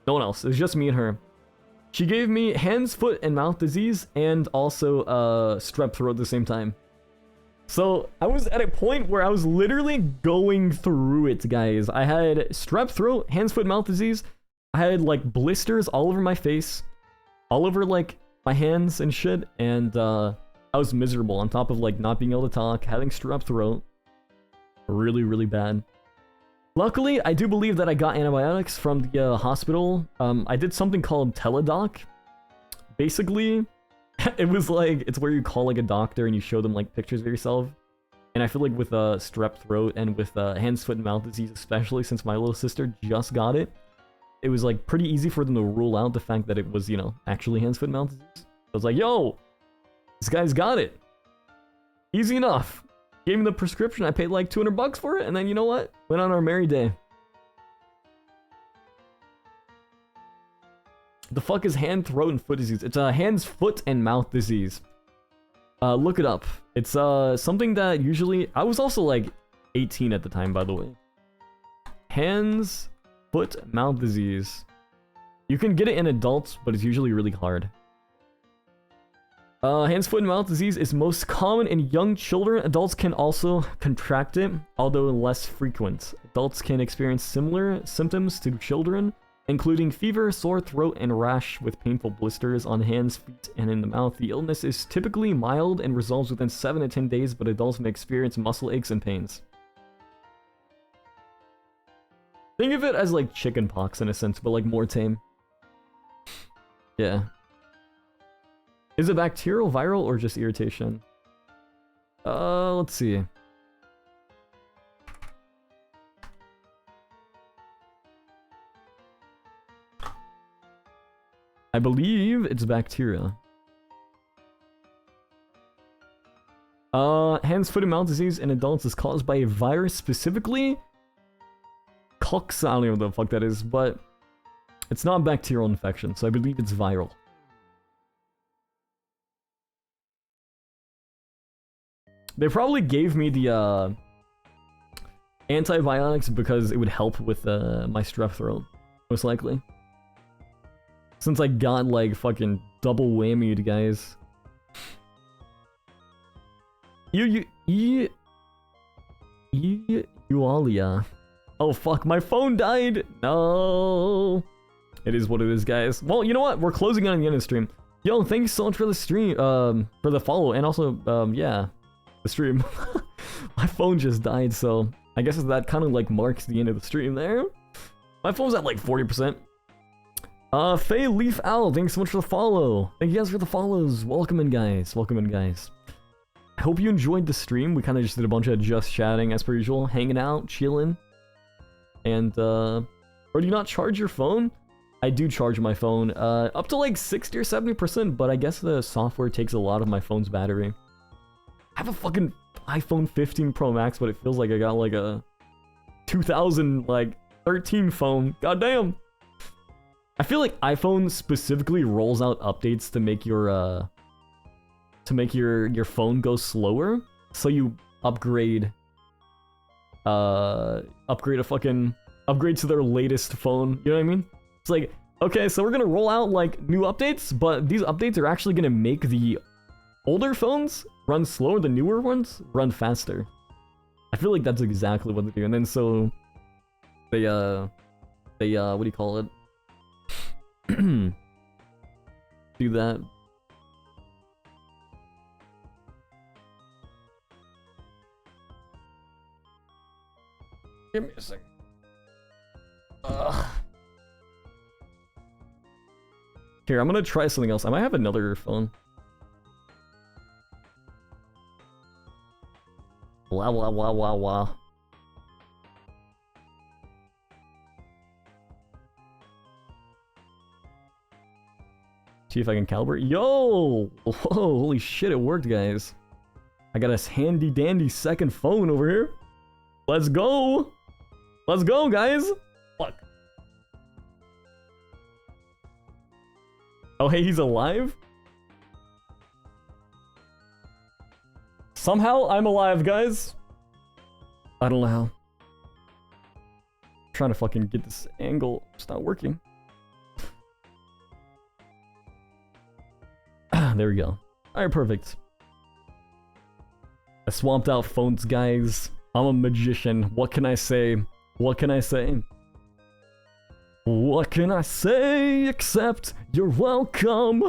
no one else. It was just me and her. She gave me hands, foot, and mouth disease and also strep throat at the same time. So I was at a point where I was literally going through it, guys. I had strep throat, hands, foot, mouth disease. I had like blisters all over my face, all over like my hands and shit. And I was miserable on top of like not being able to talk, having strep throat. Really, really bad. Luckily, I do believe that I got antibiotics from the hospital. I did something called Teledoc. Basically, it was like, it's where you call like a doctor and you show them like pictures of yourself. And I feel like with strep throat and with hands, foot, and mouth disease, especially since my little sister just got it, it was like pretty easy for them to rule out the fact that it was, you know, actually hands, foot, and mouth disease. I was like, yo, this guy's got it. Easy enough. Gave me the prescription, I paid like $200 for it, and then you know what? Went on our merry day. The fuck is hand, throat, and foot disease? It's hands, foot, and mouth disease. Look it up. It's something that usually... I was also like 18 at the time, by the way. Hands, foot, mouth disease. You can get it in adults, but it's usually really hard. Hands, foot, and mouth disease is most common in young children. Adults can also contract it, although less frequent. Adults can experience similar symptoms to children, including fever, sore throat, and rash with painful blisters on hands, feet, and in the mouth. The illness is typically mild and resolves within 7 to 10 days, but adults may experience muscle aches and pains. Think of it as like chicken pox in a sense, but like more tame. Yeah. Is it bacterial, viral, or just irritation? Let's see. I believe it's bacteria. Hands, foot, and mouth disease in adults is caused by a virus, specifically Cox. I don't know what the fuck that is, but it's not a bacterial infection, so I believe it's viral. They probably gave me the antibiotics because it would help with my strep throat, most likely. Since I got like fucking double whammied, guys. Eualia. Oh fuck, my phone died. No. It is what it is, guys. Well, you know what? We're closing on the end of the stream. Yo, thank you so much for the stream, for the follow, and also, yeah, the stream. My phone just died, so I guess that kind of like marks the end of the stream there. My phone's at like 40%. Faye Leaf Owl, thanks so much for the follow. Thank you guys for the follows. Welcome in, guys. Welcome in, guys. I hope you enjoyed the stream. We kind of just did a bunch of just chatting as per usual, hanging out, chilling. And, or do you not charge your phone? I do charge my phone, up to like 60 or 70%, but I guess the software takes a lot of my phone's battery. I have a fucking iPhone 15 Pro Max, but it feels like I got like a 2013 phone. Goddamn. I feel like iPhone specifically rolls out updates to make your phone go slower, so you upgrade to their latest phone. You know what I mean? It's like, okay, so we're gonna roll out like new updates, but these updates are actually gonna make the older phones run slower, the newer ones run faster. I feel like that's exactly what they do. And then so they what do you call it? Do that. Give me a second. Here, I'm gonna try something else. I might have another phone. Blah blah blah blah blah. See if I can calibrate. Yo! Whoa, holy shit, it worked, guys. I got a handy dandy second phone over here. Let's go! Let's go, guys! Fuck. Oh, hey, he's alive? Somehow, I'm alive, guys. I don't know how. I'm trying to fucking get this angle. It's not working. There we go. Alright, perfect. I swamped out phones, guys. I'm a magician. What can I say? What can I say? What can I say except you're welcome?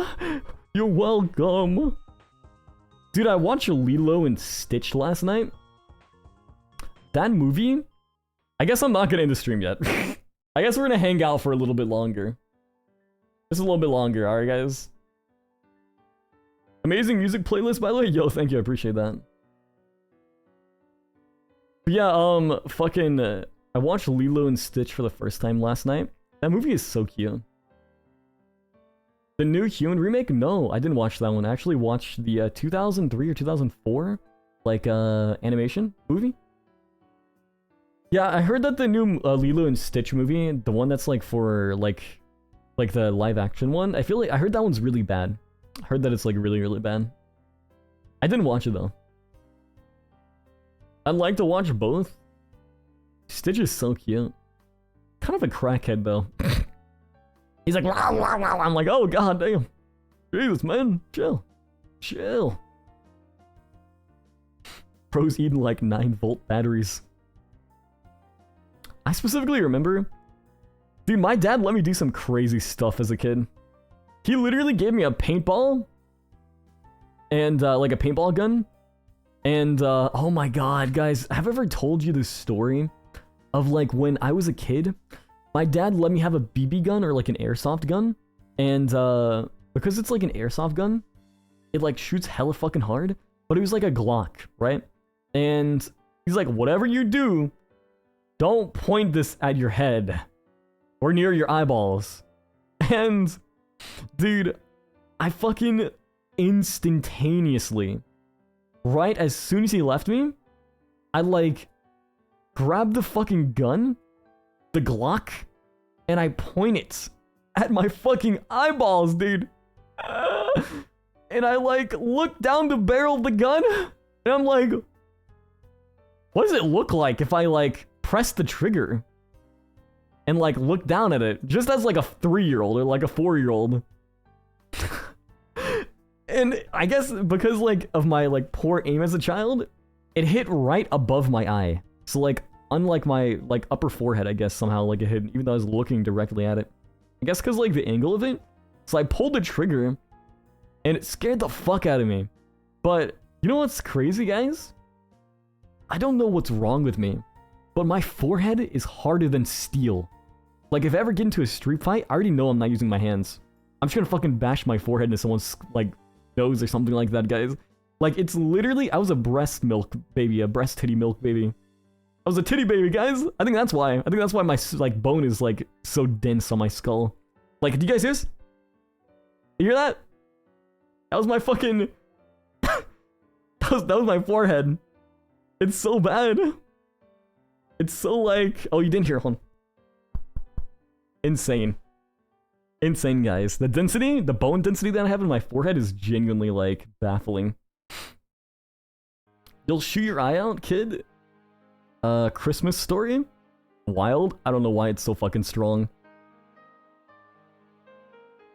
You're welcome. Dude, I watched Lilo and Stitch last night. That movie? I guess I'm not gonna end the stream yet. I guess we're gonna hang out for a little bit longer. Just a little bit longer, alright guys? Amazing music playlist, by the way. Yo, thank you, I appreciate that. But yeah, I watched Lilo and Stitch for the first time last night. That movie is so cute. The new Human remake? No, I didn't watch that one. I actually watched the 2003 or 2004 like animation movie. Yeah, I heard that the new Lilo and Stitch movie, the one that's like for like the live action one, I heard that one's really bad. I heard that it's like really, really bad. I didn't watch it though. I'd like to watch both. Stitch is so cute. Kind of a crackhead though. He's like, wah, wah, wah. I'm like, oh god damn. Jesus, man, chill. Chill. Bro's eating like 9-volt batteries. I specifically remember, dude, my dad let me do some crazy stuff as a kid. He literally gave me a paintball and like a paintball gun. And oh my god, guys, have I ever told you this story of like when I was a kid? My dad let me have a BB gun or like an airsoft gun, and because it's like an airsoft gun, it like shoots hella fucking hard, but it was like a Glock, right? And he's like, whatever you do, don't point this at your head or near your eyeballs. And dude, I fucking instantaneously, right as soon as he left me, I like grabbed the fucking gun, the Glock, and I point it at my fucking eyeballs, dude. And I like look down the barrel of the gun, and I'm like, What does it look like if I, like, press the trigger? And, like, look down at it. Just as, like, a 3-year-old or, like, a 4-year-old. And I guess because, like, of my, like, poor aim as a child, it hit right above my eye. So, like, unlike my, like, upper forehead, I guess, somehow, like, it hit, even though I was looking directly at it. I guess because, like, the angle of it. So I pulled the trigger, and it scared the fuck out of me. But, you know what's crazy, guys? I don't know what's wrong with me, but my forehead is harder than steel. Like, if I ever get into a street fight, I already know I'm not using my hands. I'm just gonna fucking bash my forehead into someone's, like, nose or something like that, guys. Like, it's literally, I was a breast milk baby, a breast titty milk baby. I was a titty baby, guys. I think that's why. I think that's why my, like, bone is, like, so dense on my skull. Like, do you guys hear this? You hear that? That was my fucking... that was my forehead. It's so bad. It's so, like... Oh, you didn't hear, hold on. Insane. Insane, guys. The density, the bone density that I have in my forehead is genuinely, like, baffling. You'll shoot your eye out, kid? Christmas story? Wild? I don't know why it's so fucking strong.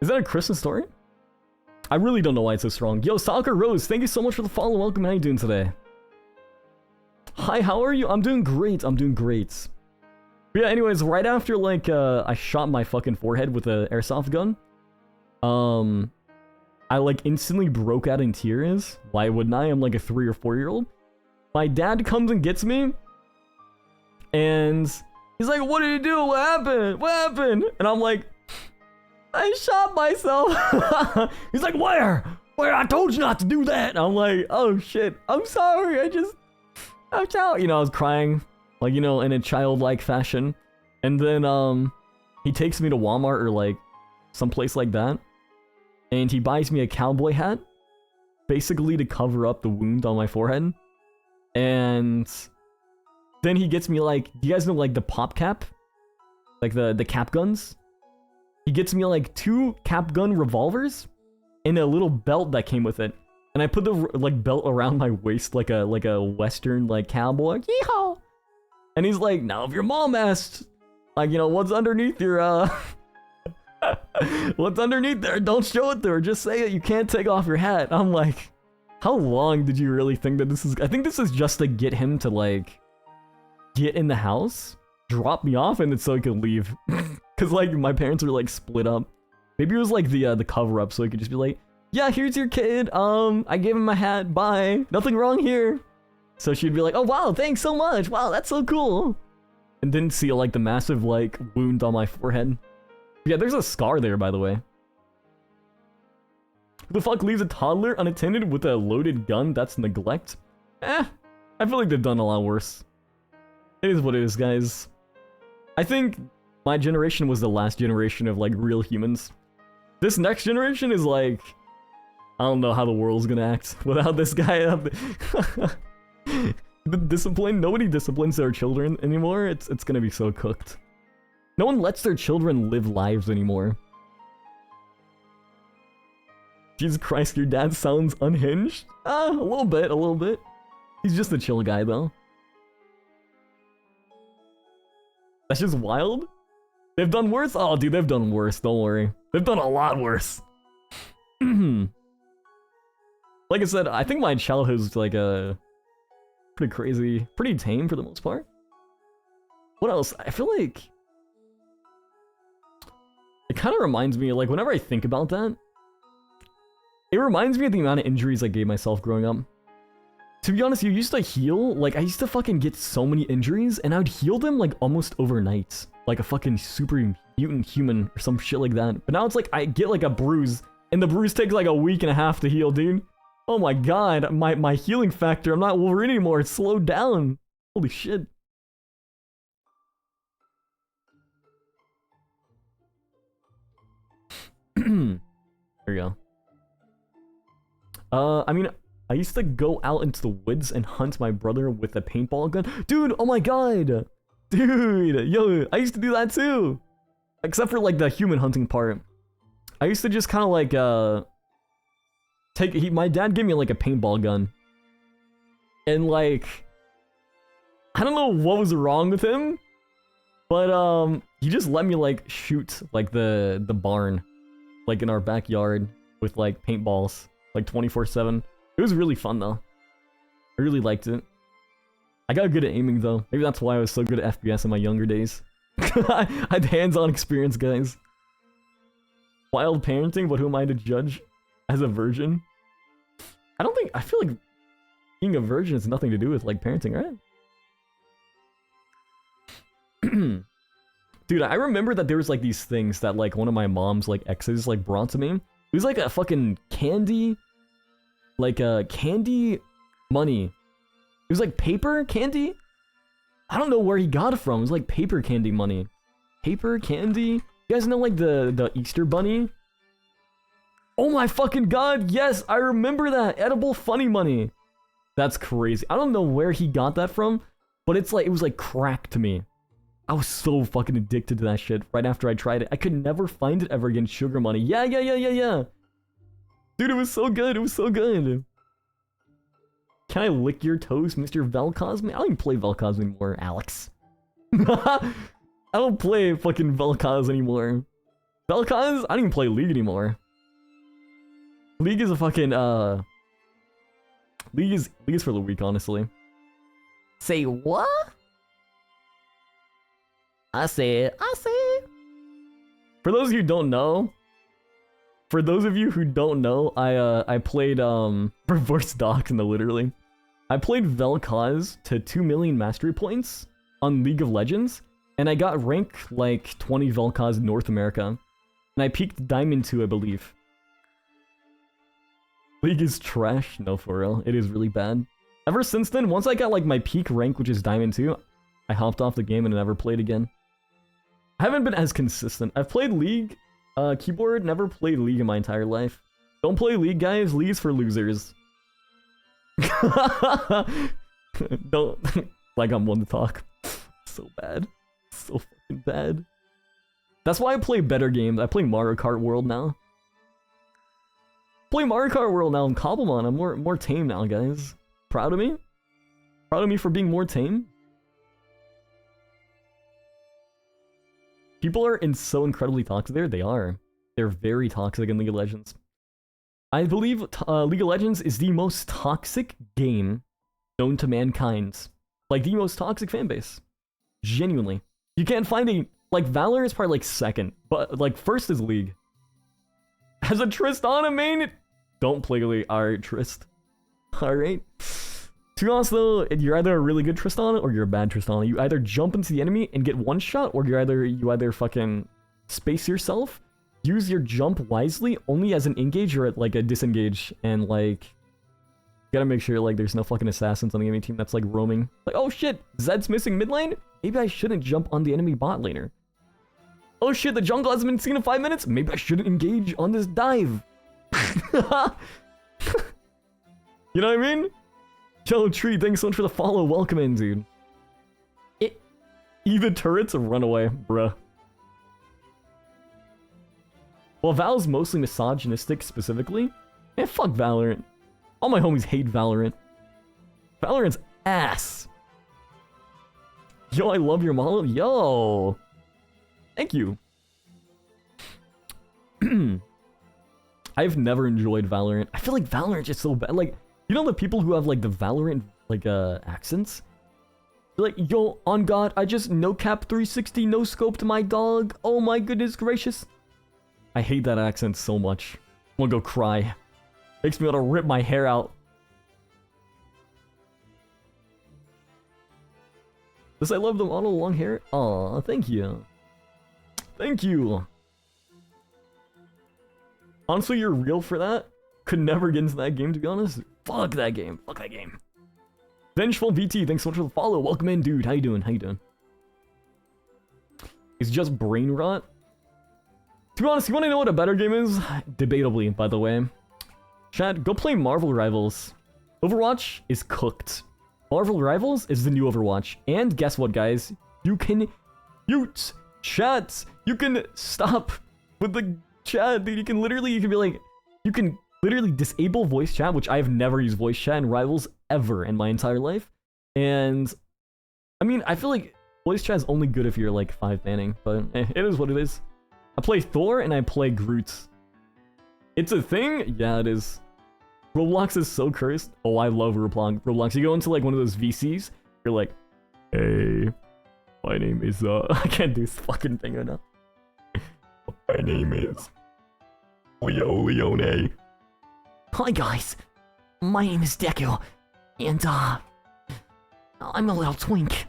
Is that a Christmas story? I really don't know why it's so strong. Yo, Stalker Rose, thank you so much for the follow. Welcome, how you doing today? Hi, how are you? I'm doing great, I'm doing great. But yeah, anyways, right after, like, I shot my fucking forehead with an airsoft gun, I, like, instantly broke out in tears. Why wouldn't I? I'm, like, a 3 or 4-year-old. My dad comes and gets me, and he's like, what did you do? What happened? What happened? And I'm like, I shot myself. He's like, where? Where? I told you not to do that. And I'm like, oh shit, I'm sorry. I'm sorry. You know, I was crying, like, you know, in a childlike fashion. And then, he takes me to Walmart or, like, someplace like that. And he buys me a cowboy hat, basically to cover up the wound on my forehead. And then he gets me, like, do you guys know, like, the pop cap? Like, the cap guns? He gets me, like, 2 cap gun revolvers and a little belt that came with it. And I put the, like, belt around my waist like a western, like, cowboy. Yeehaw! And he's like, now if your mom asked, like, you know, what's underneath your, what's underneath there? Don't show it to her. Just say it. You can't take off your hat. I'm like, how long did you really think that this is? I think this is just to get him to, like, get in the house, drop me off, and then so he could leave. Cause, like, my parents were, like, split up. Maybe it was, like, the cover-up, so he could just be like, yeah, here's your kid, I gave him a hat, bye, nothing wrong here. So she'd be like, oh wow, thanks so much, wow, that's so cool. And didn't see, like, the massive, like, wound on my forehead. Yeah, there's a scar there, by the way. Who the fuck leaves a toddler unattended with a loaded gun? That's neglect. I feel like they've done a lot worse. It is what it is, guys. I think my generation was the last generation of, like, real humans. This next generation is, like, I don't know how the world's gonna act without this guy. The discipline, nobody disciplines their children anymore. It's gonna be so cooked. No one lets their children live lives anymore. Jesus Christ, your dad sounds unhinged? A little bit. He's just a chill guy, though. That's just wild. They've done worse? Oh, dude, they've done worse. Don't worry. They've done a lot worse. Like I said, I think my childhood was, like, pretty crazy. Pretty tame, for the most part. What else? I feel like... It kind of reminds me, like, whenever I think about that, it reminds me of the amount of injuries I gave myself growing up. To be honest, you used to heal, like, I used to fucking get so many injuries, and I would heal them, like, almost overnight. Like a fucking super mutant human or some shit like that. But now it's like, I get, like, a bruise, and the bruise takes, like, a week and a half to heal, dude. Oh my god, my healing factor, I'm not Wolverine anymore, it's slowed down. Holy shit. There we go. I mean, I used to go out into the woods and hunt my brother with a paintball gun. Dude, oh my god! Dude, yo, I used to do that too! Except for, like, the human hunting part. I used to just kind of, like, my dad gave me, like, a paintball gun. And, like, I don't know what was wrong with him, but he just let me like shoot like the barn, like in our backyard with like paintballs, like 24/7. It was really fun though. I really liked it. I got good at aiming though. Maybe that's why I was so good at FPS in my younger days. I had hands-on experience, guys. Wild parenting, but who am I to judge as a virgin? I feel like being a virgin has nothing to do with like parenting, right? Dude, I remember that there was like these things that like one of my mom's like exes like brought to me. It was like a fucking candy, like a candy money. It was like paper candy? I don't know where he got it from. It was like paper candy money. Paper candy? You guys know like the Easter bunny? Oh my fucking god, yes, I remember that. Edible funny money. That's crazy. I don't know where he got that from, but it's like, it was like crack to me. I was so fucking addicted to that shit right after I tried it. I could never find it ever again. Sugar money. Yeah. Dude, it was so good. It was so good. Can I lick your toes, Mr. Velcosme? I don't even play Velcosme anymore, Alex. I don't play fucking Velcos anymore. Velcos? I don't even play League anymore. League is a fucking, League is for the weak, honestly. Say what? I said. For those of you who don't know, I played, Reverse Docs, no, literally. I played Vel'Koz to 2 million mastery points on League of Legends, and I got rank, like, 20 Vel'Koz in North America. And I peaked Diamond 2, I believe. League is trash. No, for real. It is really bad. Ever since then, once I got, like, my peak rank, which is Diamond 2, I hopped off the game and never played again. I haven't been as consistent. I've played League, keyboard, never played League in my entire life. Don't play League, guys. League's for losers. Don't, like I'm one to talk. So bad. So fucking bad. That's why I play better games. I play Mario Kart World now. Play Mario Kart World now in Cobblemon. I'm more tame now, guys. Proud of me? Proud of me for being more tame? People are so incredibly toxic there. They are. They're very toxic in League of Legends. I believe League of Legends is the most toxic game known to mankind. Like, the most toxic fanbase. Genuinely. You can't find a... Like, Valor is probably, like, second. But, like, first is League. As a Tristana main, don't play League. Alright, Trist. Alright. To be honest, though, you're either a really good Tristana or you're a bad Tristana. You either jump into the enemy and get one shot, or you either fucking space yourself, use your jump wisely, only as an engage or like a disengage, and like, you gotta make sure like there's no fucking assassins on the enemy team that's like roaming. Like, oh shit, Zed's missing mid lane? Maybe I shouldn't jump on the enemy bot laner. Oh shit, the jungle hasn't been seen in 5 minutes? Maybe I shouldn't engage on this dive. You know what I mean? Yo, Tree, thanks so much for the follow. Welcome in, dude. Even turrets run away, bruh. Well, Val's mostly misogynistic specifically. Man, fuck Valorant. All my homies hate Valorant. Valorant's ass. Yo, I love your model. Yo. Thank you. I've never enjoyed Valorant. I feel like Valorant's just so bad. Like, you know the people who have like the Valorant like accents? They're like, yo, on God, I just no cap 360 no scoped my dog. Oh my goodness gracious. I hate that accent so much. I wanna go cry. Makes me want to rip my hair out. Does I love the model long hair? Aw, thank you. Thank you. Honestly, you're real for that. Could never get into that game, to be honest. Fuck that game. Fuck that game. Vengeful VT, thanks so much for the follow. Welcome in, dude. How you doing? How you doing? It's just brain rot. To be honest, you want to know what a better game is? Debatably, by the way. Chat, go play Marvel Rivals. Overwatch is cooked. Marvel Rivals is the new Overwatch. And guess what, guys? You can mute chats. You can stop with the chat, dude. You can be like, you can literally disable voice chat, which I've never used voice chat in Rivals ever in my entire life. And I mean, I feel like voice chat is only good if you're like 5-manning, but it is what it is. I play Thor and I play Groot. It's a thing? Yeah, it is. Roblox is so cursed. Oh, I love Roblox. You go into like one of those VCs, you're like, hey, my name is, I can't do this fucking thing right now. My name is Leo Leone. Hi guys, my name is Deku, and I'm a little twink.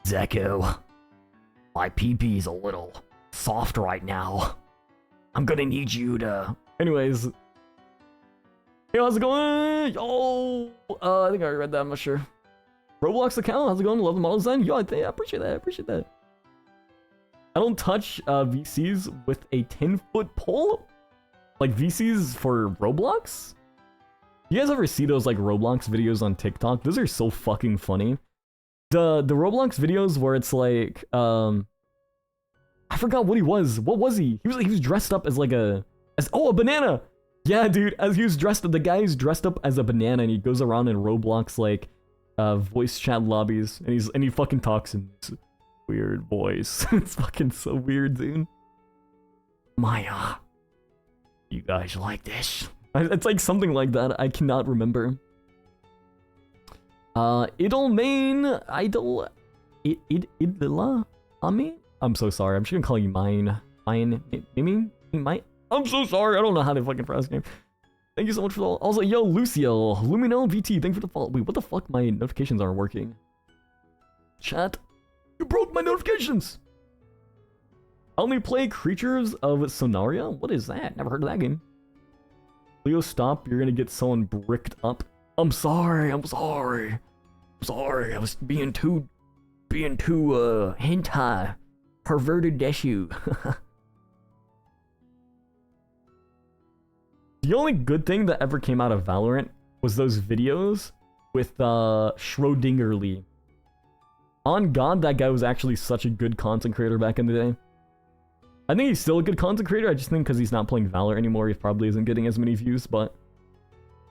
Zeko, my pee-pee's a little soft right now. I'm gonna need you to... Anyways. Hey, how's it going? Yo! I think I already read that, I'm not sure. Roblox account, how's it going? Love the model design? Yo, I appreciate that, I don't touch VCs with a 10-foot pole? Like VCs for Roblox? You guys ever see those like Roblox videos on TikTok? Those are so fucking funny. The Roblox videos where it's like, I forgot what he was. What was he? He was dressed up as like a banana. Yeah, dude. As he was dressed up, the guy is dressed up as a banana, and he goes around in Roblox like voice chat lobbies, and he fucking talks in this weird voice. It's fucking so weird, dude. Maya, you guys like this? It's like something like that. I cannot remember. Idolmain, Idla, Ami. I'm so sorry. I'm just gonna call you mine. I'm so sorry. I don't know how to fucking pronounce your name. Thank you so much for the... Also, yo, Lucio, Lumino VT, thank you for the follow. Wait, what the fuck? My notifications aren't working. Chat, you broke my notifications. I only play Creatures of Sonaria. What is that? Never heard of that game. Leo, stop. You're gonna get someone bricked up. I'm sorry. I was being too hentai. Perverted Deshu. The only good thing that ever came out of Valorant was those videos with Schrodingerly. On God, that guy was actually such a good content creator back in the day. I think he's still a good content creator. I just think because he's not playing Valor anymore, he probably isn't getting as many views. But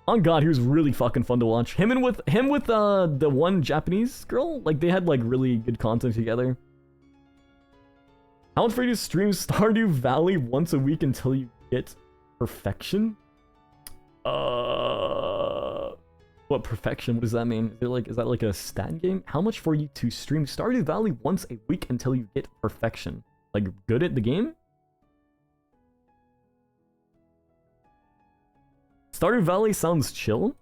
on God, he was really fucking fun to watch. Him with the one Japanese girl, like they had like really good content together. How much for you to stream Stardew Valley once a week until you get perfection? What perfection? What does that mean? Is that like a stat game? How much for you to stream Stardew Valley once a week until you get perfection? Like good at the game? Stardew Valley sounds chill.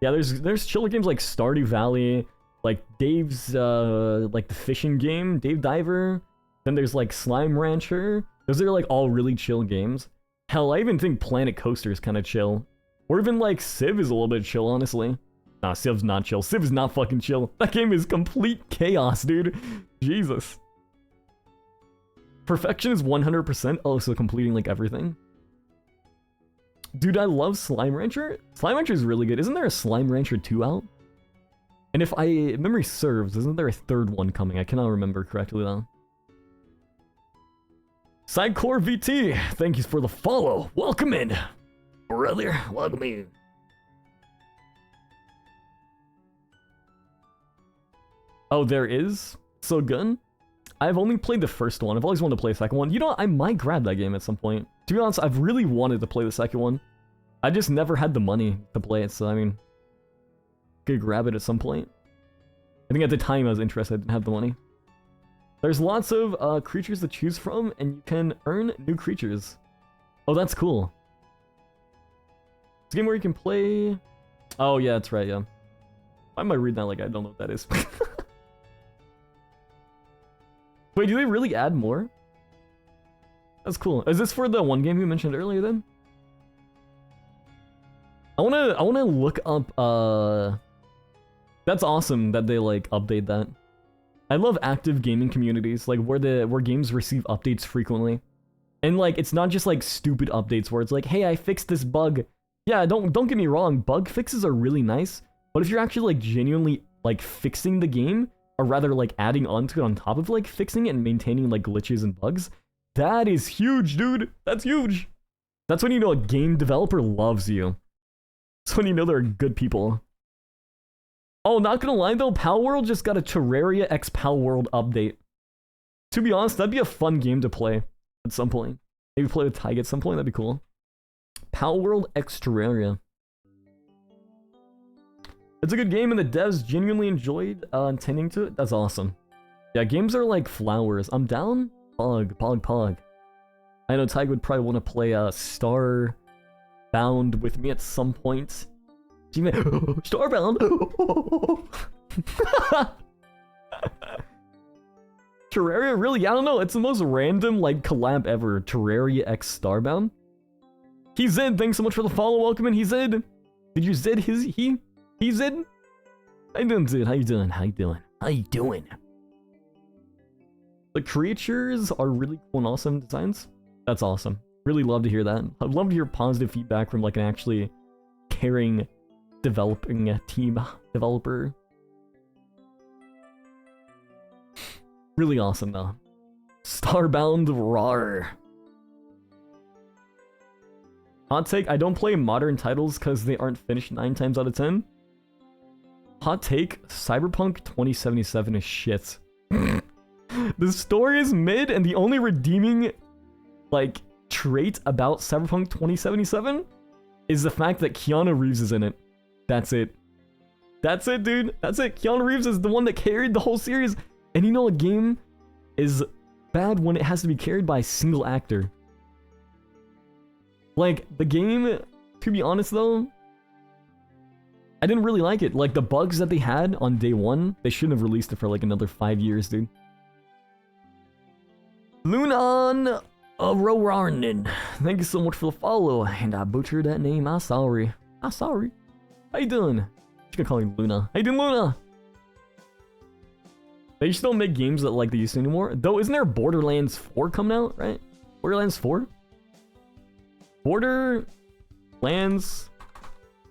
Yeah, there's chill games like Stardew Valley, like Dave's like the fishing game, Dave Diver. Then there's like Slime Rancher. Those are like all really chill games. Hell, I even think Planet Coaster is kind of chill. Or even like Civ is a little bit chill, honestly. Nah, Civ's not chill. Civ is not fucking chill. That game is complete chaos, dude. Jesus. Perfection is 100%. Oh, so completing like everything. Dude, I love Slime Rancher. Slime Rancher is really good. Isn't there a Slime Rancher 2 out? And if memory serves, isn't there a third one coming? I cannot remember correctly though. Sidecore VT, thank you for the follow. Welcome in, brother. Welcome in. Oh, there is? So good? I've only played the first one. I've always wanted to play the second one. You know, I might grab that game at some point. To be honest, I've really wanted to play the second one. I just never had the money to play it, so I mean, could grab it at some point. I think at the time I was interested, I didn't have the money. There's lots of creatures to choose from, and you can earn new creatures. Oh, that's cool. It's a game where you can play... Oh, yeah, that's right, yeah. Why am I reading that like I don't know what that is? Wait, do they really add more? That's cool. Is this for the one game you mentioned earlier, then? I wanna look up, That's awesome that they, like, update that. I love active gaming communities, like where games receive updates frequently. And like it's not just like stupid updates where it's like, hey, I fixed this bug. Yeah, don't get me wrong, bug fixes are really nice, but if you're actually like genuinely like fixing the game, or rather like adding onto it on top of like fixing it and maintaining like glitches and bugs, that is huge, dude. That's huge. That's when you know a game developer loves you. That's when you know they're good people. Oh, not gonna lie though, Pal World just got a Terraria X Pal World update. To be honest, that'd be a fun game to play at some point. Maybe play with Tyke at some point, that'd be cool. Pal World X Terraria. It's a good game and the devs genuinely enjoyed tending to it. That's awesome. Yeah, games are like flowers. I'm down. Pog. I know Tyke would probably want to play Starbound with me at some point. Starbound! Terraria, really? I don't know. It's the most random like collab ever. Terraria X Starbound. He Zid, thanks so much for the follow. Welcome in, He Zid. Did you Zid his he Zid? How you doing, Zid? How you doing? The creatures are really cool and awesome designs. That's awesome. Really love to hear that. I'd love to hear positive feedback from like an actually caring developing team developer. Really awesome though. Starbound Rawr. Hot take, I don't play modern titles because they aren't finished 9 times out of 10. Hot take, Cyberpunk 2077 is shit. The story is mid and the only redeeming like trait about Cyberpunk 2077 is the fact that Keanu Reeves is in it. That's it. That's it, dude. That's it. Keanu Reeves is the one that carried the whole series. And you know a game is bad when it has to be carried by a single actor. Like, the game, to be honest though, I didn't really like it. Like, the bugs that they had on day 1, they shouldn't have released it for like another 5 years, dude. Lunan Rorarnin, thank you so much for the follow. And I butchered that name, I'm sorry. How you doing? I'm just gonna call you Luna. How you doing, Luna? They just don't make games that like they used to anymore. Though, isn't there Borderlands 4 coming out, right? Borderlands 4? Borderlands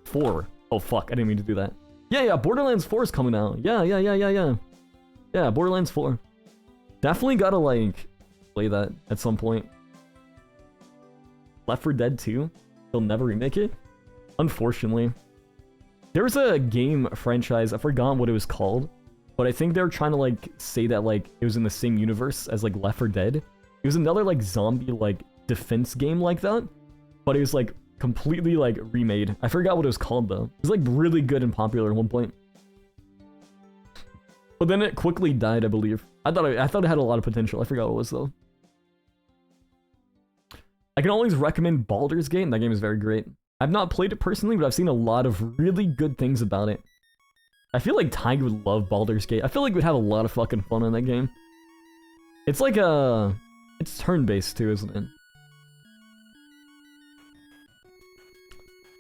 4. Oh fuck, I didn't mean to do that. Yeah, Borderlands 4 is coming out. Yeah. Yeah, Borderlands 4. Definitely gotta like play that at some point. Left 4 Dead 2? They'll never remake it? Unfortunately. There was a game franchise, I forgot what it was called, but I think they were trying to like say that like it was in the same universe as like Left 4 Dead. It was another like zombie like defense game like that, but it was like completely like remade. I forgot what it was called though. It was like really good and popular at one point. But then it quickly died, I believe. I thought it had a lot of potential. I forgot what it was though. I can always recommend Baldur's Gate. That game is very great. I've not played it personally, but I've seen a lot of really good things about it. I feel like Tyke would love Baldur's Gate. I feel like we'd have a lot of fucking fun in that game. It's like it's turn-based too, isn't it?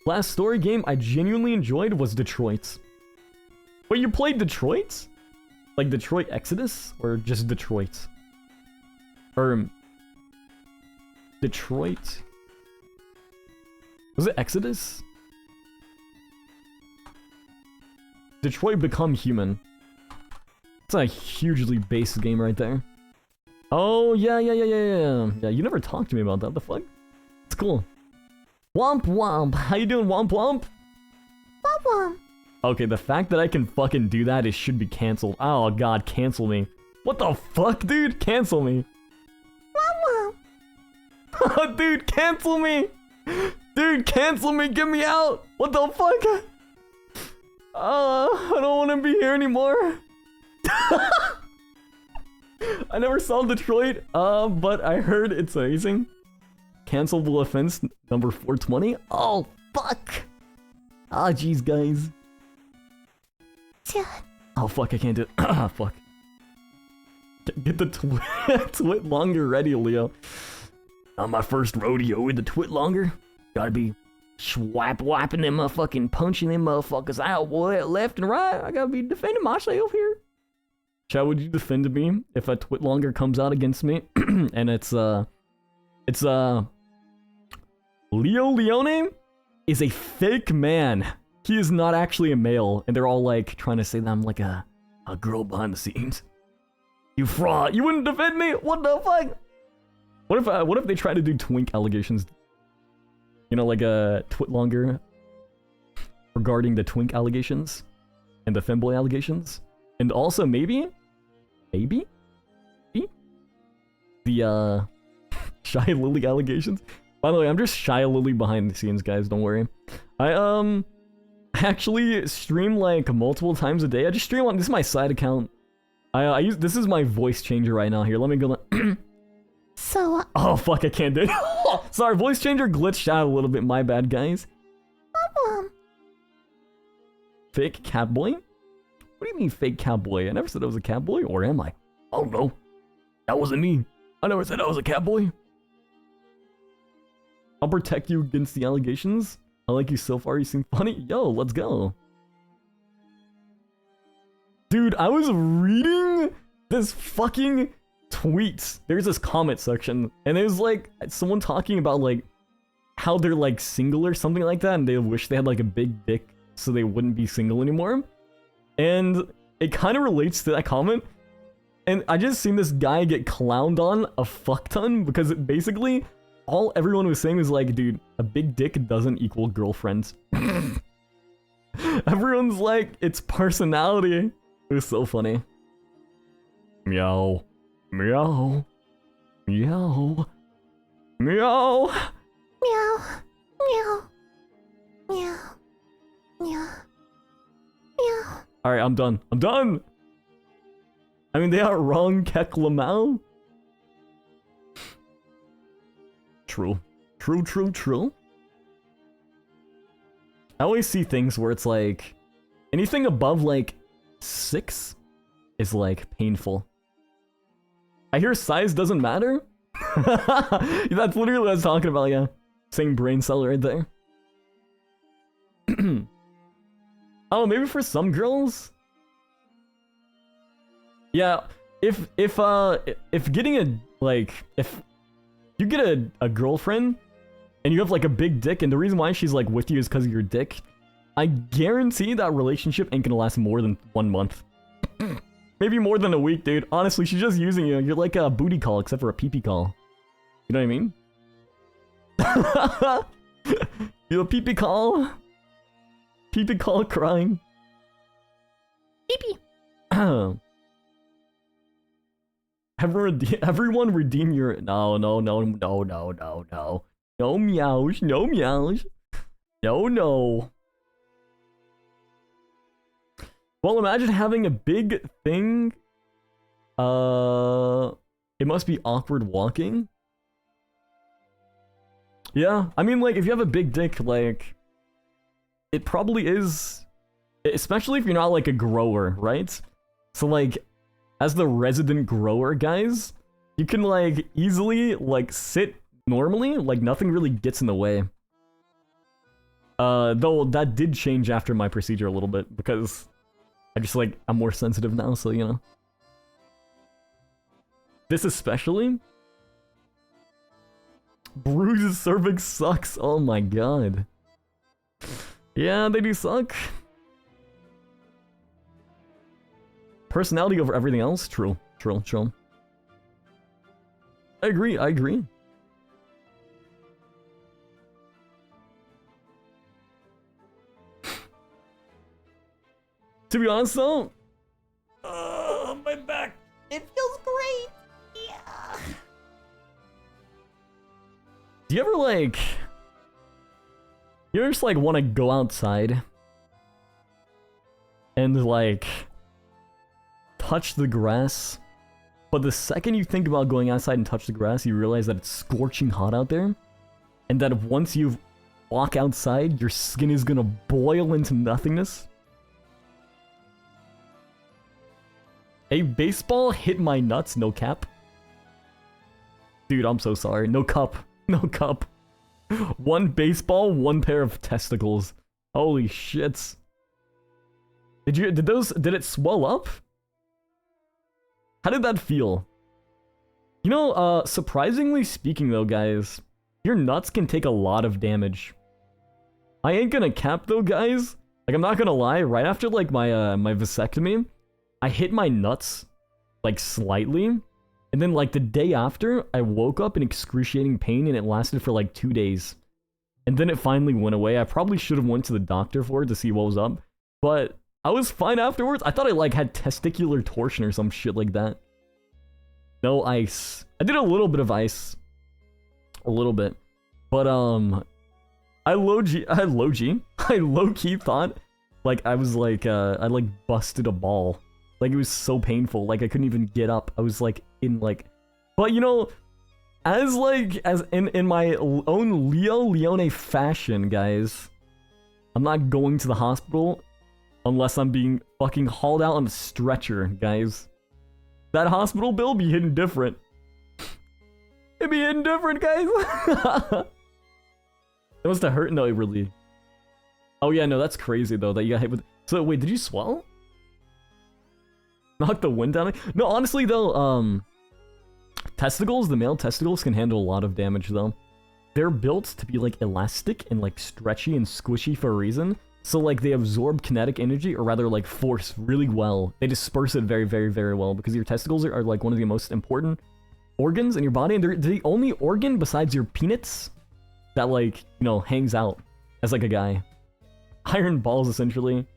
Last story game I genuinely enjoyed was Detroit. Wait, you played Detroit? Like Detroit Exodus? Or just Detroit? Or... Detroit? Was it Exodus? Detroit Become Human. It's a hugely based game right there. Oh, yeah. Yeah, you never talked to me about that. What the fuck? It's cool. Womp Womp. How you doing, Womp Womp? Womp Womp. Okay, the fact that I can fucking do that, it should be cancelled. Oh, God, cancel me. What the fuck, dude? Cancel me. Womp Womp. Dude, cancel me. Dude, cancel me. Get me out. What the fuck? I don't want to be here anymore. I never saw Detroit, but I heard it's amazing. Cancelable offense number 420. Oh, fuck. Ah, jeez, guys. Oh, fuck, I can't do it. Ah, fuck. Get the twit longer ready, Leo. On my first rodeo with the twit longer. Gotta be wiping them motherfucking, punching them motherfuckers out, boy, left and right. I gotta be defending myself here. Chad, would you defend me if a twit longer comes out against me? And it's Leo Leone is a fake man. He is not actually a male, and they're all like trying to say that I'm like a girl behind the scenes. You fraud! You wouldn't defend me? What the fuck? What if they try to do twink allegations? You know, like a twit longer regarding the twink allegations. and the femboy allegations. And also maybe the Shy Lily allegations. By the way, I'm just Shy Lily behind the scenes, guys, don't worry. I actually stream like multiple times a day. I just stream on, this is my side account. I use, this is my voice changer right now. Here, let me go. So, Oh fuck, I can't do it. Sorry, voice changer glitched out a little bit, my bad, guys. Fake catboy? What do you mean fake cowboy? I never said I was a cowboy, or am I? Oh no, that wasn't me. I never said I was a cowboy. I'll protect you against the allegations. I like you so far, you seem funny. Yo, let's go. Dude, I was reading this fucking tweet. There's this comment section, and it was like someone talking about like how they're like single or something like that, and they wish they had like a big dick so they wouldn't be single anymore. And it kind of relates to that comment. And I just seen this guy get clowned on a fuck ton because it basically all everyone was saying was like, dude, a big dick doesn't equal girlfriends. Everyone's like, it's personality. It was so funny. Meow. Meow. Meow. Meow. meow, meow, meow, meow, meow. Alright, I'm done. I'm done! I mean, they are wrong, Kek Lamau. True. True, true, true. I always see things where it's like, anything above like 6 is like painful. I hear size doesn't matter? That's literally what I was talking about, yeah. Same brain cell right there. Oh, maybe for some girls? Yeah, if getting a, like, if you get a girlfriend and you have like a big dick, and the reason why she's like with you is because of your dick, I guarantee that relationship ain't gonna last more than 1 month. Maybe more than a week, dude. Honestly, she's just using you. You're like a booty call, except for a pee-pee call. You know what I mean? You're a pee-pee call. Pee-pee call crying. Pee-pee. Everyone redeem your... No. No meows. No meows. No. Well, imagine having a big thing. It must be awkward walking. Yeah, I mean, like, if you have a big dick, like, it probably is, especially if you're not, like, a grower, right? So, like, as the resident grower, guys, you can, like, easily, like, sit normally, like, nothing really gets in the way. Though, that did change after my procedure a little bit, because I just, like, I'm more sensitive now, so, you know. This especially? Bruise's cervix sucks, oh my god. Yeah, they do suck. Personality over everything else? True. I agree. To be honest though, my back. It feels great. Yeah. Do you ever like, you ever just like want to go outside and like touch the grass, but the second you think about going outside and touch the grass, you realize that it's scorching hot out there, and that once you walk outside, your skin is gonna boil into nothingness? A baseball hit my nuts, no cap. Dude, I'm so sorry. No cup. No cup. One baseball, one pair of testicles. Holy shits. Did it swell up? How did that feel? You know, surprisingly speaking though, guys, your nuts can take a lot of damage. I ain't gonna cap though, guys. Like, I'm not gonna lie, right after like my my vasectomy, I hit my nuts like slightly, and then like the day after, I woke up in excruciating pain, and it lasted for like 2 days. And then it finally went away. I probably should have went to the doctor for it to see what was up, but I was fine afterwards. I thought I like had testicular torsion or some shit like that. No ice. I did a little bit of ice. A little bit. But I low-key thought like I was like I like busted a ball. Like it was so painful. Like I couldn't even get up. I was like in like, but you know, as in my own Leo Leone fashion, guys, I'm not going to the hospital unless I'm being fucking hauled out on a stretcher, guys. That hospital bill be hitting different. It be hitting different, guys. It must have hurt. No, it really. Oh yeah, no, that's crazy though that you got hit with. So wait, did you swallow? Knock the wind down? No, honestly though, testicles, the male testicles can handle a lot of damage though. They're built to be like elastic and like stretchy and squishy for a reason. So like they absorb kinetic energy, or rather like force, really well. They disperse it very, very, very well because your testicles are like one of the most important organs in your body, and they're the only organ besides your penis that like, you know, hangs out as like a guy. Iron balls essentially.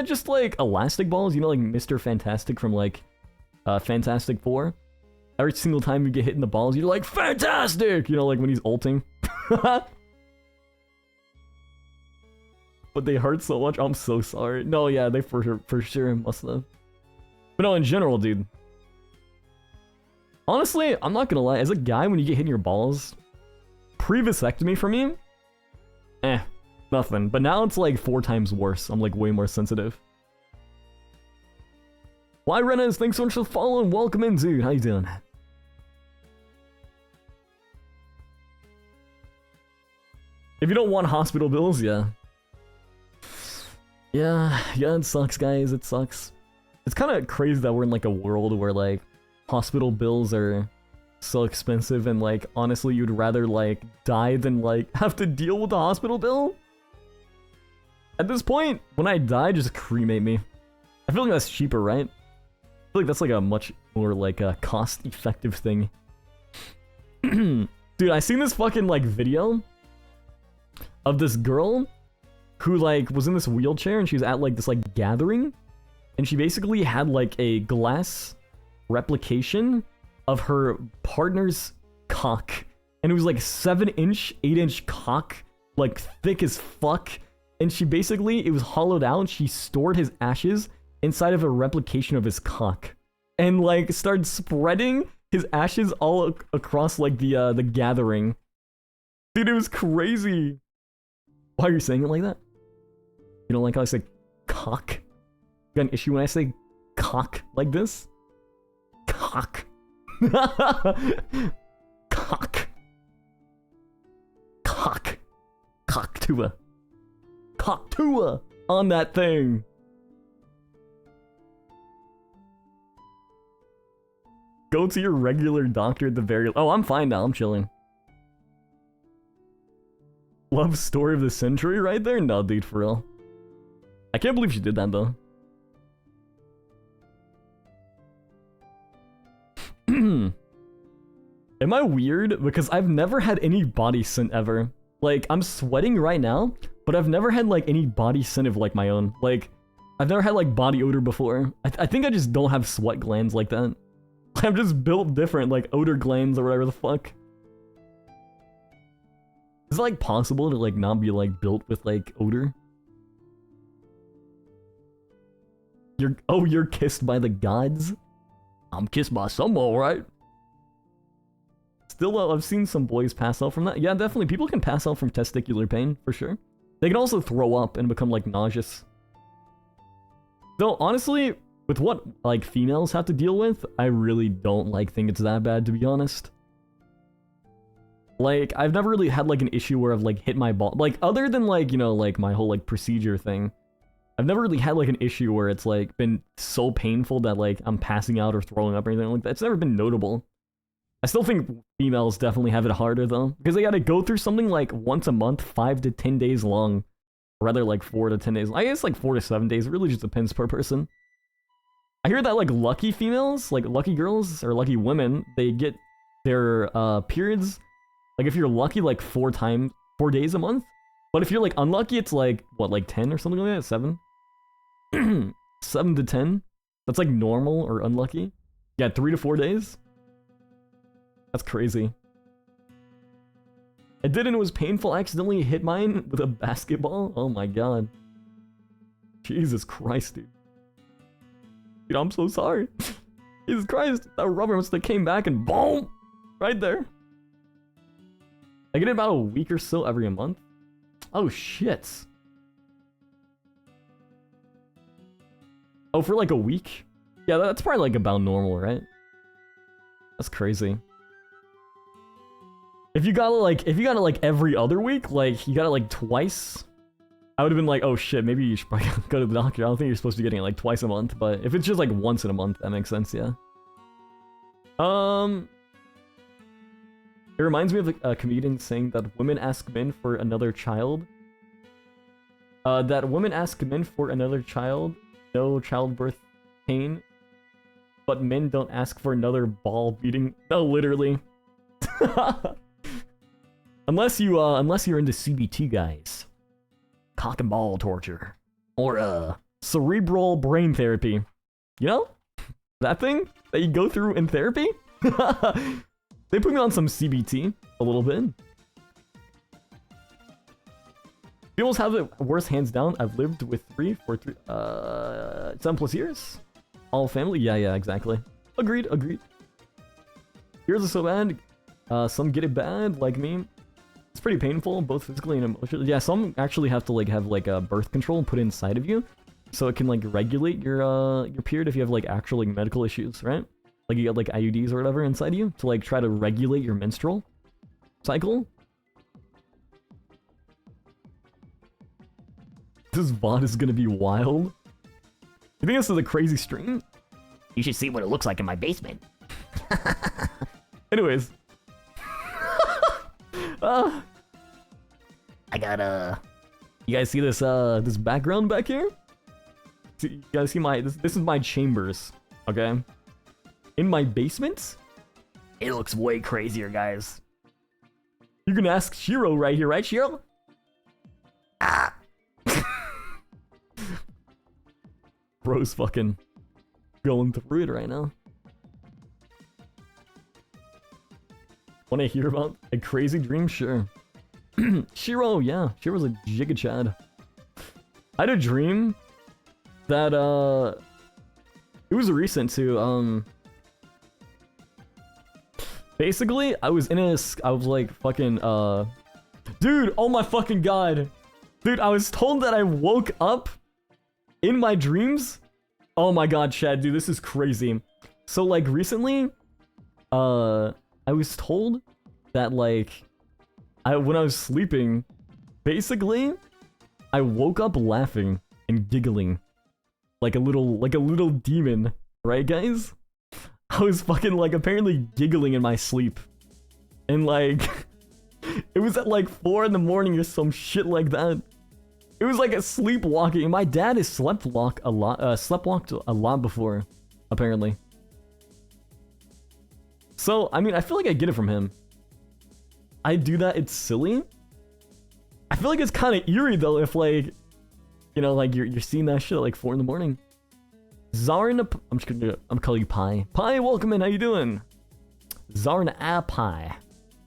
Just like elastic balls, you know, like Mr. Fantastic from like Fantastic Four. Every single time you get hit in the balls, you're like, fantastic! You know, like when he's ulting. But they hurt so much. I'm so sorry. No, yeah, they for sure must have. But no, in general, dude. Honestly, I'm not gonna lie. As a guy, when you get hit in your balls, pre-vasectomy for me, nothing. But now it's like 4 times worse. I'm like way more sensitive. Why Rennes? Thanks so much for following. Welcome in, dude. How you doing? If you don't want hospital bills, yeah. Yeah, it sucks, guys. It sucks. It's kind of crazy that we're in like a world where like hospital bills are so expensive, and like honestly, you'd rather like die than like have to deal with the hospital bill. At this point, when I die, just cremate me. I feel like that's cheaper, right? I feel like that's like a much more like a cost-effective thing. Dude, I seen this fucking like video of this girl who like was in this wheelchair, and she was at like this like gathering, and she basically had like a glass replication of her partner's cock, and it was like 7-inch, 8-inch cock, like thick as fuck, and she basically, it was hollowed out, and she stored his ashes inside of a replication of his cock, and like started spreading his ashes all across like the gathering. Dude, it was crazy. Why are you saying it like that? You don't like how I say cock? You got an issue when I say cock like this? Cock. Cock. Cock. Cocktua. Cocktua on that thing. Go to your regular doctor at the very... Oh, I'm fine now. I'm chilling. Love story of the century right there? No, dude, for real. I can't believe she did that, though. Am I weird? Because I've never had any body scent ever. Like, I'm sweating right now, but I've never had, like, any body scent of, like, my own. Like, I've never had, like, body odor before. I think I just don't have sweat glands like that. I'm just built different, like, odor glands or whatever the fuck. Is it, like, possible to, like, not be, like, built with, like, odor? You're kissed by the gods? I'm kissed by someone, right? Still, I've seen some boys pass out from that. Yeah, definitely. People can pass out from testicular pain, for sure. They can also throw up and become, like, nauseous. Though, honestly, with what, like, females have to deal with, I really don't, like, think it's that bad, to be honest. Like, I've never really had, like, an issue where I've, like, hit my ball. Like, other than, like, you know, like, my whole, like, procedure thing. I've never really had, like, an issue where it's, like, been so painful that, like, I'm passing out or throwing up or anything like that. It's never been notable. I still think females definitely have it harder, though. Because they gotta go through something, like, once a month, 5 to 10 days long. Or rather, like, 4 to 10 days. I guess, like, 4 to 7 days. It really just depends per person. I hear that, like, lucky females, like, lucky girls, or lucky women, they get their, periods, like, if you're lucky, like, 4 days a month. But if you're, like, unlucky, it's, like, what, like, 10 or something like that? 7? 7 to 10. That's like normal or unlucky. Yeah, 3 to 4 days. That's crazy. I did and it was painful. I accidentally hit mine with a basketball. Oh my god. Jesus Christ, dude. Dude, I'm so sorry. Jesus Christ. That rubber must have came back and boom! Right there. I get it about a week or so every month. Oh shit. Oh, for like a week? Yeah, that's probably like about normal, right? That's crazy. If you got it like every other week, like you got it like twice, I would have been like, oh shit, maybe you should probably go to the doctor. I don't think you're supposed to be getting it like twice a month, but if it's just like once in a month, that makes sense, yeah. It reminds me of a comedian saying that women ask men for another child. No childbirth pain, but men don't ask for another ball beating. No, literally. unless you're into CBT, guys. Cock and ball torture. Or cerebral brain therapy. You know? That thing that you go through in therapy? They put me on some CBT a little bit. Females have it worse, hands down. I've lived with 7+ years. All family? Yeah, exactly. Agreed. Here's a so bad. Some get it bad, like me. It's pretty painful, both physically and emotionally. Yeah, some actually have to like have like a birth control put inside of you, so it can like regulate your period if you have like actual like medical issues, right? Like you got like IUDs or whatever inside you to like try to regulate your menstrual cycle. This VOD is gonna be wild. You think this is a crazy stream? You should see what it looks like in my basement. Anyways. I got You guys see this this background back here? You guys see my this is my chambers, okay? In my basement? It looks way crazier, guys. You can ask Shiro right here, right, Shiro? ah. Bro's fucking going through it right now. Wanna hear about a crazy dream? Sure. Shiro, yeah. Shiro's a Giga Chad. I had a dream that, it was recent too, basically, I was like fucking, dude, oh my fucking god. Dude, I was told that I woke up in my dreams. Oh my god, Chad, dude, this is crazy. So, like, recently, I was told that, like, when I was sleeping, basically, I woke up laughing and giggling. Like a little demon, right, guys? I was fucking, like, apparently giggling in my sleep. And, like, it was at, like, 4 in the morning or some shit like that. It was like a sleepwalking. My dad has sleptwalked a lot before, apparently. So, I mean, I feel like I get it from him. I do that, it's silly. I feel like it's kind of eerie though if like, you know, like you're seeing that shit at like 4 in the morning. Zarna, I'm calling you Pie. Pie, welcome in, how you doing? Zarna Pie.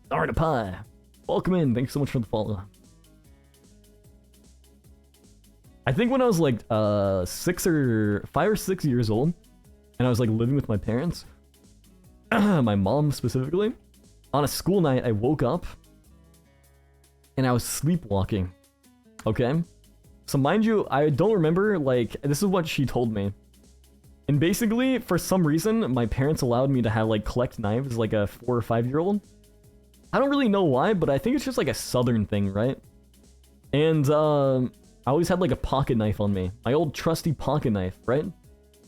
Zarna Pie. Welcome in, thanks so much for the follow. I think when I was like 5 or 6 years old, and I was like living with my parents, my mom specifically, on a school night I woke up and I was sleepwalking. Okay? So mind you, I don't remember, like, this is what she told me. And basically, for some reason, my parents allowed me to have, like, collect knives like a 4 or 5-year-old. I don't really know why, but I think it's just like a southern thing, right? And I always had like a pocket knife on me. My old trusty pocket knife, right?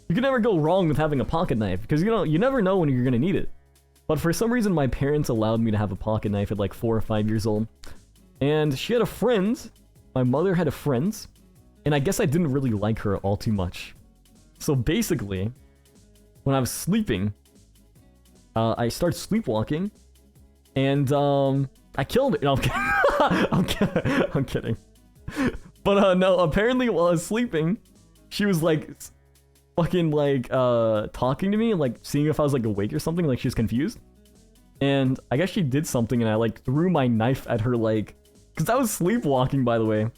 You can never go wrong with having a pocket knife because, you know, you never know when you're gonna need it. But for some reason, my parents allowed me to have a pocket knife at like 4 or 5 years old. And she had a friend. My mother had a friend. And I guess I didn't really like her all too much. So basically, when I was sleeping, I started sleepwalking. And I killed it. No, I'm kidding. I'm kidding. But no, apparently while I was sleeping, she was like fucking like talking to me and like seeing if I was like awake or something, like she was confused. And I guess she did something and I like threw my knife at her, like, because I was sleepwalking, by the way.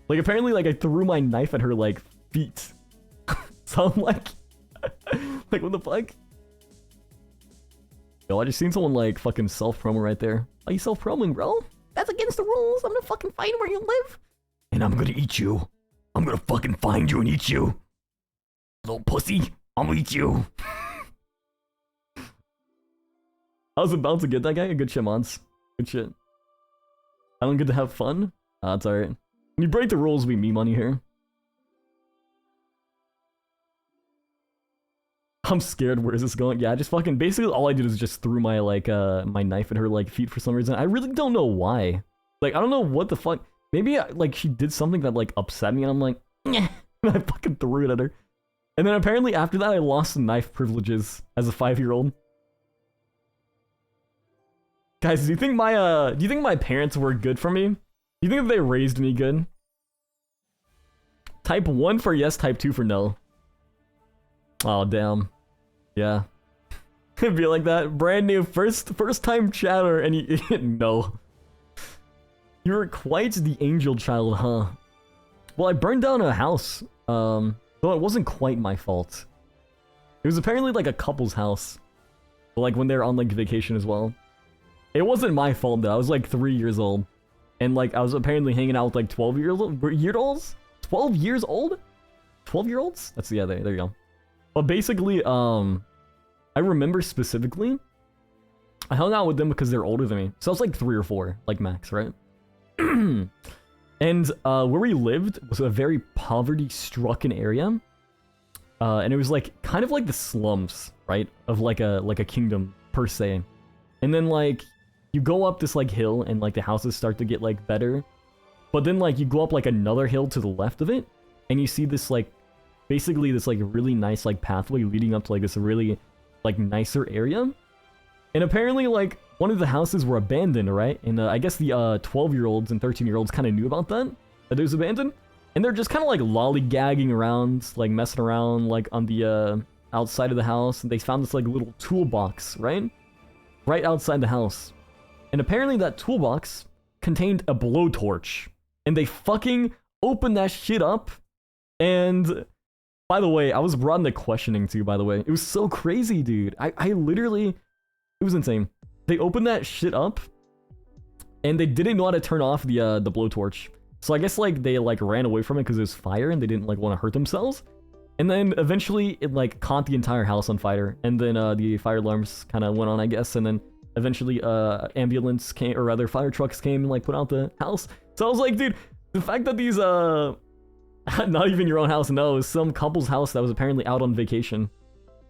Like apparently like I threw my knife at her like feet. So I'm like like what the fuck? Yo, I just seen someone like fucking self-promo right there. Are you self-promoing, bro? That's against the rules. I'm gonna fucking find where you live. And I'm gonna eat you. I'm gonna fucking find you and eat you. Little pussy, I'm gonna eat you. I was about to get that guy. Good shit, Mons. Good shit. I don't get to have fun? It's alright. When you break the rules, we meme on you here. I'm scared. Where is this going? Yeah, just fucking basically all I did is just threw my like my knife at her like feet for some reason. I really don't know why. Like I don't know what the fuck. Maybe like she did something that like upset me and I'm like, and I fucking threw it at her. And then apparently after that I lost knife privileges as a 5-year-old. Guys, do you think my parents were good for me? Do you think they raised me good? Type 1 for yes, type 2 for no. Oh damn. Yeah. It'd be like that. Brand new first time chatter and you no. You're quite the angel child, huh? Well, I burned down a house. Though it wasn't quite my fault. It was apparently like a couple's house. Like when they're on like vacation as well. It wasn't my fault though. I was like 3 years old. And like I was apparently hanging out with like 12-year-olds? 12 years old? 12-year-olds? That's yeah, there you go. But basically, I remember specifically, I hung out with them because they're older than me. So I was like 3 or 4, like max, right? And where we lived was a very poverty-strucken area. And it was like kind of like the slums, right? Of like a kingdom per se. And then like you go up this like hill and like the houses start to get like better. But then like you go up like another hill to the left of it and you see this like basically this like really nice like pathway leading up to like this really like nicer area. And apparently like one of the houses were abandoned, right? And I guess the 12-year-olds and 13-year-olds kind of knew about that it was abandoned. And they're just kind of like lollygagging around, like messing around like on the outside of the house. And they found this like little toolbox, right? Right outside the house. And apparently that toolbox contained a blowtorch. And they fucking opened that shit up. And by the way, I was brought into questioning too, by the way. It was so crazy, dude. I literally... It was insane. They opened that shit up. And they didn't know how to turn off the blowtorch. So I guess like they like ran away from it because it was fire and they didn't like want to hurt themselves. And then eventually it like caught the entire house on fire. And then the fire alarms kind of went on, I guess. And then eventually ambulance came, or rather fire trucks came and like put out the house. So I was like, dude, the fact that these not even your own house, no, it was some couple's house that was apparently out on vacation.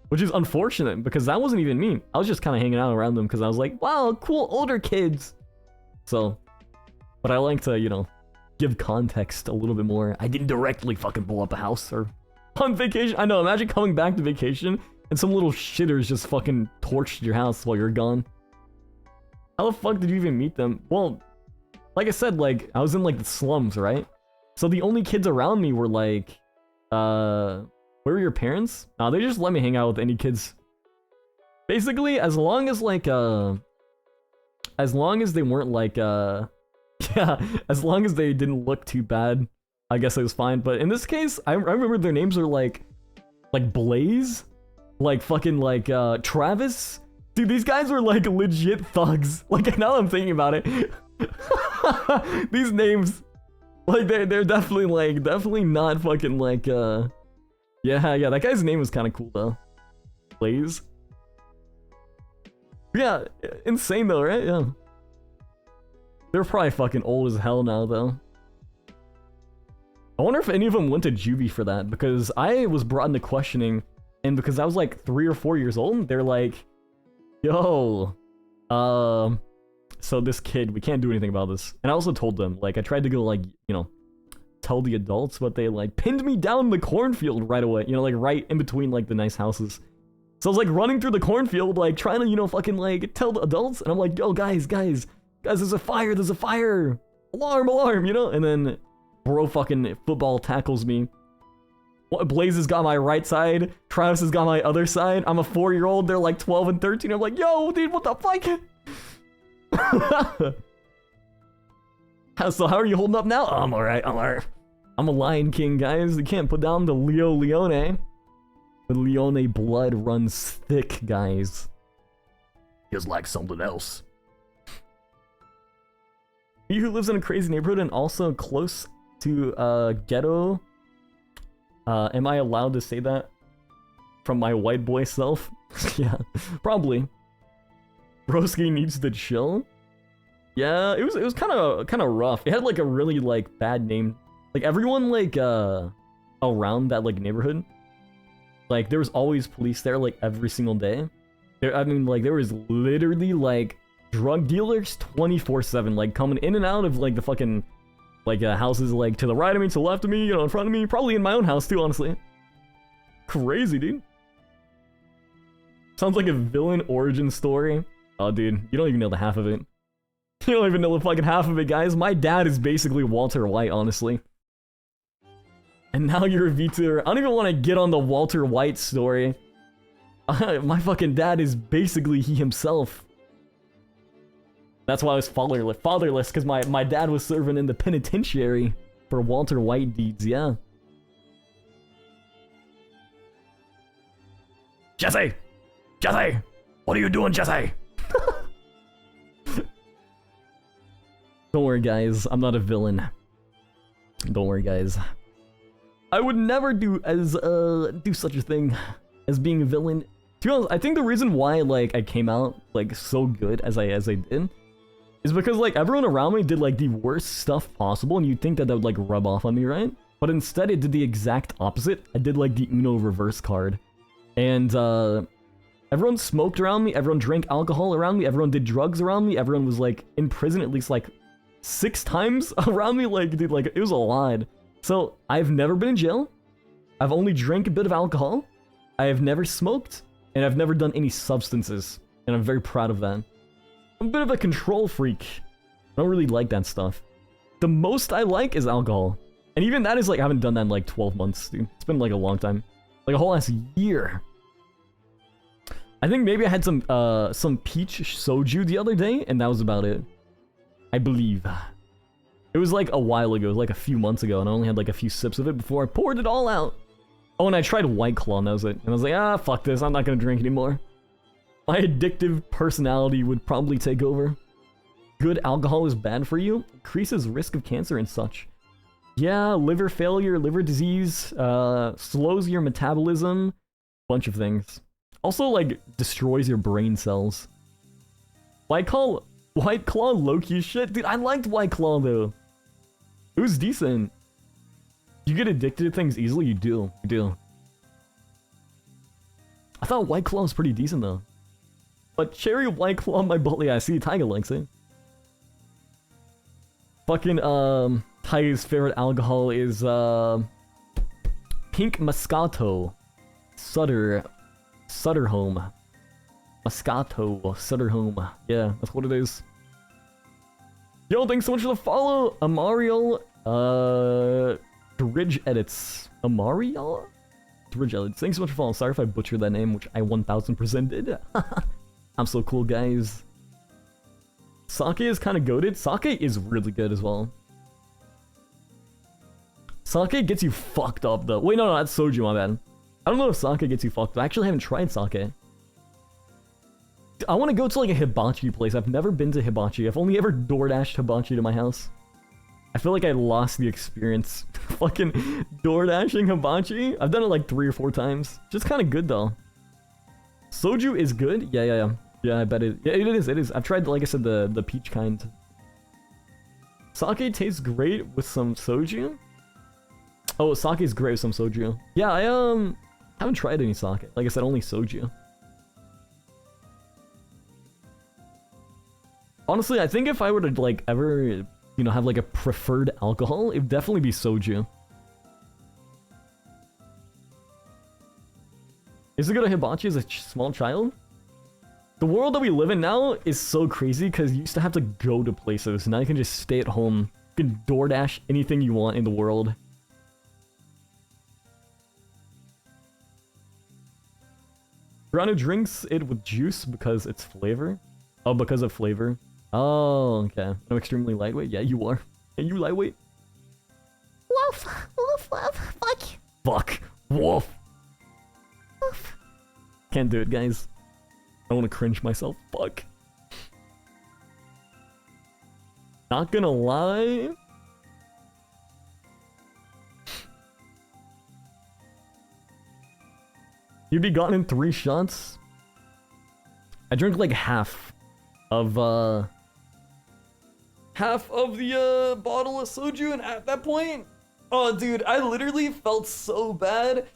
Which is unfortunate because that wasn't even me. I was just kind of hanging out around them because I was like, wow, cool older kids. So, but I like to, you know, give context a little bit more. I didn't directly fucking blow up a house or on vacation. I know, imagine coming back to vacation and some little shitters just fucking torched your house while you're gone. How the fuck did you even meet them? Well, like I said, like, I was in like the slums, right? So the only kids around me were like, where were your parents? Nah, they just let me hang out with any kids. Basically, as long as like, as long as they weren't like, yeah, as long as they didn't look too bad, I guess it was fine. But in this case, I remember their names are like Blaze, like fucking like, Travis. Dude, these guys were like legit thugs. Like, now that I'm thinking about it. These names, like, they're definitely like, definitely not fucking like, yeah, that guy's name was kind of cool though. Blaze. Yeah, insane though, right? Yeah. They're probably fucking old as hell now though. I wonder if any of them went to juvie for that, because I was brought into questioning, and because I was like 3 or 4 years old, they're like, yo, so this kid, we can't do anything about this. And I also told them, like, I tried to go, like, you know, tell the adults, but they, like, pinned me down in the cornfield right away, you know, like, right in between, like, the nice houses. So I was, like, running through the cornfield, like, trying to, you know, fucking, like, tell the adults, and I'm like, yo, guys, there's a fire, alarm, you know? And then bro fucking football tackles me, Blaze has got my right side. Travis has got my other side. I'm a 4-year-old. They're like 12 and 13. I'm like, yo, dude, what the fuck? So how are you holding up now? Oh, I'm alright. I'm alright. I'm a Lion King, guys. You can't put down the Leo Leone. The Leone blood runs thick, guys. Just like something else. He who lives in a crazy neighborhood and also close to ghetto. Am I allowed to say that from my white boy self? Yeah, probably. Broski needs to chill. Yeah, it was kind of rough. It had like a really like bad name. Like everyone like around that like neighborhood, like there was always police there like every single day. I mean like there was literally like drug dealers 24/7 like coming in and out of like the fucking like houses like to the right of me, to the left of me, you know, in front of me, probably in my own house too, honestly. Crazy, dude. Sounds like a villain origin story. Oh, dude, you don't even know the half of it. You don't even know the fucking half of it, guys. My dad is basically Walter White, honestly. And now you're a VTuber. I don't even want to get on the Walter White story. My fucking dad is basically he himself. That's why I was fatherless, because my dad was serving in the penitentiary for Walter White deeds, yeah. Jesse! Jesse! What are you doing, Jesse? Don't worry, guys. I'm not a villain. Don't worry, guys. I would never do such a thing as being a villain. To be honest, I think the reason why like I came out like so good as I did is because like everyone around me did like the worst stuff possible, and you'd think that would like rub off on me, right? But instead, it did the exact opposite. I did like the Uno reverse card, and everyone smoked around me. Everyone drank alcohol around me. Everyone did drugs around me. Everyone was like in prison at least like 6 times around me. Like, dude, like it was a lot. So I've never been in jail. I've only drank a bit of alcohol. I have never smoked, and I've never done any substances, and I'm very proud of that. I'm a bit of a control freak. I don't really like that stuff. The most I like is alcohol. And even that is like, I haven't done that in like 12 months, dude. It's been like a long time. Like a whole ass year. I think maybe I had some peach soju the other day, and that was about it. I believe. It was like a while ago, it was like a few months ago, and I only had like a few sips of it before I poured it all out. Oh, and I tried White Claw, and that was it. And I was like, ah, fuck this, I'm not gonna drink anymore. My addictive personality would probably take over. Good alcohol is bad for you. Increases risk of cancer and such. Yeah, liver failure, liver disease, slows your metabolism. Bunch of things. Also, like, destroys your brain cells. White Claw low-key shit? Dude, I liked White Claw, though. It was decent. You get addicted to things easily? You do. You do. I thought White Claw was pretty decent, though. But Cherry White Claw, my bully, I see Tyga likes it. Fucking, Tyga's favorite alcohol is, Pink Moscato. Sutterhome. Moscato. Sutterhome. Yeah, that's what it is. Yo, thanks so much for the follow. Amariel, Dridge Edits. Amariel? Dridge Edits. Thanks so much for following. Sorry if I butchered that name, which I 1000% did. I'm so cool, guys. Sake is kind of goated. Sake is really good as well. Sake gets you fucked up, though. Wait, no, that's soju, my bad. I don't know if sake gets you fucked up. I actually haven't tried sake. I want to go to like a hibachi place. I've never been to hibachi. I've only ever DoorDashed hibachi to my house. I feel like I lost the experience. Fucking DoorDashing hibachi. I've done it like 3 or 4 times. Just kind of good though. Soju is good. Yeah. Yeah, I bet it. Yeah, it is. It is. I've tried, like I said, the peach kind. Sake tastes great with some soju. Oh, sake is great with some soju. Yeah, I haven't tried any sake. Like I said, only soju. Honestly, I think if I were to like ever, you know, have like a preferred alcohol, it'd definitely be soju. Is it good at hibachi as a small child? The world that we live in now is so crazy because you used to have to go to places. Now you can just stay at home. You can DoorDash anything you want in the world. Piranha drinks it with juice because it's flavor. Oh, because of flavor. Oh, okay. I'm extremely lightweight. Yeah, you are. And you lightweight? Woof, woof, woof, fuck. Fuck. Woof. Woof. Can't do it, guys. I want to cringe myself. Fuck. Not gonna lie. You'd be gone in 3 shots. I drank like half of the bottle of soju, and at that point, oh dude, I literally felt so bad.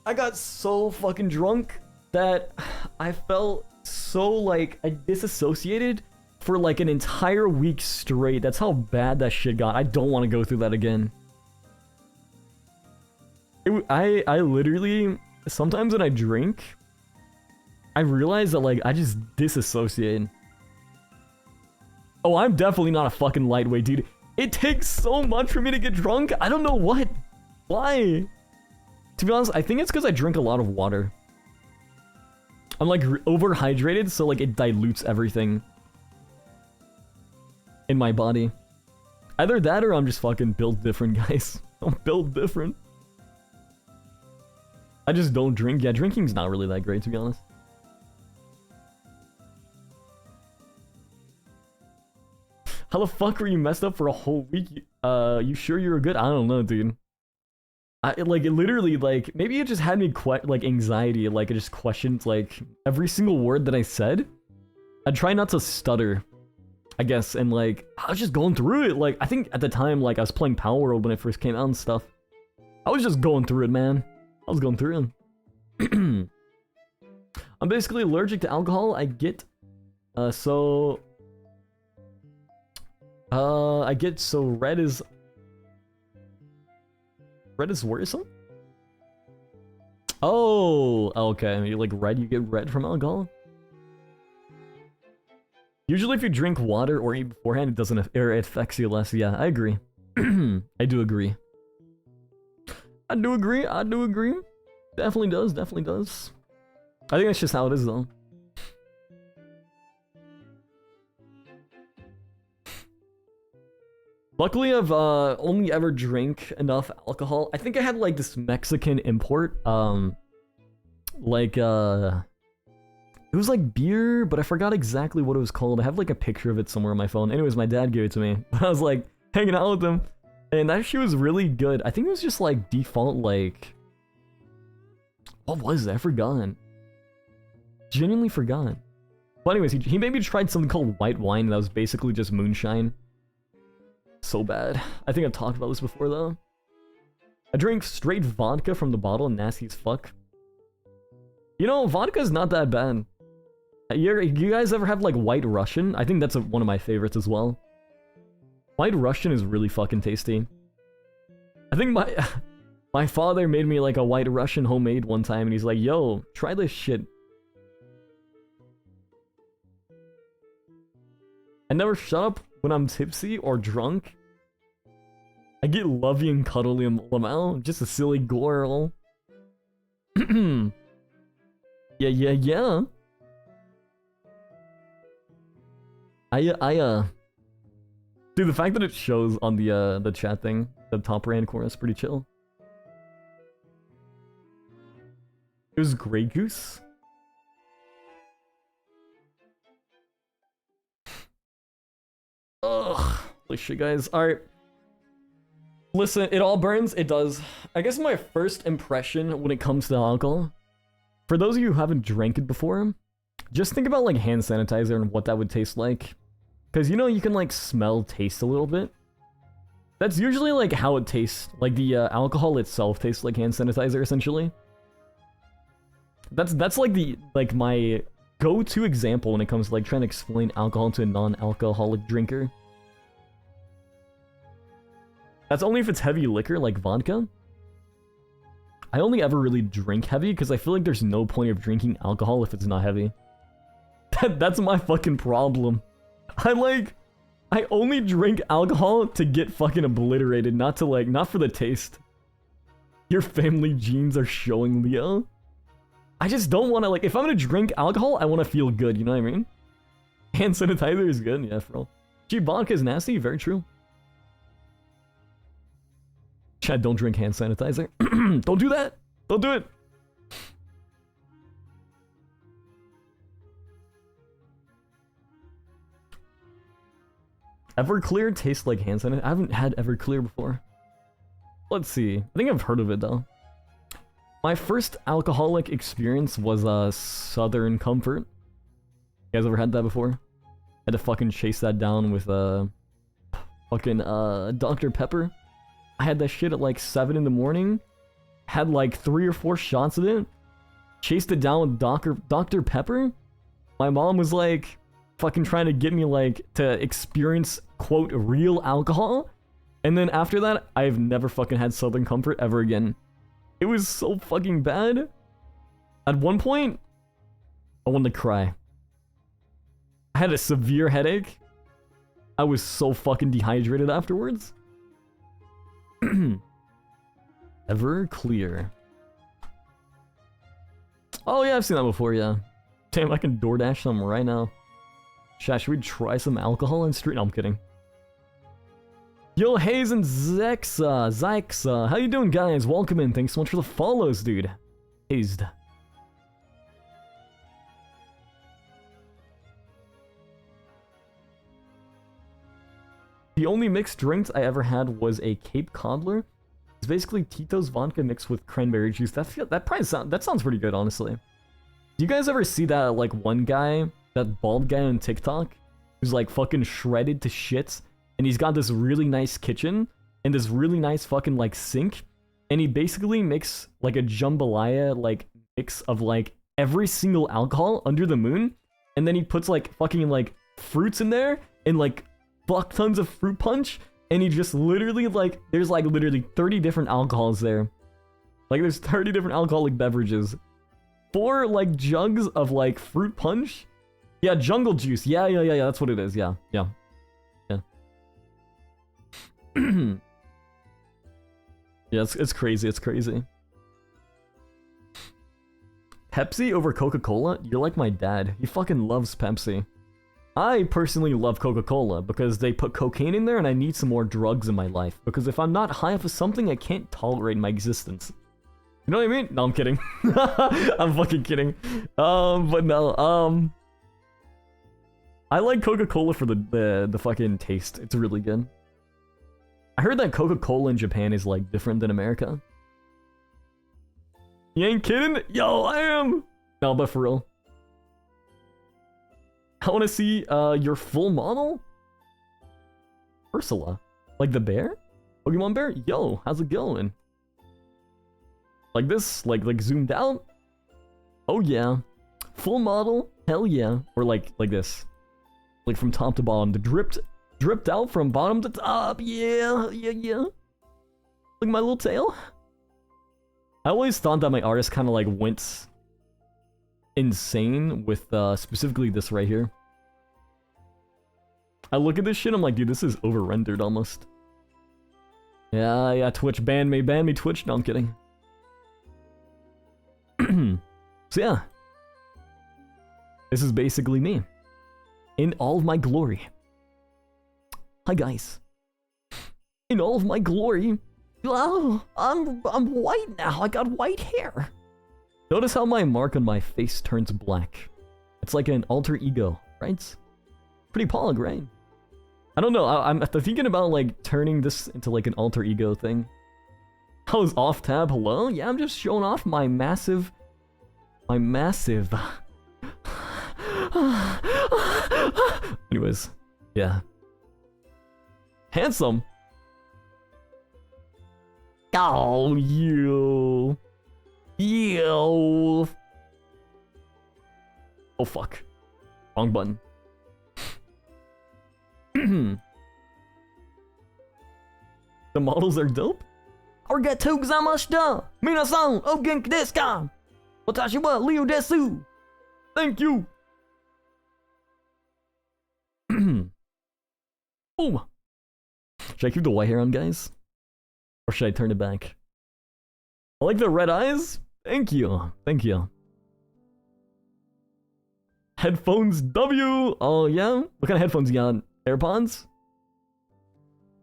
I got so fucking drunk that I felt so like I disassociated for like an entire week straight. That's how bad that shit got. I don't want to go through that again. I literally, sometimes when I drink, I realize that like I just disassociate. Oh, I'm definitely not a fucking lightweight, dude. It takes so much for me to get drunk. I don't know what. Why? To be honest, I think it's because I drink a lot of water. I'm like overhydrated, so like it dilutes everything in my body. Either that or I'm just fucking built different, guys. I'm built different. I just don't drink. Yeah, drinking's not really that great, to be honest. How the fuck were you messed up for a whole week? You sure you were good? I don't know, dude. It literally, like, maybe it just had me like anxiety. Like, I just questioned, like, every single word that I said. I'd try not to stutter, I guess, and, like, I was just going through it. Like, I think at the time, like, I was playing Power World when it first came out and stuff. I was just going through it, man. I was going through it. I'm basically allergic to alcohol. I get, red is worrisome? Oh, okay. You like red, you get red from alcohol? Usually if you drink water or eat beforehand, it doesn't, or it affects you less. Yeah, I agree. I do agree. I do agree. Definitely does. I think that's just how it is, though. Luckily, I've only ever drank enough alcohol. I think I had like this Mexican import. It was like beer, but I forgot exactly what it was called. I have like a picture of it somewhere on my phone. Anyways, my dad gave it to me. I was like hanging out with him, and that shit was really good. I think it was just like default, like, what was it? I forgot. Genuinely forgot. But anyways, he made me try something called white wine that was basically just moonshine. So bad. I think I've talked about this before though. I drink straight vodka from the bottle, nasty as fuck. You know, vodka's not that bad. You guys ever have like White Russian? I think that's one of my favorites as well. White Russian is really fucking tasty. I think my father made me like a White Russian homemade one time, and he's like, yo, try this shit. I never shut up when I'm tipsy or drunk. I get lovey and cuddly and Lamau, just a silly girl. Yeah. Dude, the fact that it shows on the chat thing, the top right hand corner, is pretty chill. It was Grey Goose. Ugh. Holy shit, guys. Alright. Listen, it all burns? It does. I guess my first impression when it comes to alcohol, for those of you who haven't drank it before, just think about like hand sanitizer and what that would taste like. Because you know you can like smell taste a little bit. That's usually like how it tastes. Like the alcohol itself tastes like hand sanitizer essentially. That's like my go-to example when it comes to like trying to explain alcohol to a non-alcoholic drinker. That's only if it's heavy liquor like vodka. I only ever really drink heavy because I feel like there's no point of drinking alcohol if it's not heavy. That's my fucking problem. I only drink alcohol to get fucking obliterated, not for the taste. Your family genes are showing, Leo. I just don't want to, like, if I'm gonna drink alcohol, I want to feel good, you know what I mean? Hand sanitizer is good, yeah, for real. Cheap vodka is nasty, very true. Chad, don't drink hand sanitizer. Don't do that! Don't do it! Everclear tastes like hand sanitizer. I haven't had Everclear before. Let's see. I think I've heard of it, though. My first alcoholic experience was Southern Comfort. You guys ever had that before? Had to fucking chase that down with fucking Dr. Pepper. I had that shit at like 7 in the morning. Had like 3 or 4 shots of it. Chased it down with Dr. Pepper. My mom was like fucking trying to get me like to experience quote real alcohol. And then after that, I've never fucking had Southern Comfort ever again. It was so fucking bad. At one point, I wanted to cry. I had a severe headache. I was so fucking dehydrated afterwards. Everclear. Oh yeah, I've seen that before, yeah. Damn, I can DoorDash some right now. Chat, should we try some alcohol in street? No, I'm kidding. Yo, Hayes and Zexa, how you doing, guys? Welcome in. Thanks so much for the follows, dude. Hazed. The only mixed drinks I ever had was a Cape Codler. It's basically Tito's vodka mixed with cranberry juice. That sounds pretty good, honestly. Do you guys ever see that like one guy, that bald guy on TikTok, who's like fucking shredded to shit, and he's got this really nice kitchen and this really nice fucking like sink, and he basically makes like a jambalaya like mix of like every single alcohol under the moon, and then he puts like fucking like fruits in there and like fuck tons of fruit punch, and he just literally like there's like literally 30 different alcohols there. Like there's 30 different alcoholic beverages. 4 like jugs of like fruit punch. Yeah, jungle juice. Yeah, that's what it is. Yeah. Yeah, it's crazy. It's crazy. Pepsi over Coca-Cola? You're like my dad. He fucking loves Pepsi. I personally love Coca-Cola because they put cocaine in there and I need some more drugs in my life. Because if I'm not high off of something, I can't tolerate my existence. You know what I mean? No, I'm kidding. I'm fucking kidding. But no, I like Coca-Cola for the fucking taste. It's really good. I heard that Coca-Cola in Japan is like different than America. You ain't kidding? Yo, I am! No, but for real. I want to see your full model? Ursula. Like the bear? Pokemon bear? Yo, how's it going? Like this? Like zoomed out? Oh yeah. Full model? Hell yeah. Or like this. Like from top to bottom. The dripped out from bottom to top. Yeah. Look at my little tail. I always thought that my artist kind of like went insane with specifically this right here. I look at this shit, I'm like, dude, this is over-rendered almost. Yeah, Twitch, ban me, Twitch. No, I'm kidding. So yeah. This is basically me. In all of my glory. Hi guys. In all of my glory. Oh, I'm white now. I got white hair. Notice how my mark on my face turns black. It's like an alter ego, right? Pretty pog, right? I don't know. I'm thinking about like turning this into like an alter ego thing. I was off tab. Hello? Yeah, I'm just showing off my massive. Anyways, yeah. Handsome. Oh, you. Yo. Oh, fuck. Wrong button. The models are dope? Arigatou gozaimashita! Minasan o genki desu ka? Watashi wa Leo desu! Thank you! Boom! Should I keep the white hair on, guys? Or should I turn it back? I like the red eyes. Thank you. Headphones W. Oh yeah. What kind of headphones you got? AirPods?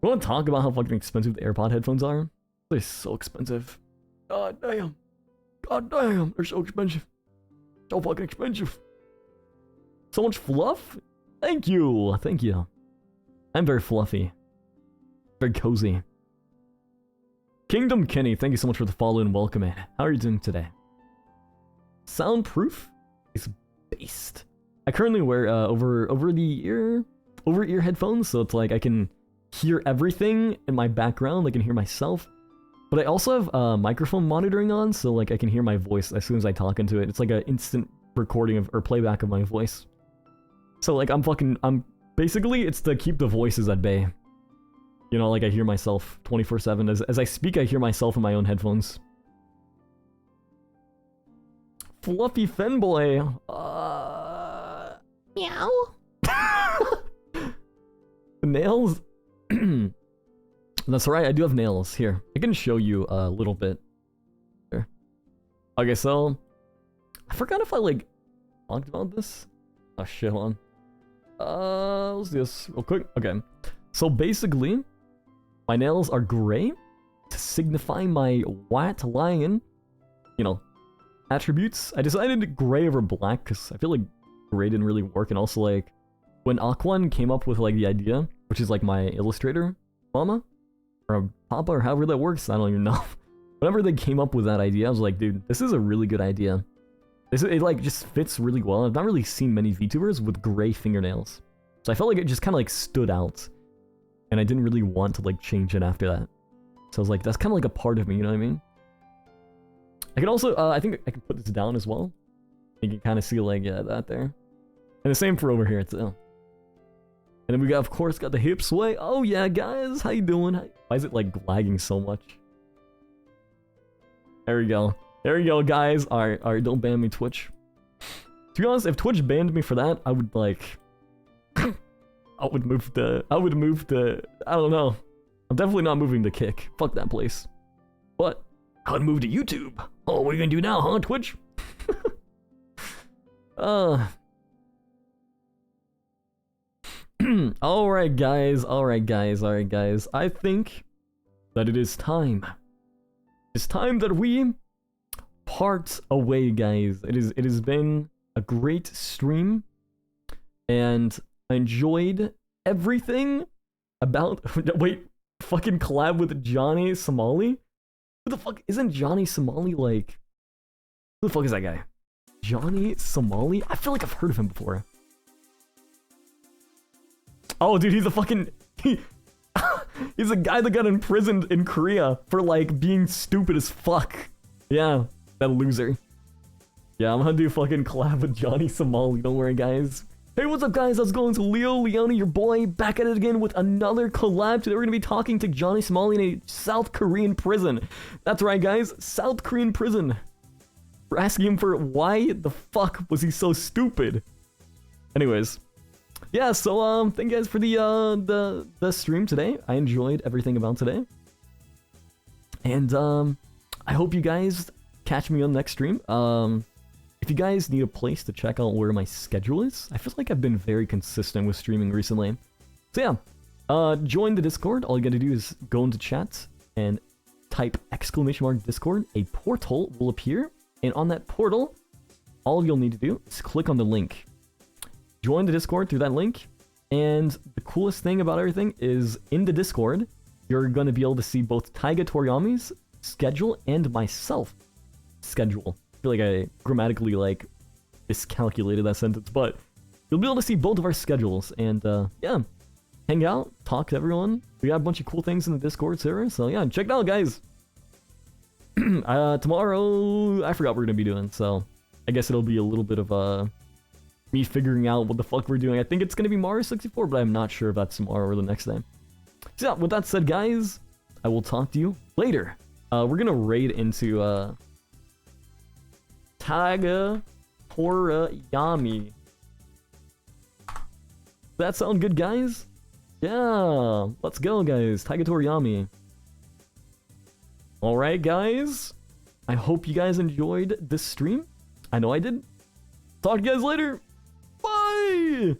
You want to talk about how fucking expensive the AirPod headphones are? They're so expensive. God damn. God damn. They're so expensive. So fucking expensive. So much fluff? Thank you. Thank you. I'm very fluffy. Very cozy. Kingdom Kenny, thank you so much for the follow and welcome in. How are you doing today? Soundproof is based. I currently wear over ear headphones, so it's like I can hear everything in my background. I can hear myself, but I also have microphone monitoring on, so like I can hear my voice as soon as I talk into it. It's like an instant recording of or playback of my voice. So like I'm basically it's to keep the voices at bay. You know, like I hear myself 24/7 as I speak. I hear myself in my own headphones. Fluffy Fenboy. Meow. Nails. That's right. I do have nails here. I can show you a little bit. Here. Okay, so I forgot if I like talked about this. Oh shit, hold on. Let's do this real quick. Okay, so basically, my nails are gray to signify my white lion, you know, attributes. I decided gray over black because I feel like gray didn't really work, and also like when Aquan came up with like the idea, which is like my illustrator mama or papa or however that works, I don't even know. Whenever they came up with that idea, I was like, dude, this is a really good idea. It like just fits really well. I've not really seen many VTubers with gray fingernails, so I felt like it just kind of like stood out, and I didn't really want to like change it after that. So I was like, that's kind of like a part of me, you know what I mean? I can also, I think I can put this down as well. You can kind of see like, yeah, that there. And the same for over here too. And then we got, of course, got the hip sway. Oh yeah, guys, how you doing? Why is it like lagging so much? There we go. There you go, guys. Alright, don't ban me, Twitch. To be honest, if Twitch banned me for that, I would like... I would move to... I don't know. I'm definitely not moving to Kick. Fuck that place. But I would move to YouTube. Oh, what are you gonna do now, huh, Twitch? Alright, guys. I think that it is time. It's time that we part away, guys. It has been a great stream, and I enjoyed everything about... Wait, fucking collab with Johnny Somali? Who the fuck... Isn't Johnny Somali like... Who the fuck is that guy? Johnny Somali? I feel like I've heard of him before. Oh, dude, he's a fucking... He's a guy that got imprisoned in Korea for, like, being stupid as fuck. Yeah, that loser. Yeah, I'm gonna do fucking collab with Johnny Somali, don't worry, guys. Hey, what's up, guys? How's it going? It's Leo Leone, your boy, back at it again with another collab. Today we're gonna be talking to Johnny Somali in a South Korean prison. That's right, guys, South Korean prison. We're asking him for why the fuck was he so stupid. Anyways. Yeah, so thank you guys for the stream today. I enjoyed everything about today. And I hope you guys catch me on the next stream. If you guys need a place to check out where my schedule is, I feel like I've been very consistent with streaming recently. So yeah, join the Discord. All you gotta do is go into chat and type !Discord. A portal will appear, and on that portal, all you'll need to do is click on the link. Join the Discord through that link, and the coolest thing about everything is in the Discord, you're going to be able to see both Taiga Toriyami's schedule and myself schedule. I feel like I grammatically like miscalculated that sentence, but you'll be able to see both of our schedules, and yeah, hang out, talk to everyone. We got a bunch of cool things in the Discord server, so yeah, check it out, guys. Tomorrow, I forgot what we're going to be doing, so I guess it'll be a little bit of me figuring out what the fuck we're doing. I think it's gonna be Mario 64, but I'm not sure if that's tomorrow or the next day. So yeah, with that said, guys, I will talk to you later. We're gonna raid into Taiga Toriyami. That sound good, guys? Yeah, let's go, guys. Taiga Toriyami. Alright, guys. I hope you guys enjoyed this stream. I know I did. Talk to you guys later. Bye!